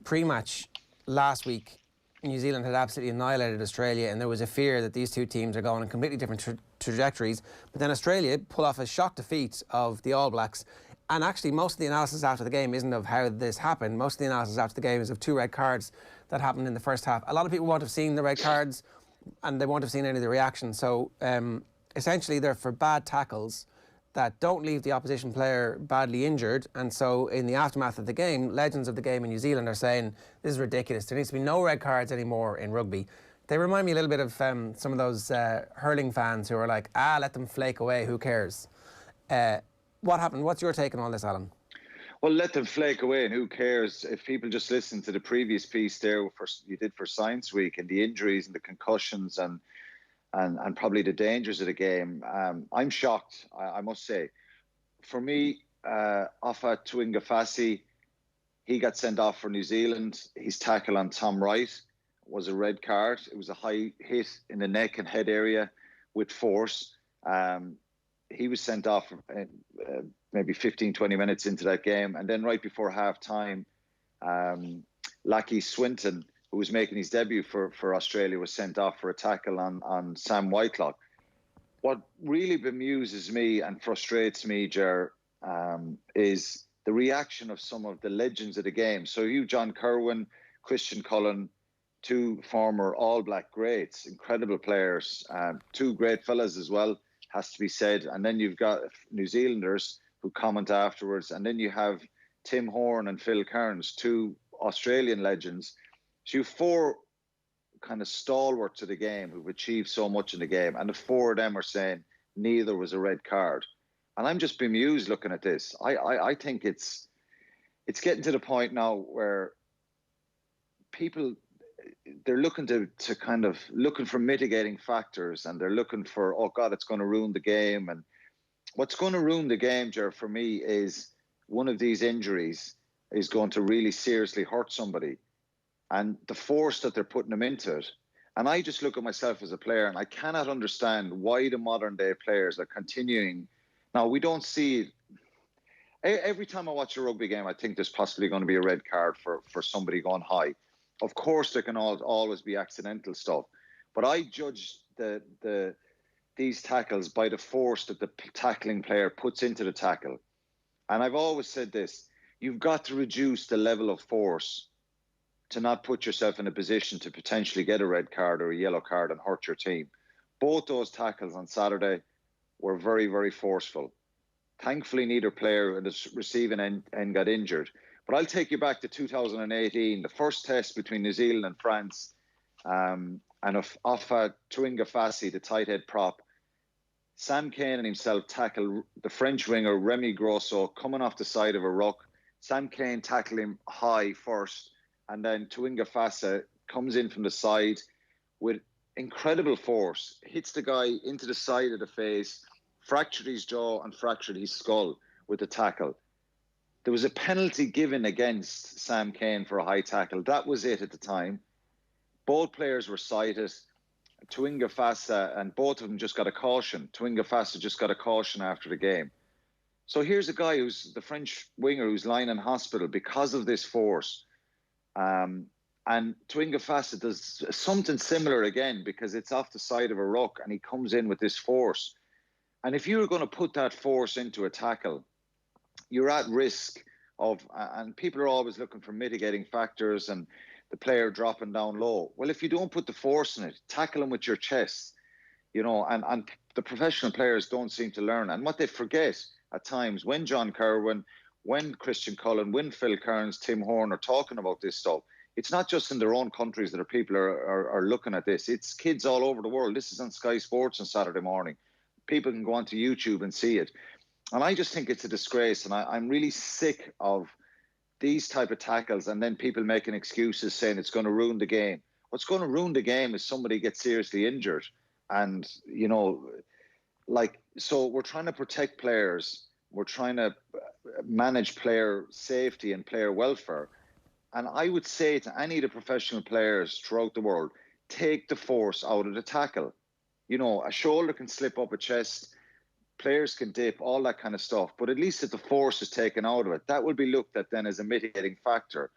pre-match last week, New Zealand had absolutely annihilated Australia, and there was a fear that these two teams are going in completely different trajectories. But then Australia pull off a shock defeat of the All Blacks. And actually, most of the analysis after the game isn't of how this happened. Most of the analysis after the game is of 2 red cards that happened in the first half. A lot of people won't have seen the red cards, and they won't have seen any of the reaction. So essentially, they're for bad tackles that don't leave the opposition player badly injured. And so in the aftermath of the game, legends of the game in New Zealand are saying, this is ridiculous. There needs to be no red cards anymore in rugby. They remind me a little bit of some of those hurling fans who are like, let them flake away, who cares? What happened? What's your take on all this, Alan? Well, let them flake away, and who cares? If people just listen to the previous piece there you did for Science Week, and the injuries and the concussions and probably the dangers of the game, I'm shocked, I must say. For me, Afa Tuingafasi, he got sent off for New Zealand. His tackle on Tom Wright was a red card. It was a high hit in the neck and head area with force. He was sent off maybe 15, 20 minutes into that game. And then right before half-time, Lachie Swinton, who was making his debut for Australia, was sent off for a tackle on Sam Whitelock. What really bemuses me and frustrates me, Ger, is the reaction of some of the legends of the game. So you, John Kerwin, Christian Cullen, 2 former All Black greats, incredible players, 2 great fellas as well, has to be said. And then you've got New Zealanders who comment afterwards. And then you have Tim Horn and Phil Kearns, 2 Australian legends. So you have 4 kind of stalwarts of the game who've achieved so much in the game. And the 4 of them are saying neither was a red card. And I'm just bemused looking at this. I think it's getting to the point now where people, they're looking to kind of looking for mitigating factors, and they're looking for, oh God, it's going to ruin the game. And what's going to ruin the game, Ger, for me, is one of these injuries is going to really seriously hurt somebody, and the force that they're putting them into it. And I just look at myself as a player, and I cannot understand why the modern day players are continuing. Now, we don't see it. Every time I watch a rugby game, I think there's possibly going to be a red card for somebody going high. Of course, there can always be accidental stuff, but I judge these tackles by the force that the tackling player puts into the tackle. And I've always said this: you've got to reduce the level of force to not put yourself in a position to potentially get a red card or a yellow card and hurt your team. Both those tackles on Saturday were very, very forceful. Thankfully, neither player in the receiving end got injured. But I'll take you back to 2018, the first test between New Zealand and France, and Afa Tuingafasi, the tight head prop. Sam Cane and himself tackled the French winger Remy Grosso coming off the side of a ruck. Sam Cane tackled him high first, and then Tuingafasi comes in from the side with incredible force, hits the guy into the side of the face, fractured his jaw and fractured his skull with the tackle. There was a penalty given against Sam Cane for a high tackle. That was it at the time. Both players were cited. Tuingafasi, and both of them just got a caution. Tuingafasi just got a caution after the game. So here's a guy who's the French winger who's lying in hospital because of this force. And Tuingafasi does something similar again because it's off the side of a ruck and he comes in with this force. And if you were going to put that force into a tackle, you're at risk of, and people are always looking for mitigating factors and the player dropping down low. Well, if you don't put the force in it, tackle him with your chest, you know, and the professional players don't seem to learn. And what they forget at times, when John Kerwin, when Christian Cullen, when Phil Kearns, Tim Horn are talking about this stuff, it's not just in their own countries that people are looking at this. It's kids all over the world. This is on Sky Sports on Saturday morning. People can go onto YouTube and see it. And I just think it's a disgrace. And I'm really sick of these type of tackles and then people making excuses saying it's going to ruin the game. What's going to ruin the game is somebody gets seriously injured. And, you know, like, so we're trying to protect players. We're trying to manage player safety and player welfare. And I would say to any of the professional players throughout the world, take the force out of the tackle. You know, a shoulder can slip up a chest, players can dip, all that kind of stuff. But at least if the force is taken out of it, that will be looked at then as a mitigating factor.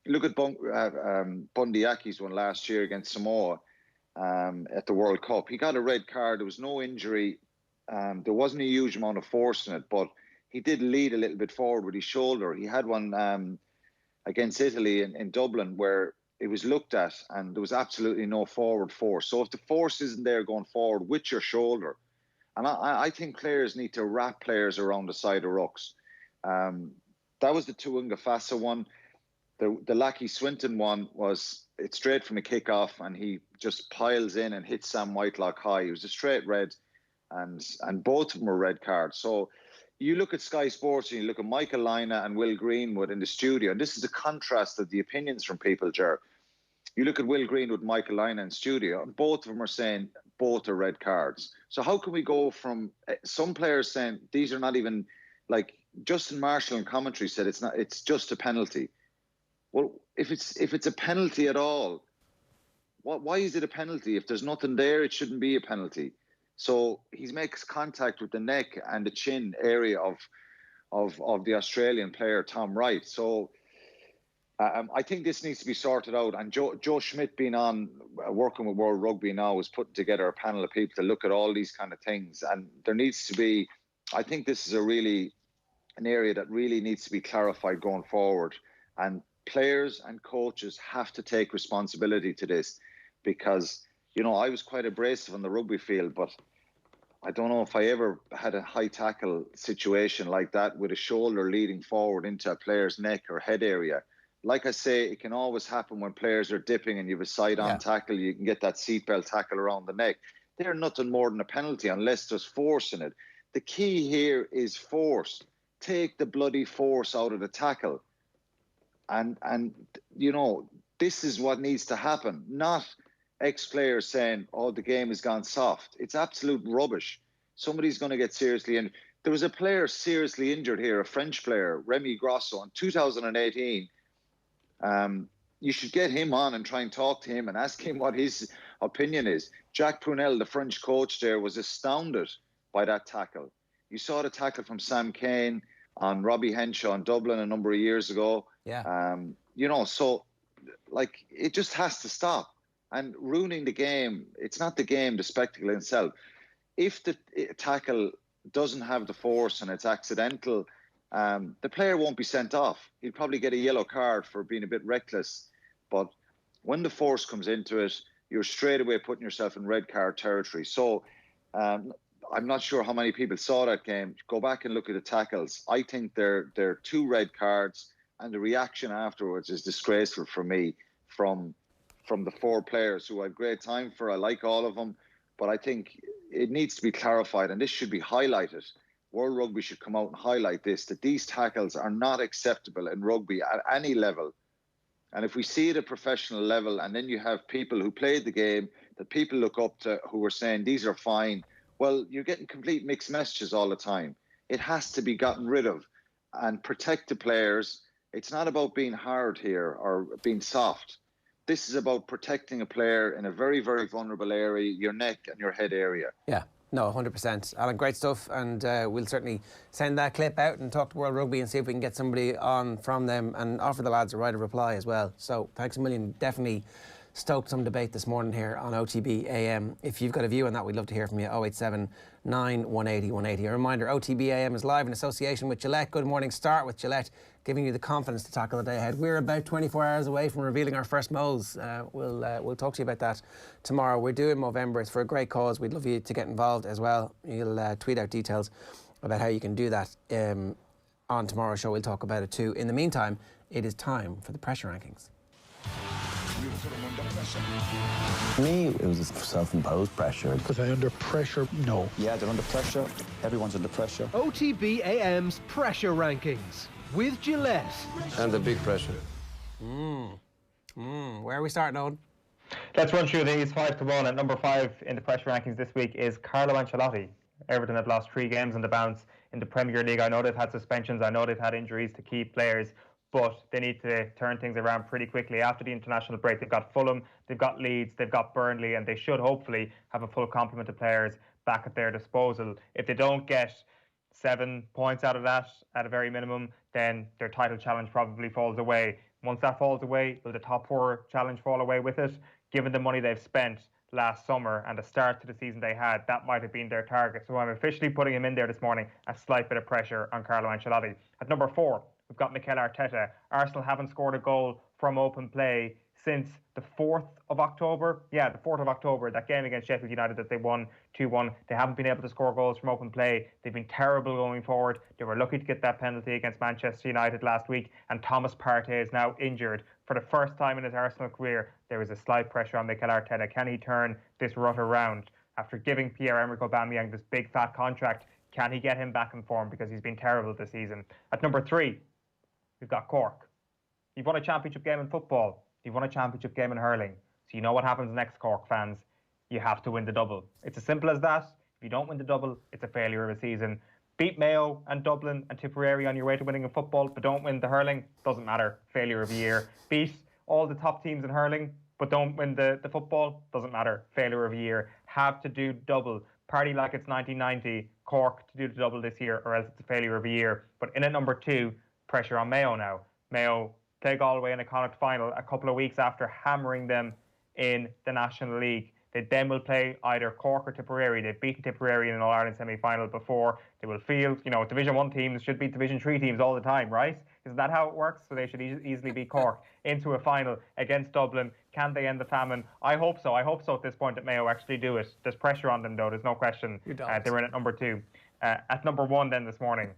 Look at Bundy Aki's one last year against Samoa at the World Cup. He got a red card. There was no injury. There wasn't a huge amount of force in it, but he did lead a little bit forward with his shoulder. He had one against Italy in Dublin where it was looked at and there was absolutely no forward force. So if the force isn't there going forward with your shoulder, and I think players need to wrap players around the side of rucks. That was the Tuunga Fasa one. The Lackey Swinton one was, it's straight from a kickoff and he just piles in and hits Sam Whitelock high. It was a straight red and both of them were red cards. So you look at Sky Sports and you look at Michael Lina and Will Greenwood in the studio, and this is a contrast of the opinions from people, Ger. You look at Will Greenwood, Michael Lina in studio, and both of them are saying both are red cards. So how can we go from some players saying these are not even, like Justin Marshall in commentary said it's just a penalty. Well, if it's a penalty at all, why is it a penalty? If there's nothing there, it shouldn't be a penalty. So he makes contact with the neck and the chin area of the Australian player, Tom Wright. So I think this needs to be sorted out. And Joe Schmidt being on, working with World Rugby now, is putting together a panel of people to look at all these kind of things. And there needs to be, I think this is an area that really needs to be clarified going forward. And players and coaches have to take responsibility to this because, you know, I was quite abrasive on the rugby field, but I don't know if I ever had a high tackle situation like that with a shoulder leading forward into a player's neck or head area. Like I say, it can always happen when players are dipping and you have a side-on tackle, you can get that seatbelt tackle around the neck. They're nothing more than a penalty unless there's force in it. The key here is force. Take the bloody force out of the tackle. And you know, this is what needs to happen, not ex-players saying, oh, the game has gone soft. It's absolute rubbish. Somebody's going to get seriously injured. There was a player seriously injured here, a French player, Remy Grosso, in 2018. You should get him on and try and talk to him and ask him what his opinion is. Jacques Prunel, the French coach there, was astounded by that tackle. You saw the tackle from Sam Cane on Robbie Henshaw in Dublin a number of years ago. Yeah. You know, so, like, it just has to stop. And ruining the game, it's not the game, the spectacle in itself. If the tackle doesn't have the force and it's accidental, the player won't be sent off. He'll probably get a yellow card for being a bit reckless. But when the force comes into it, you're straight away putting yourself in red card territory. So I'm not sure how many people saw that game. Go back and look at the tackles. I think they're 2 red cards, and the reaction afterwards is disgraceful for me from the 4 players who I have great time for. I like all of them, but I think it needs to be clarified, and this should be highlighted. World Rugby should come out and highlight this, that these tackles are not acceptable in rugby at any level. And if we see it at professional level, and then you have people who played the game that people look up to who are saying these are fine, well, you're getting complete mixed messages all the time. It has to be gotten rid of and protect the players. It's not about being hard here or being soft. This is about protecting a player in a very, very vulnerable area, your neck and your head area. Yeah, no, 100%. Alan, great stuff. And we'll certainly send that clip out and talk to World Rugby and see if we can get somebody on from them and offer the lads a right of reply as well. So thanks a million. Definitely stoked some debate this morning here on OTB AM. If you've got a view on that, we'd love to hear from you. 087 9 180 180. A reminder, OTB AM is live in association with Gillette. Good morning. Start with Gillette, giving you the confidence to tackle the day ahead. We're about 24 hours away from revealing our first mows. We'll talk to you about that tomorrow. We're doing Movember. It's for a great cause. We'd love you to get involved as well. You'll tweet out details about how you can do that on tomorrow's show. We'll talk about it too. In the meantime, it is time for the pressure rankings. For me, it was a self-imposed pressure. Was I under pressure? No. Yeah, they're under pressure. Everyone's under pressure. OTB AM's pressure rankings with Gillette. And the big pressure. Where are we starting, Owen? Let's run through these 5 to 1. At number 5 in the pressure rankings this week is Carlo Ancelotti. Everton have lost 3 games on the bounce in the Premier League. I know they've had suspensions. I know they've had injuries to key players. But they need to turn things around pretty quickly. After the international break, they've got Fulham, they've got Leeds, they've got Burnley, and they should hopefully have a full complement of players back at their disposal. If they don't get 7 points out of that at a very minimum, then their title challenge probably falls away. Once that falls away, will the top 4 challenge fall away with it? Given the money they've spent last summer and the start to the season they had, that might have been their target. So I'm officially putting him in there this morning. A slight bit of pressure on Carlo Ancelotti. At number 4, we've got Mikel Arteta. Arsenal haven't scored a goal from open play since the 4th of October. Yeah, the 4th of October, that game against Sheffield United that they won 2-1. They haven't been able to score goals from open play. They've been terrible going forward. They were lucky to get that penalty against Manchester United last week. And Thomas Partey is now injured. For the first time in his Arsenal career, there is a slight pressure on Mikel Arteta. Can he turn this rut around? After giving Pierre-Emerick Aubameyang this big fat contract, can he get him back in form? Because he's been terrible this season. At number 3, we've got Cork. You've won a championship game in football. You've won a championship game in hurling. So you know what happens next, Cork fans. You have to win the double. It's as simple as that. If you don't win the double, it's a failure of a season. Beat Mayo and Dublin and Tipperary on your way to winning in football, but don't win the hurling, doesn't matter. Failure of a year. Beat all the top teams in hurling, but don't win the football, doesn't matter. Failure of a year. Have to do double. Party like it's 1990. Cork to do the double this year, or else it's a failure of a year. But in at number 2, pressure on Mayo now. Mayo play Galway in a Connacht final a couple of weeks after hammering them in the National League. They then will play either Cork or Tipperary. They've beaten Tipperary in an All-Ireland semi-final before. They will field, Division 1 teams should beat Division 3 teams all the time, right? Isn't that how it works? So they should easily beat Cork into a final against Dublin. Can they end the famine? I hope so. I hope so at this point that Mayo actually do it. There's pressure on them, though. There's no question. They're in at number 2. At number 1 then this morning,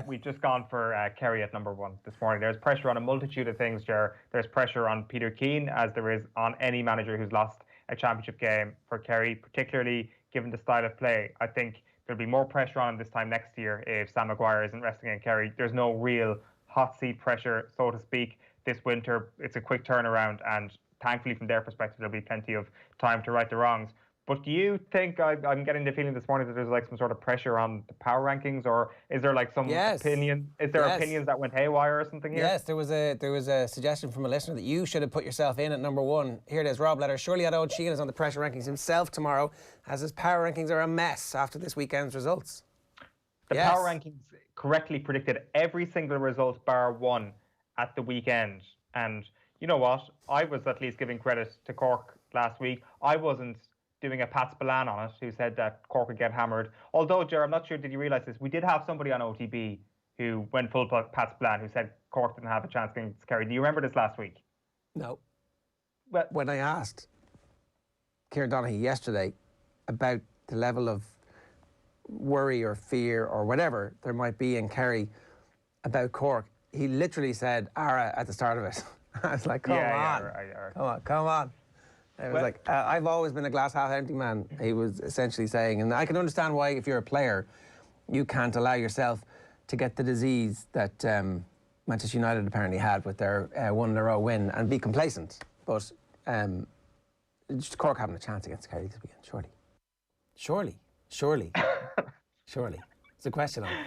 we've just gone for Kerry at number 1 this morning. There's pressure on a multitude of things, Ger. There's pressure on Peter Keane, as there is on any manager who's lost a championship game for Kerry, particularly given the style of play. I think there'll be more pressure on him this time next year if Sam Maguire isn't resting in Kerry. There's no real hot seat pressure, so to speak, this winter. It's a quick turnaround, and thankfully from their perspective, there'll be plenty of time to right the wrongs. But do you think, I'm getting the feeling this morning that there's like some sort of pressure on the power rankings, or is there like some opinion? Is there opinions that went haywire or something here? Yes, there was a suggestion from a listener that you should have put yourself in at number 1. Here it is, Rob Letter. Surely Owen Sheehan is on the pressure rankings himself tomorrow, as his power rankings are a mess after this weekend's results. The power rankings correctly predicted every single result bar 1 at the weekend. And you know what? I was at least giving credit to Cork last week. I wasn't doing a Pat Spillane on it, who said that Cork would get hammered. Although, Ger, I'm not sure, did you realise this? We did have somebody on OTB who went full Pat Spillane, who said Cork didn't have a chance against Kerry. Do you remember this last week? No. Well, when I asked Kieran Donaghy yesterday about the level of worry or fear or whatever there might be in Kerry about Cork, he literally said Ara at the start of it. I was like, come on. It was I've always been a glass half empty man, he was essentially saying. And I can understand why, if you're a player, you can't allow yourself to get the disease that Manchester United apparently had with their 1-in-a-row win and be complacent. But Cork having a chance against Kerry this weekend, surely. It's a question on it.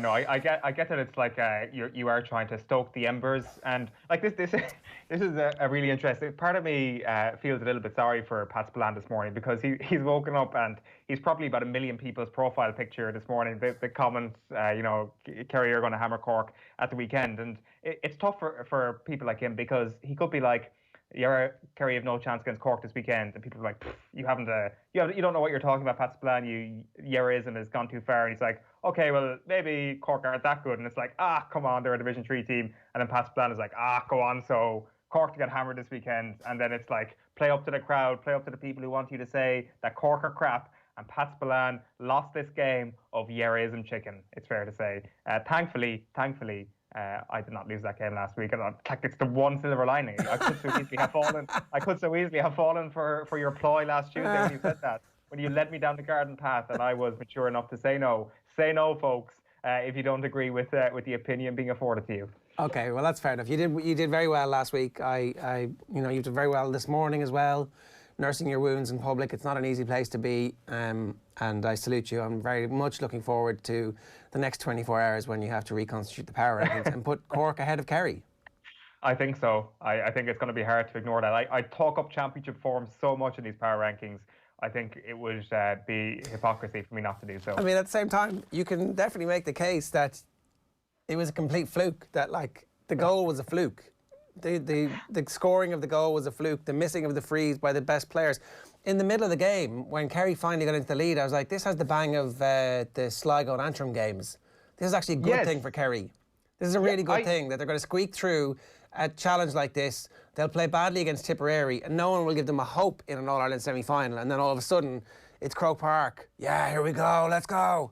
No, I get that it's like you are trying to stoke the embers, and like this is a really interesting part of me feels a little bit sorry for Pat Spillane this morning, because he's woken up and he's probably about 1 million people's profile picture this morning. The comments, Kerry are going to hammer Cork at the weekend, and it's tough for people like him, because he could be like, Kerry have no chance against Cork this weekend, and people are like, you don't know what you're talking about, Pat Spillane. Yerism has gone too far, and he's like, okay, well maybe Cork aren't that good, and it's like, come on, they're a Division 3 team, and then Pat Spillane is like, go on, so Cork to get hammered this weekend, and then it's like, play up to the crowd, play up to the people who want you to say that Cork are crap. And Pat Spillane lost this game of Yerism chicken, it's fair to say. Thankfully, I did not lose that game last week. It's the one silver lining. I could so easily have fallen for your ploy last Tuesday when you said that. When you led me down the garden path, and I was mature enough to say no. Say no, folks, if you don't agree with the opinion being afforded to you. Okay, well that's fair enough. You did very well last week. You did very well this morning as well. Nursing your wounds in public, it's not an easy place to be, and I salute you. I'm very much looking forward to the next 24 hours when you have to reconstitute the power rankings and put Cork ahead of Kerry. I think so. I think it's going to be hard to ignore that. I talk up championship form so much in these power rankings. I think it would be hypocrisy for me not to do so. I mean, at the same time, you can definitely make the case that it was a complete fluke, that the goal was a fluke. The scoring of the goal was a fluke. The missing of the frees by the best players. In the middle of the game, when Kerry finally got into the lead, I was like, this has the bang of the Sligo and Antrim games. This is actually a good thing for Kerry. This is a really good thing, that they're going to squeak through a challenge like this. They'll play badly against Tipperary, and no one will give them a hope in an All-Ireland semi-final. And then all of a sudden, it's Croke Park. Yeah, here we go, let's go.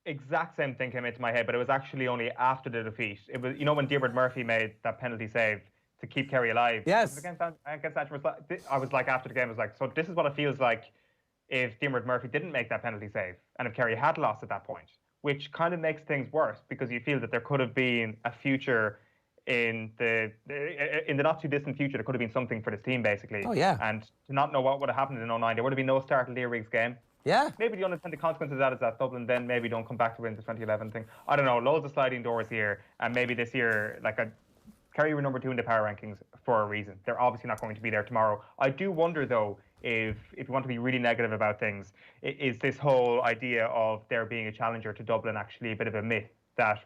Exact same thing came into my head, but it was actually only after the defeat. It was, when Diarmuid Murphy made that penalty save to keep Kerry alive. Yes. Against Antrim, I was like, after the game, I was like, so this is what it feels like if Diarmuid Murphy didn't make that penalty save, and if Kerry had lost at that point, which kind of makes things worse, because you feel that there could have been a future in the not too distant future. There could have been something for this team, basically. Oh yeah. And to not know what would have happened in 2009, there would have been no start of Leah Riggs' game. Yeah. Maybe the unintended consequence of that is that Dublin then maybe don't come back to win the 2011 thing. I don't know. Loads of sliding doors here, and maybe this year, Kerry were number 2 in the power rankings for a reason. They're obviously not going to be there tomorrow. I do wonder, though, if you want to be really negative about things, is this whole idea of there being a challenger to Dublin actually a bit of a myth, that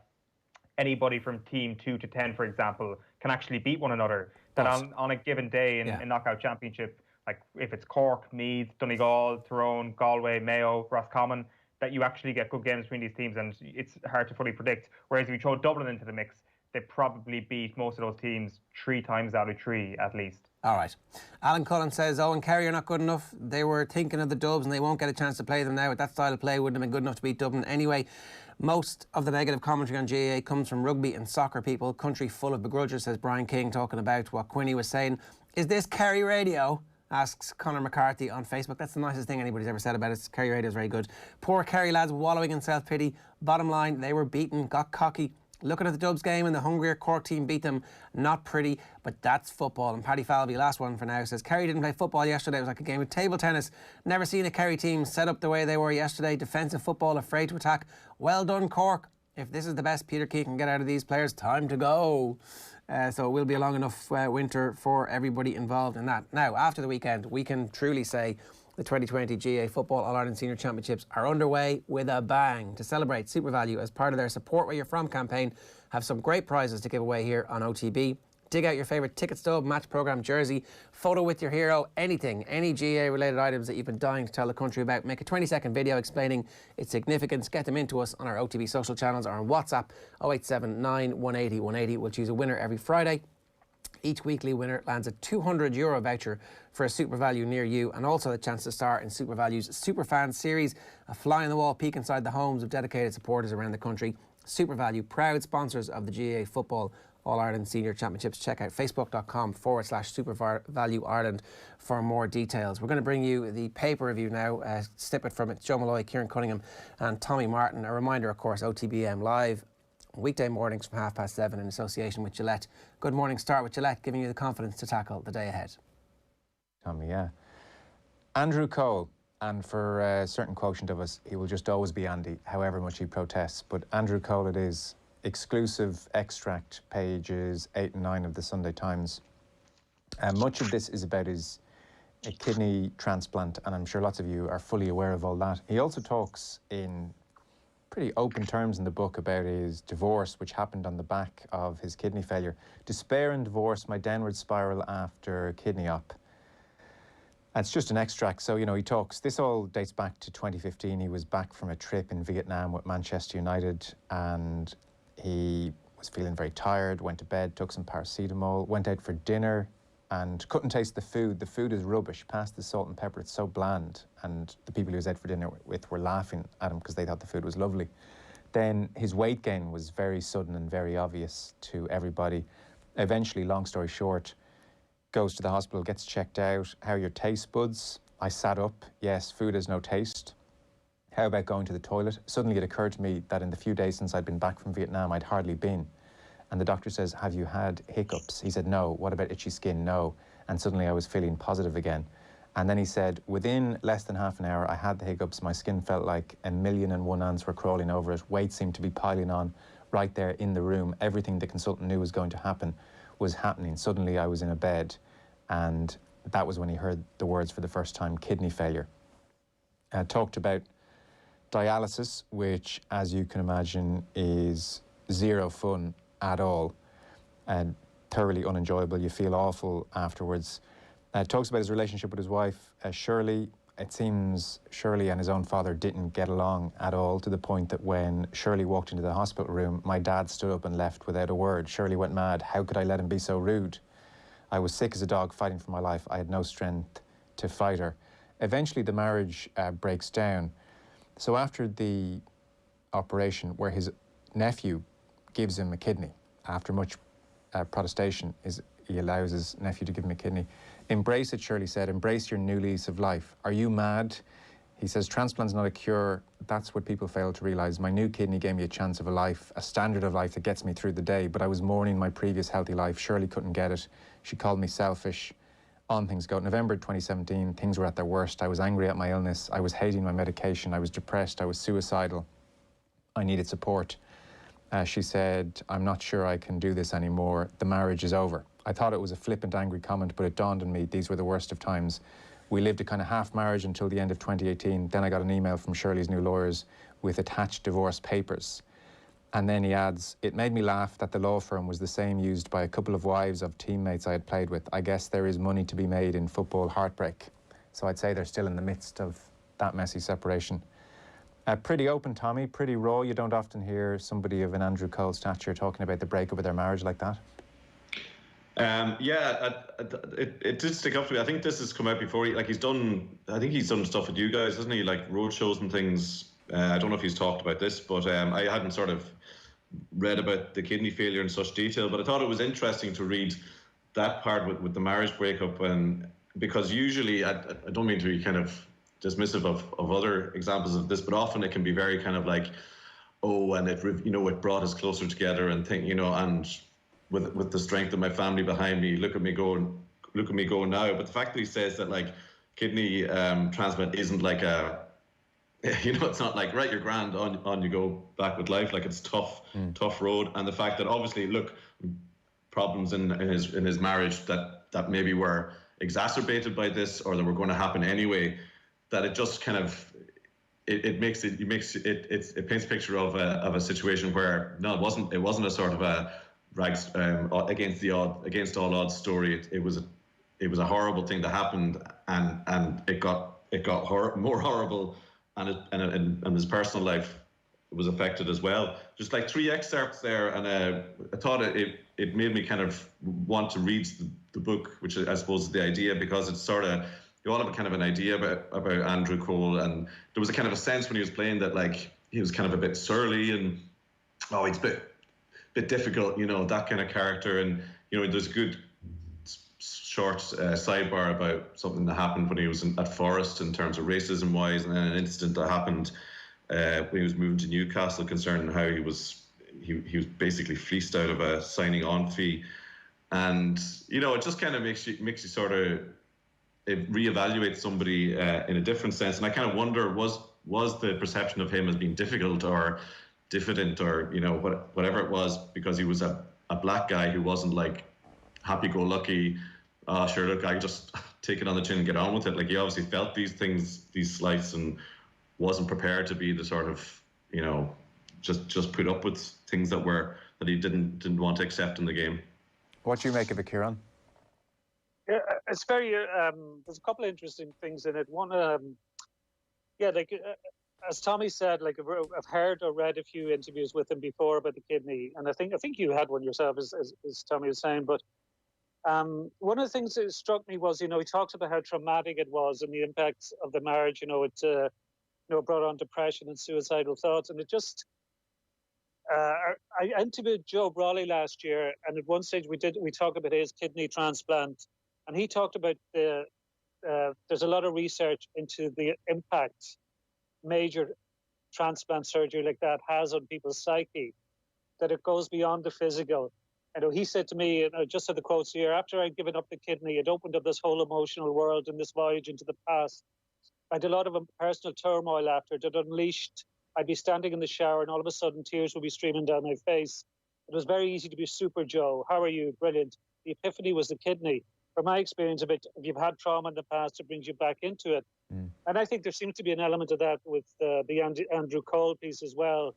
anybody from team 2 to 10, for example, can actually beat one another. That on a given day in knockout championship, like if it's Cork, Meath, Donegal, Tyrone, Galway, Mayo, Roscommon, that you actually get good games between these teams, and it's hard to fully predict. Whereas if you throw Dublin into the mix, they probably beat most of those teams 3 times out of 3 at least. All right. Alan Cullen says, and Kerry are not good enough. They were thinking of the Dubs and they won't get a chance to play them now. With that style of play, wouldn't have been good enough to beat Dublin anyway. Most of the negative commentary on GAA comes from rugby and soccer people. Country full of begrudgers, says Brian King, talking about what Quinny was saying. Is this Kerry radio? Asks Conor McCarthy on Facebook. That's the nicest thing anybody's ever said about it. Kerry radio is very good. Poor Kerry lads wallowing in self-pity. Bottom line, they were beaten, got cocky. Looking at the Dubs game and the hungrier Cork team beat them. Not pretty, but that's football. And Paddy Falvey, last one for now, says Kerry didn't play football yesterday. It was like a game of table tennis. Never seen a Kerry team set up the way they were yesterday. Defensive football, afraid to attack. Well done, Cork. If this is the best Peter Key can get out of these players, time to go. So it will be a long enough winter for everybody involved in that. Now, after the weekend, we can truly say the 2020 GAA Football All-Ireland Senior Championships are underway with a bang. To celebrate, SuperValu, as part of their Support Where You're From campaign, have some great prizes to give away here on OTB. Dig out your favourite ticket stub, match programme jersey, photo with your hero, anything, any GAA-related items that you've been dying to tell the country about. Make a 20-second video explaining its significance. Get them into us on our OTB social channels or on WhatsApp 0879 180 180. We'll choose a winner every Friday. Each weekly winner lands a €200 voucher for a SuperValu near you, and also the chance to star in SuperValu's Superfan series, a fly-on-the-wall peek inside the homes of dedicated supporters around the country. SuperValu, proud sponsors of the GAA Football All-Ireland Senior Championships. Check out facebook.com/SuperValu Ireland for more details. We're going to bring you the paper review now, a snippet from it. Joe Malloy, Kieran Cunningham and Tommy Martin. A reminder, of course, OTB AM live weekday mornings from 7:30 in association with Gillette. Good morning. Start with Gillette, giving you the confidence to tackle the day ahead. Tommy, yeah. Andrew Cole, and for a certain quotient of us, he will just always be Andy, however much he protests. But Andrew Cole it is. Exclusive extract, pages 8 and 9 of the Sunday Times. Much of this is about his kidney transplant, and I'm sure lots of you are fully aware of all that. He also talks in pretty open terms in the book about his divorce, which happened on the back of his kidney failure. Despair and divorce, my downward spiral after kidney op. It's just an extract. So, he talks, this all dates back to 2015. He was back from a trip in Vietnam with Manchester United, and he was feeling very tired, went to bed, took some paracetamol, went out for dinner, and couldn't taste the food. The food is rubbish, past the salt and pepper, it's so bland. And the people he was out for dinner with were laughing at him because they thought the food was lovely. Then his weight gain was very sudden and very obvious to everybody. Eventually, long story short, goes to the hospital, gets checked out. How are your taste buds? I sat up. Yes, food has no taste. How about going to the toilet? Suddenly it occurred to me that in the few days since I'd been back from Vietnam, I'd hardly been. And the doctor says, have you had hiccups? He said, no. What about itchy skin? No. And suddenly I was feeling positive again. And then he said, within less than half an hour, I had the hiccups. My skin felt like 1,000,001 ants were crawling over it. Weight seemed to be piling on right there in the room. Everything the consultant knew was going to happen was happening. Suddenly I was in a bed, and that was when he heard the words for the first time, kidney failure. Talked about dialysis, which, as you can imagine, is zero fun at all and thoroughly unenjoyable. You feel awful afterwards. Talks about his relationship with his wife, Shirley. It seems Shirley and his own father didn't get along at all, to the point that when Shirley walked into the hospital room, my dad stood up and left without a word. Shirley went mad. How could I let him be so rude? I was sick as a dog, fighting for my life. I had no strength to fight her. Eventually the marriage breaks down. So after the operation, where his nephew gives him a kidney, after much protestation, he allows his nephew to give him a kidney. Embrace it, Shirley said. Embrace your new lease of life. Are you mad? He says, transplant's not a cure. That's what people fail to realise. My new kidney gave me a chance of a life, a standard of life that gets me through the day, but I was mourning my previous healthy life. Shirley couldn't get it. She called me selfish. On things go. November 2017, things were at their worst. I was angry at my illness. I was hating my medication. I was depressed. I was suicidal. I needed support. She said, I'm not sure I can do this anymore. The marriage is over. I thought it was a flippant, angry comment, but it dawned on me these were the worst of times. We lived a kind of half marriage until the end of 2018. Then I got an email from Shirley's new lawyers with attached divorce papers. And then he adds, it made me laugh that the law firm was the same used by a couple of wives of teammates I had played with. I guess there is money to be made in football heartbreak. So I'd say they're still in the midst of that messy separation. Pretty open, Tommy, pretty raw. You don't often hear somebody of an Andrew Cole stature talking about the breakup of their marriage like that. It did stick up to me. I think this has come out before. I think he's done stuff with you guys, hasn't he? Like road shows and things. I don't know if he's talked about this, but I hadn't sort of read about the kidney failure in such detail. But I thought it was interesting to read that part with the marriage breakup, and because usually I don't mean to be kind of dismissive of other examples of this, but often it can be very kind of like, oh, and it brought us closer together and and with the strength of my family behind me, look at me go now. But the fact that he says that like kidney transplant isn't like a, it's not like, right, you're grand, on you go back with life. Like it's tough road. And the fact that obviously, look, problems in his marriage that maybe were exacerbated by this, or that were going to happen anyway, that it just kind of, it paints a picture of a situation where, no, it wasn't a sort of a rags against all odds story. It was a horrible thing that happened, and it got more horrible, and his personal life was affected as well. Just like 3 excerpts there, and I thought it made me kind of want to read the book, which I suppose is the idea, because it's sort of, you all have a kind of an idea about Andrew Cole, and there was a kind of a sense when he was playing that like he was kind of a bit surly and it's a bit difficult, that kind of character. And there's a good short sidebar about something that happened when he was at Forest in terms of racism wise, and then an incident that happened when he was moving to Newcastle concerning how he was basically fleeced out of a signing on fee. And it just kind of makes you sort of reevaluate somebody in a different sense. And I kind of wonder, was the perception of him as being difficult or diffident or whatever it was, because he was a black guy who wasn't like happy-go-lucky, sure, look, I just take it on the chin and get on with it. Like he obviously felt these things, these slights, and wasn't prepared to be the sort of just put up with things that he didn't want to accept in the game. What do you make of it, Kieran? Yeah, it's very. There's a couple of interesting things in it. One, as Tommy said, I've heard or read a few interviews with him before about the kidney, and I think you had one yourself, as Tommy was saying. But one of the things that struck me was, he talks about how traumatic it was and the impacts of the marriage. It brought on depression and suicidal thoughts, and it just. I interviewed Joe Brawley last year, and at one stage we talked about his kidney transplant, and he talked about there's a lot of research into the impact major transplant surgery like that has on people's psyche, that it goes beyond the physical. He said to me, and I just said the quotes here, after I'd given up the kidney, it opened up this whole emotional world and this voyage into the past. I had a lot of personal turmoil after it. It unleashed. I'd be standing in the shower and all of a sudden tears would be streaming down my face. It was very easy to be Super Joe. How are you? Brilliant. The epiphany was the kidney. From my experience of it, if you've had trauma in the past, it brings you back into it. And I think there seems to be an element of that with the Andrew Cole piece as well,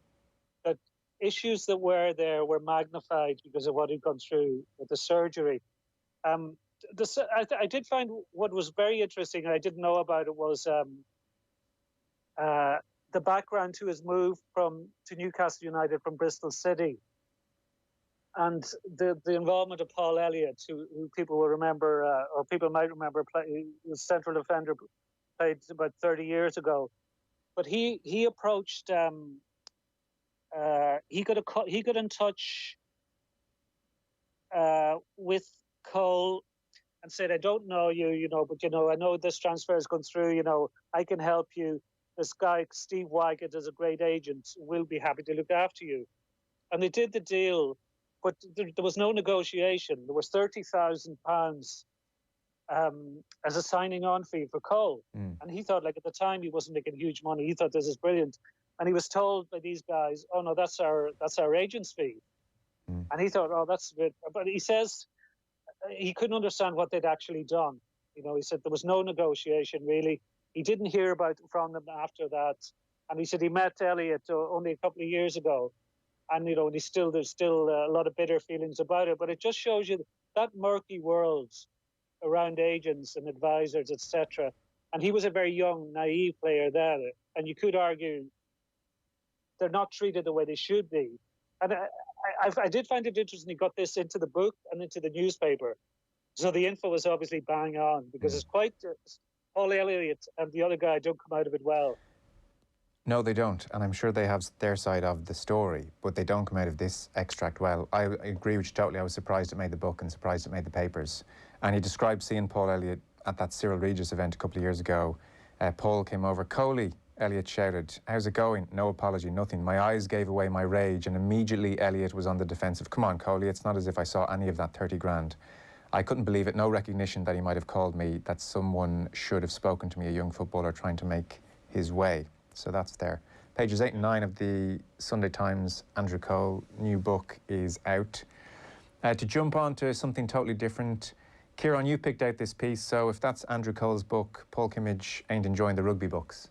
that issues that were there were magnified because of what he'd gone through with the surgery. I did find what was very interesting, and I didn't know about it, was the background to his move to Newcastle United from Bristol City, and the involvement of Paul Elliott, who people will remember, or people might remember, he was central defender, played about 30 years ago. But he approached, he got in touch with Cole and said, I don't know you, but I know this transfer has gone through, I can help you. This guy, Steve Wygatt, is a great agent. We'll be happy to look after you. And they did the deal, but there was no negotiation. There was £30,000 as a signing on fee for Cole. And he thought, at the time, he wasn't making huge money. He thought, this is brilliant. And he was told by these guys, oh, no, that's our agent's fee. And he thought, oh, that's a bit. But he says he couldn't understand what they'd actually done. He said there was no negotiation, really. He didn't hear from them after that. And he said he met Elliott only a couple of years ago. And, there's still a lot of bitter feelings about it. But it just shows you that murky world around agents and advisors, etc. And he was a very young, naive player there. And you could argue they're not treated the way they should be. And I did find it interesting he got this into the book and into the newspaper. So the info was obviously bang on, because it's quite... Paul Elliott and the other guy don't come out of it well. No, they don't. And I'm sure they have their side of the story, but they don't come out of this extract well. I agree with you totally. I was surprised it made the book and surprised it made the papers. And he described seeing Paul Elliott at that Cyril Regis event a couple of years ago. Paul came over. Coley, Elliott shouted, how's it going? No apology, nothing. My eyes gave away my rage, and immediately Elliott was on the defensive. Come on, Coley, it's not as if I saw any of that 30 grand. I couldn't believe it. No recognition that he might have called me, that someone should have spoken to me, a young footballer trying to make his way. So that's there. Pages 8 and 9 of the Sunday Times, Andrew Cole, new book is out. To jump on to something totally different, Kieran, you picked out this piece, so if that's Andrew Cole's book, Paul Kimmage ain't enjoying the rugby books.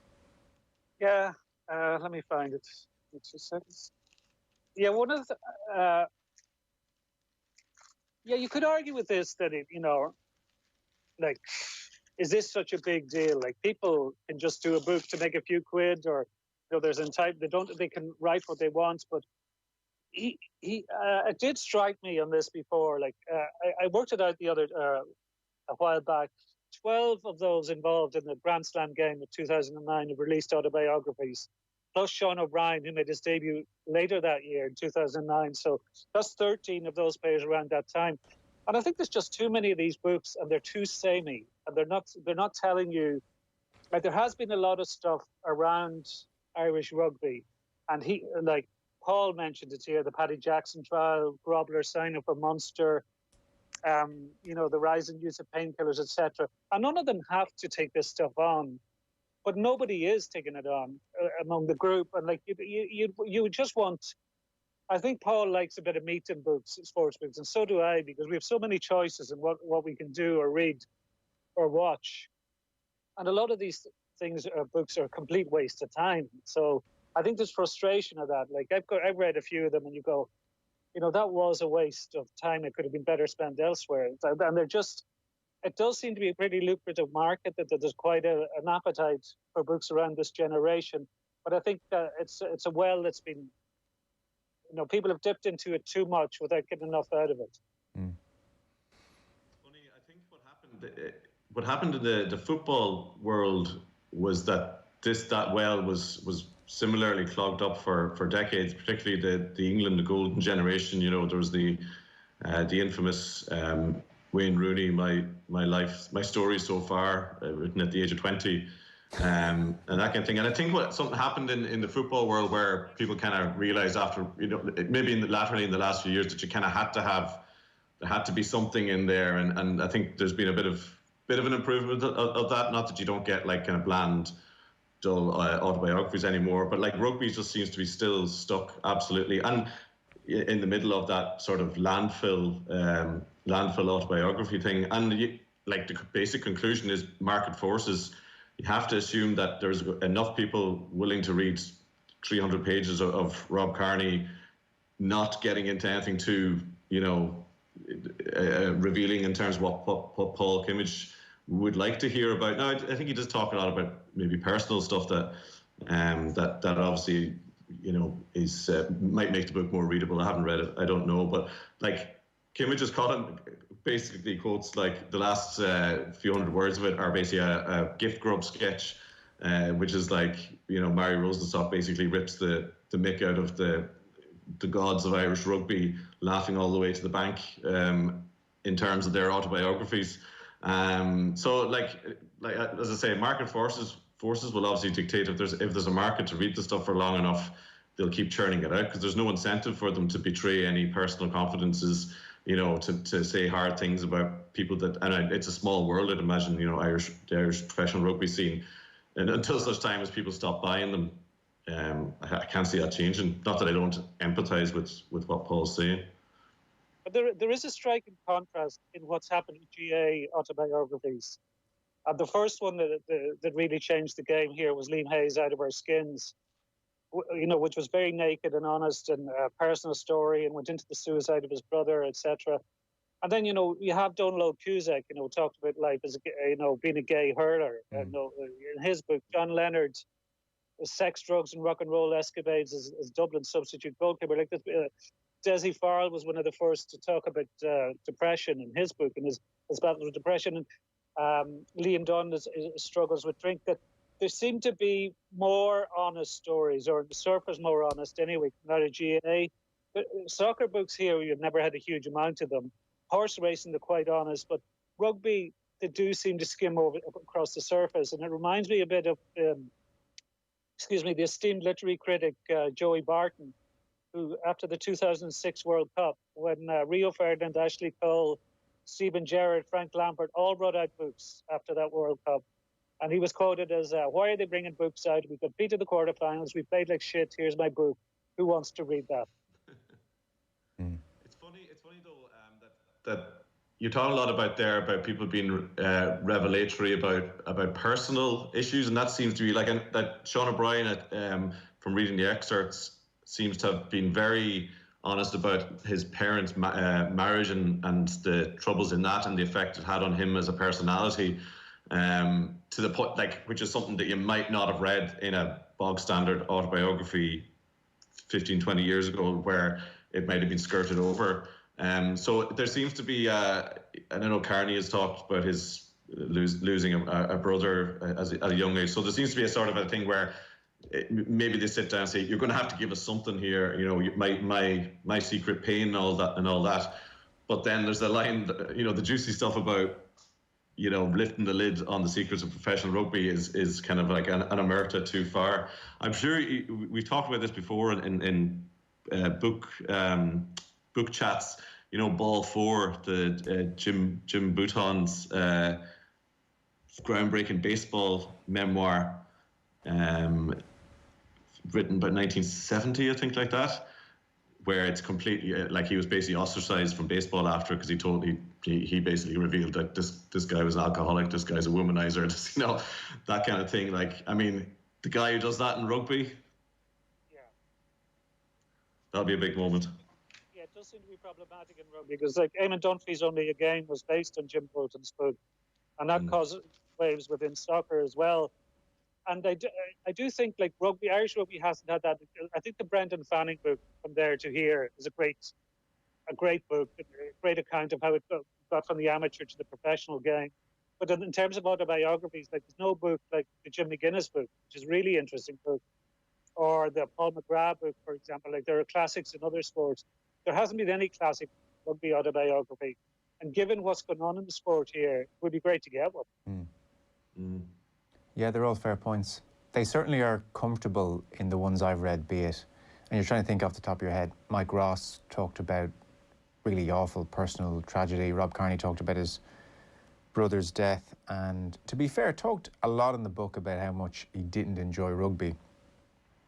Yeah, let me find it. 2 seconds. Yeah, one of the... Yeah, you could argue with this that is this such a big deal? People can just do a book to make a few quid, or there's they can write what they want. But it did strike me on this before. I worked it out a while back. 12 of those involved in the Grand Slam game of 2009 have released autobiographies, plus Sean O'Brien, who made his debut later that year in 2009. So that's 13 of those players around that time. And I think there's just too many of these books, and they're too samey, and they're not telling you. There has been a lot of stuff around Irish rugby, and Paul mentioned it here, the Paddy Jackson trial, Grobler signing for Munster, the rising use of painkillers, etc. And none of them have to take this stuff on. But nobody is taking it on among the group, and you just want. I think Paul likes a bit of meat in books, sports books, and so do I, because we have so many choices in what we can do or read or watch, and a lot of these books are a complete waste of time. So I think there's frustration of that. Like I've read a few of them, and you go, that was a waste of time. It could have been better spent elsewhere. And they're just, it does seem to be a pretty lucrative market, that there's quite an appetite for books around this generation. But I think it's a well that's been, people have dipped into it too much without getting enough out of it. Funny, I think what happened in the football world was that that well was similarly clogged up for decades, particularly the England, the golden generation. There was the infamous Wayne Rooney, my story so far, written at the age of 20, and that kind of thing. And I think something happened in the football world where people kind of realised after, maybe laterally in the last few years, that you kind of there had to be something in there, and I think there's been a bit of an improvement of that. Not that you don't get like kind of bland, dull autobiographies anymore, but like rugby just seems to be still stuck absolutely, and in the middle of that sort of landfill autobiography thing. And the basic conclusion is market forces. You have to assume that there's enough people willing to read 300 pages of Rob Kearney, not getting into anything too, revealing in terms of what Paul Kimmage would like to hear about. Now, I think he does talk a lot about maybe personal stuff that obviously, is might make the book more readable. I haven't read it. I don't know, but like Kimmage's column basically quotes like the last few hundred words of it are basically a gift grub sketch, which is like, Mary Rosenstock basically rips the mick out of the gods of Irish rugby, laughing all the way to the bank in terms of their autobiographies. So like as I say, market forces will obviously dictate if there's a market to read the stuff for long enough, they'll keep churning it out, because there's no incentive for them to betray any personal confidences, to say hard things about people and it's a small world, I'd imagine, the Irish professional rugby scene, and until such time as people stop buying them, I can't see that changing. Not that I don't empathise with what Paul's saying. But there is a striking contrast in what's happened in GA autobiographies. The first one that really changed the game here was Liam Hayes' Out of Our Skins, which was very naked and honest and a personal story, and went into the suicide of his brother, etc. And then, you have Donald Cusack, talked about life as, being a gay hurler. In his book, John Leonard, Sex, Drugs and Rock and Roll Escapades as Dublin substitute goalkeeper. Like this, Desi Farrell was one of the first to talk about depression in his book and his battle with depression. And Liam Dunn struggles with drink. That there seem to be more honest stories, or the surface more honest anyway, not a GA. But soccer books here, you've never had a huge amount of them. Horse racing, they're quite honest, but rugby, they do seem to skim across the surface. And it reminds me a bit of, the esteemed literary critic Joey Barton, who, after the 2006 World Cup, when Rio Ferdinand, Ashley Cole, Stephen Gerrard, Frank Lampard all brought out books after that World Cup. And he was quoted as, why are they bringing books out? We completed the quarterfinals. We played like shit. Here's my book. Who wants to read that? It's funny though, that you talk a lot about people being revelatory about personal issues. And that seems to be like, that Sean O'Brien, from reading the excerpts, seems to have been very honest about his parents' marriage and the troubles in that and the effect it had on him as a personality, to the point, which is something that you might not have read in a bog standard autobiography 15, 20 years ago, where it might have been skirted over. So there seems to be, and I know Kearney has talked about his losing a brother at a young age. So there seems to be a sort of a thing where maybe they sit down and say, you're going to have to give us something here, my secret pain and all that. But then there's the line, the juicy stuff about, lifting the lid on the secrets of professional rugby is kind of like an omerta too far. I'm sure we've talked about this before in book chats. Ball 4, the Jim Bouton's groundbreaking baseball memoir, written about 1970, I think, like that, where it's completely like he was basically ostracized from baseball after, because he basically revealed that this guy was an alcoholic, this guy's a womanizer, that kind of thing. Like, I mean, the guy who does that in rugby, That'll be a big moment. Yeah, it does seem to be problematic in rugby because, like, Eamon Dunphy's only a game was based on Jim Bolton's book, and that caused waves within soccer as well. And I do think, like, Irish rugby hasn't had that. I think the Brendan Fanning book, From There to Here, is a great book, a great account of how it got from the amateur to the professional game. But in terms of autobiographies, like, there's no book like the Jim McGuinness book, which is a really interesting book, or the Paul McGrath book, for example. Like, there are classics in other sports. There hasn't been any classic rugby autobiography. And given what's going on in the sport here, it would be great to get one. Yeah, they're all fair points. They certainly are comfortable in the ones I've read, be it, and you're trying to think off the top of your head. Mike Ross talked about really awful personal tragedy. Rob Kearney talked about his brother's death, and to be fair, talked a lot in the book about how much he didn't enjoy rugby.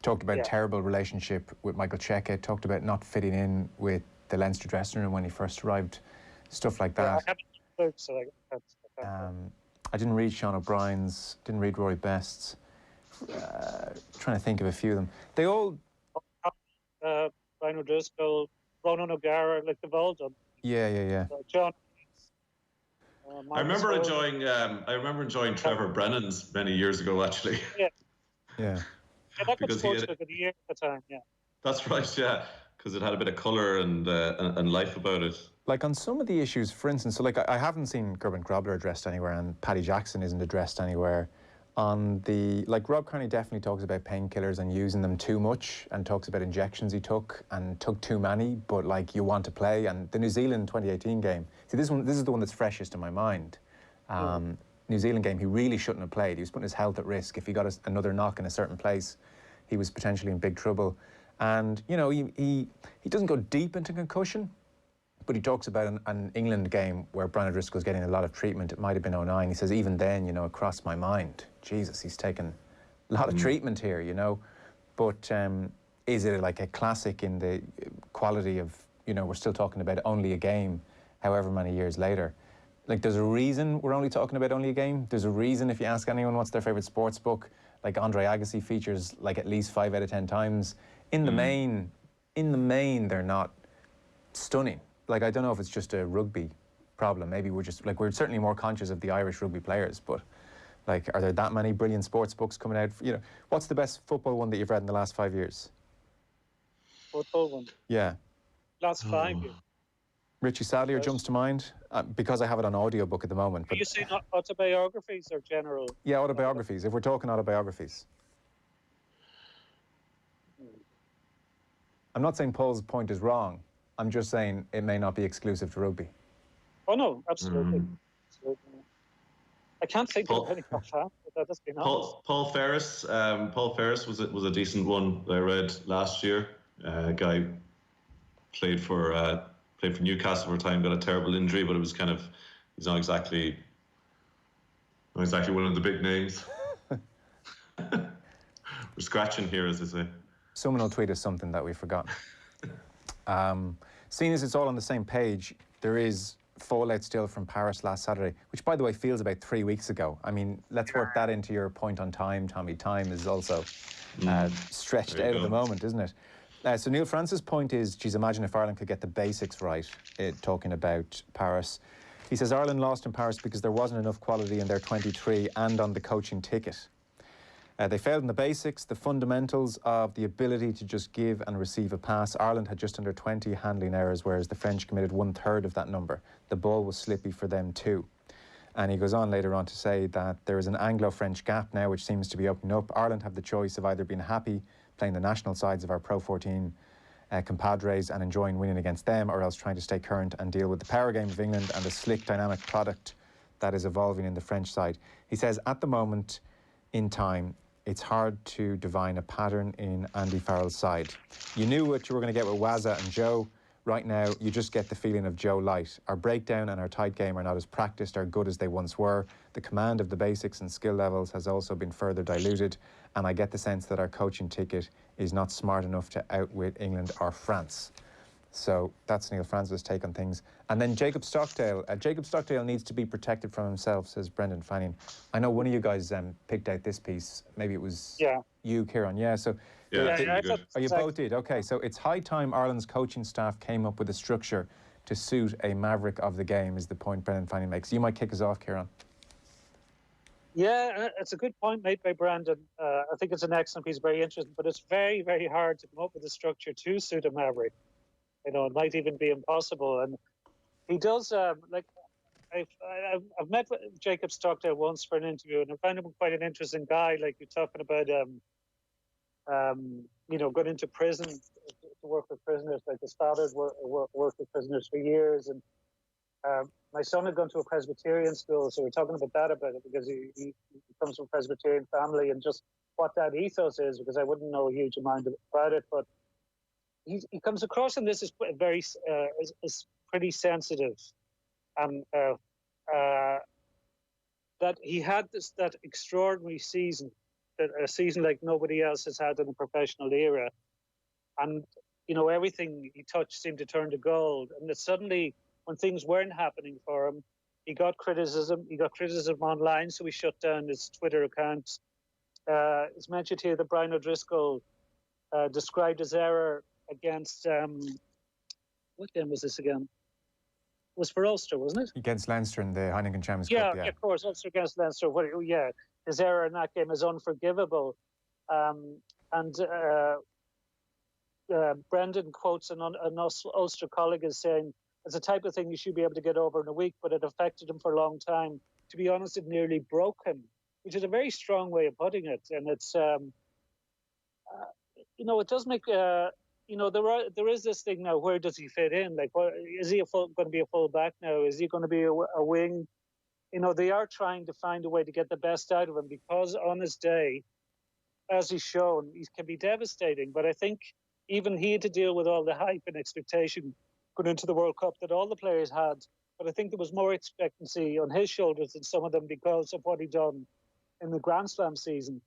Talked about a terrible relationship with Michael Cheika, talked about not fitting in with the Leinster dressing room when he first arrived, stuff like that. I haven't looked, so I didn't read Sean O'Brien's, didn't read Rory Best's. Trying to think of a few of them. They all... Brian O'Driscoll, Ronan O'Gara, like, they've all done. Yeah. John... I remember enjoying Trevor Brennan's many years ago, actually. Yeah. That was Sports Book of the Year at the time, yeah. That's right, yeah, because it had a bit of colour and life about it. Like, on some of the issues, for instance, so, like, I haven't seen Gerben Grobler addressed anywhere, and Paddy Jackson isn't addressed anywhere. On the, like, Rob Kearney definitely talks about painkillers and using them too much, and talks about injections he took and took too many, but, like, you want to play. And the New Zealand 2018 game, see, this is the one that's freshest in my mind. New Zealand game, he really shouldn't have played. He was putting his health at risk. If he got another knock in a certain place, he was potentially in big trouble. And, you know, he doesn't go deep into concussion, but he talks about an England game where Brian O'Driscoll's getting a lot of treatment. It might have been 2009. He says, even then, you know, it crossed my mind. Jesus, he's taken a lot of treatment here, you know. But is it like a classic in the quality of, you know, we're still talking about only a game, however many years later. Like, there's a reason we're only talking about only a game. There's a reason, if you ask anyone what's their favourite sports book, like Andre Agassi features like at least 5 out of 10 times. In the main, they're not stunning. Like, I don't know if it's just a rugby problem. Maybe we're just, like, we're certainly more conscious of the Irish rugby players, but, like, are there that many brilliant sports books coming out? You know, what's the best football one that you've read in the last 5 years? Football one? Yeah. Last 5 years. Richie Sadlier jumps to mind, because I have it on audiobook at the moment. Are you saying autobiographies or general? Yeah, autobiographies, if we're talking autobiographies. I'm not saying Paul's point is wrong. I'm just saying it may not be exclusive to rugby. Oh, no, absolutely. I can't think of any offhand, but that has been honest. Paul Ferris. Paul Ferris was a decent one that I read last year. Guy played for Newcastle for a time, got a terrible injury, but it was kind of, he's not exactly one of the big names. We're scratching here, as they say. Someone will tweet us something that we've forgotten. Seeing as it's all on the same page, there is fallout still from Paris last Saturday, which, by the way, feels about 3 weeks ago. I mean, let's work that into your point on time, Tommy. Time is also stretched out at the moment, isn't it? So Neil Francis' point is, geez, imagine if Ireland could get the basics right, talking about Paris. He says Ireland lost in Paris because there wasn't enough quality in their 23 and on the coaching ticket. They failed in the basics, the fundamentals of the ability to just give and receive a pass. Ireland had just under 20 handling errors, whereas the French committed 1/3 of that number. The ball was slippy for them too. And he goes on later on to say that there is an Anglo-French gap now which seems to be opening up. Ireland have the choice of either being happy playing the national sides of our Pro 14 compadres and enjoying winning against them, or else trying to stay current and deal with the power game of England and the slick, dynamic product that is evolving in the French side. He says, at the moment in time, it's hard to divine a pattern in Andy Farrell's side. You knew what you were going to get with Wazza and Joe. Right now, you just get the feeling of Joe Light. Our breakdown and our tight game are not as practiced or good as they once were. The command of the basics and skill levels has also been further diluted, and I get the sense that our coaching ticket is not smart enough to outwit England or France. So that's Neil Francis' take on things. And then Jacob Stockdale. Jacob Stockdale needs to be protected from himself, says Brendan Fanning. I know one of you guys picked out this piece. Maybe it was you, Kieran. Yeah, so... you both did? Okay, so it's high time Ireland's coaching staff came up with a structure to suit a maverick of the game, is the point Brendan Fanning makes. You might kick us off, Kieran. Yeah, it's a good point made by Brandon. I think it's an excellent piece, very interesting, but it's very, very hard to come up with a structure to suit a maverick. You know, it might even be impossible. And he does, I've met Jacob Stockdale once for an interview, and I found him quite an interesting guy. Like, you're talking about, going into prison to work with prisoners. Like, his father worked with prisoners for years, and my son had gone to a Presbyterian school, so we're talking about it, because he comes from a Presbyterian family, and just what that ethos is, because I wouldn't know a huge amount about it, but he comes across in this as very is pretty sensitive, and that he had that extraordinary season, a season like nobody else has had in the professional era, and everything he touched seemed to turn to gold, and that suddenly, when things weren't happening for him, he got criticism. He got criticism online, so he shut down his Twitter account. It's mentioned here that Brian O'Driscoll described his error against what game was this again? It was for Ulster, wasn't it? Against Leinster in the Heineken Champions Cup. Yeah, of course, Ulster against Leinster. His error in that game is unforgivable. Brendan quotes an Ulster colleague as saying, "It's the type of thing you should be able to get over in a week, but it affected him for a long time. To be honest, it nearly broke him," which is a very strong way of putting it. And it's, it does make, there is this thing now, where does he fit in? Like, is he going to be a full back now? Is he going to be a wing? They are trying to find a way to get the best out of him, because on his day, as he's shown, he can be devastating. But I think even he had to deal with all the hype and expectation going into the World Cup that all the players had. But I think there was more expectancy on his shoulders than some of them, because of what he'd done in the Grand Slam season.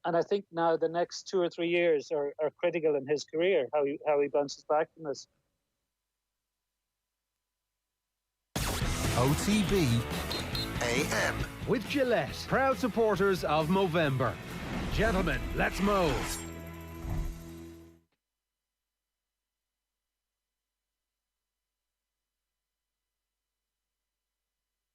And I think now the next 2 or 3 years are critical in his career, how he bounces back from this. OTB AM. With Gillette, proud supporters of Movember. Gentlemen, let's move.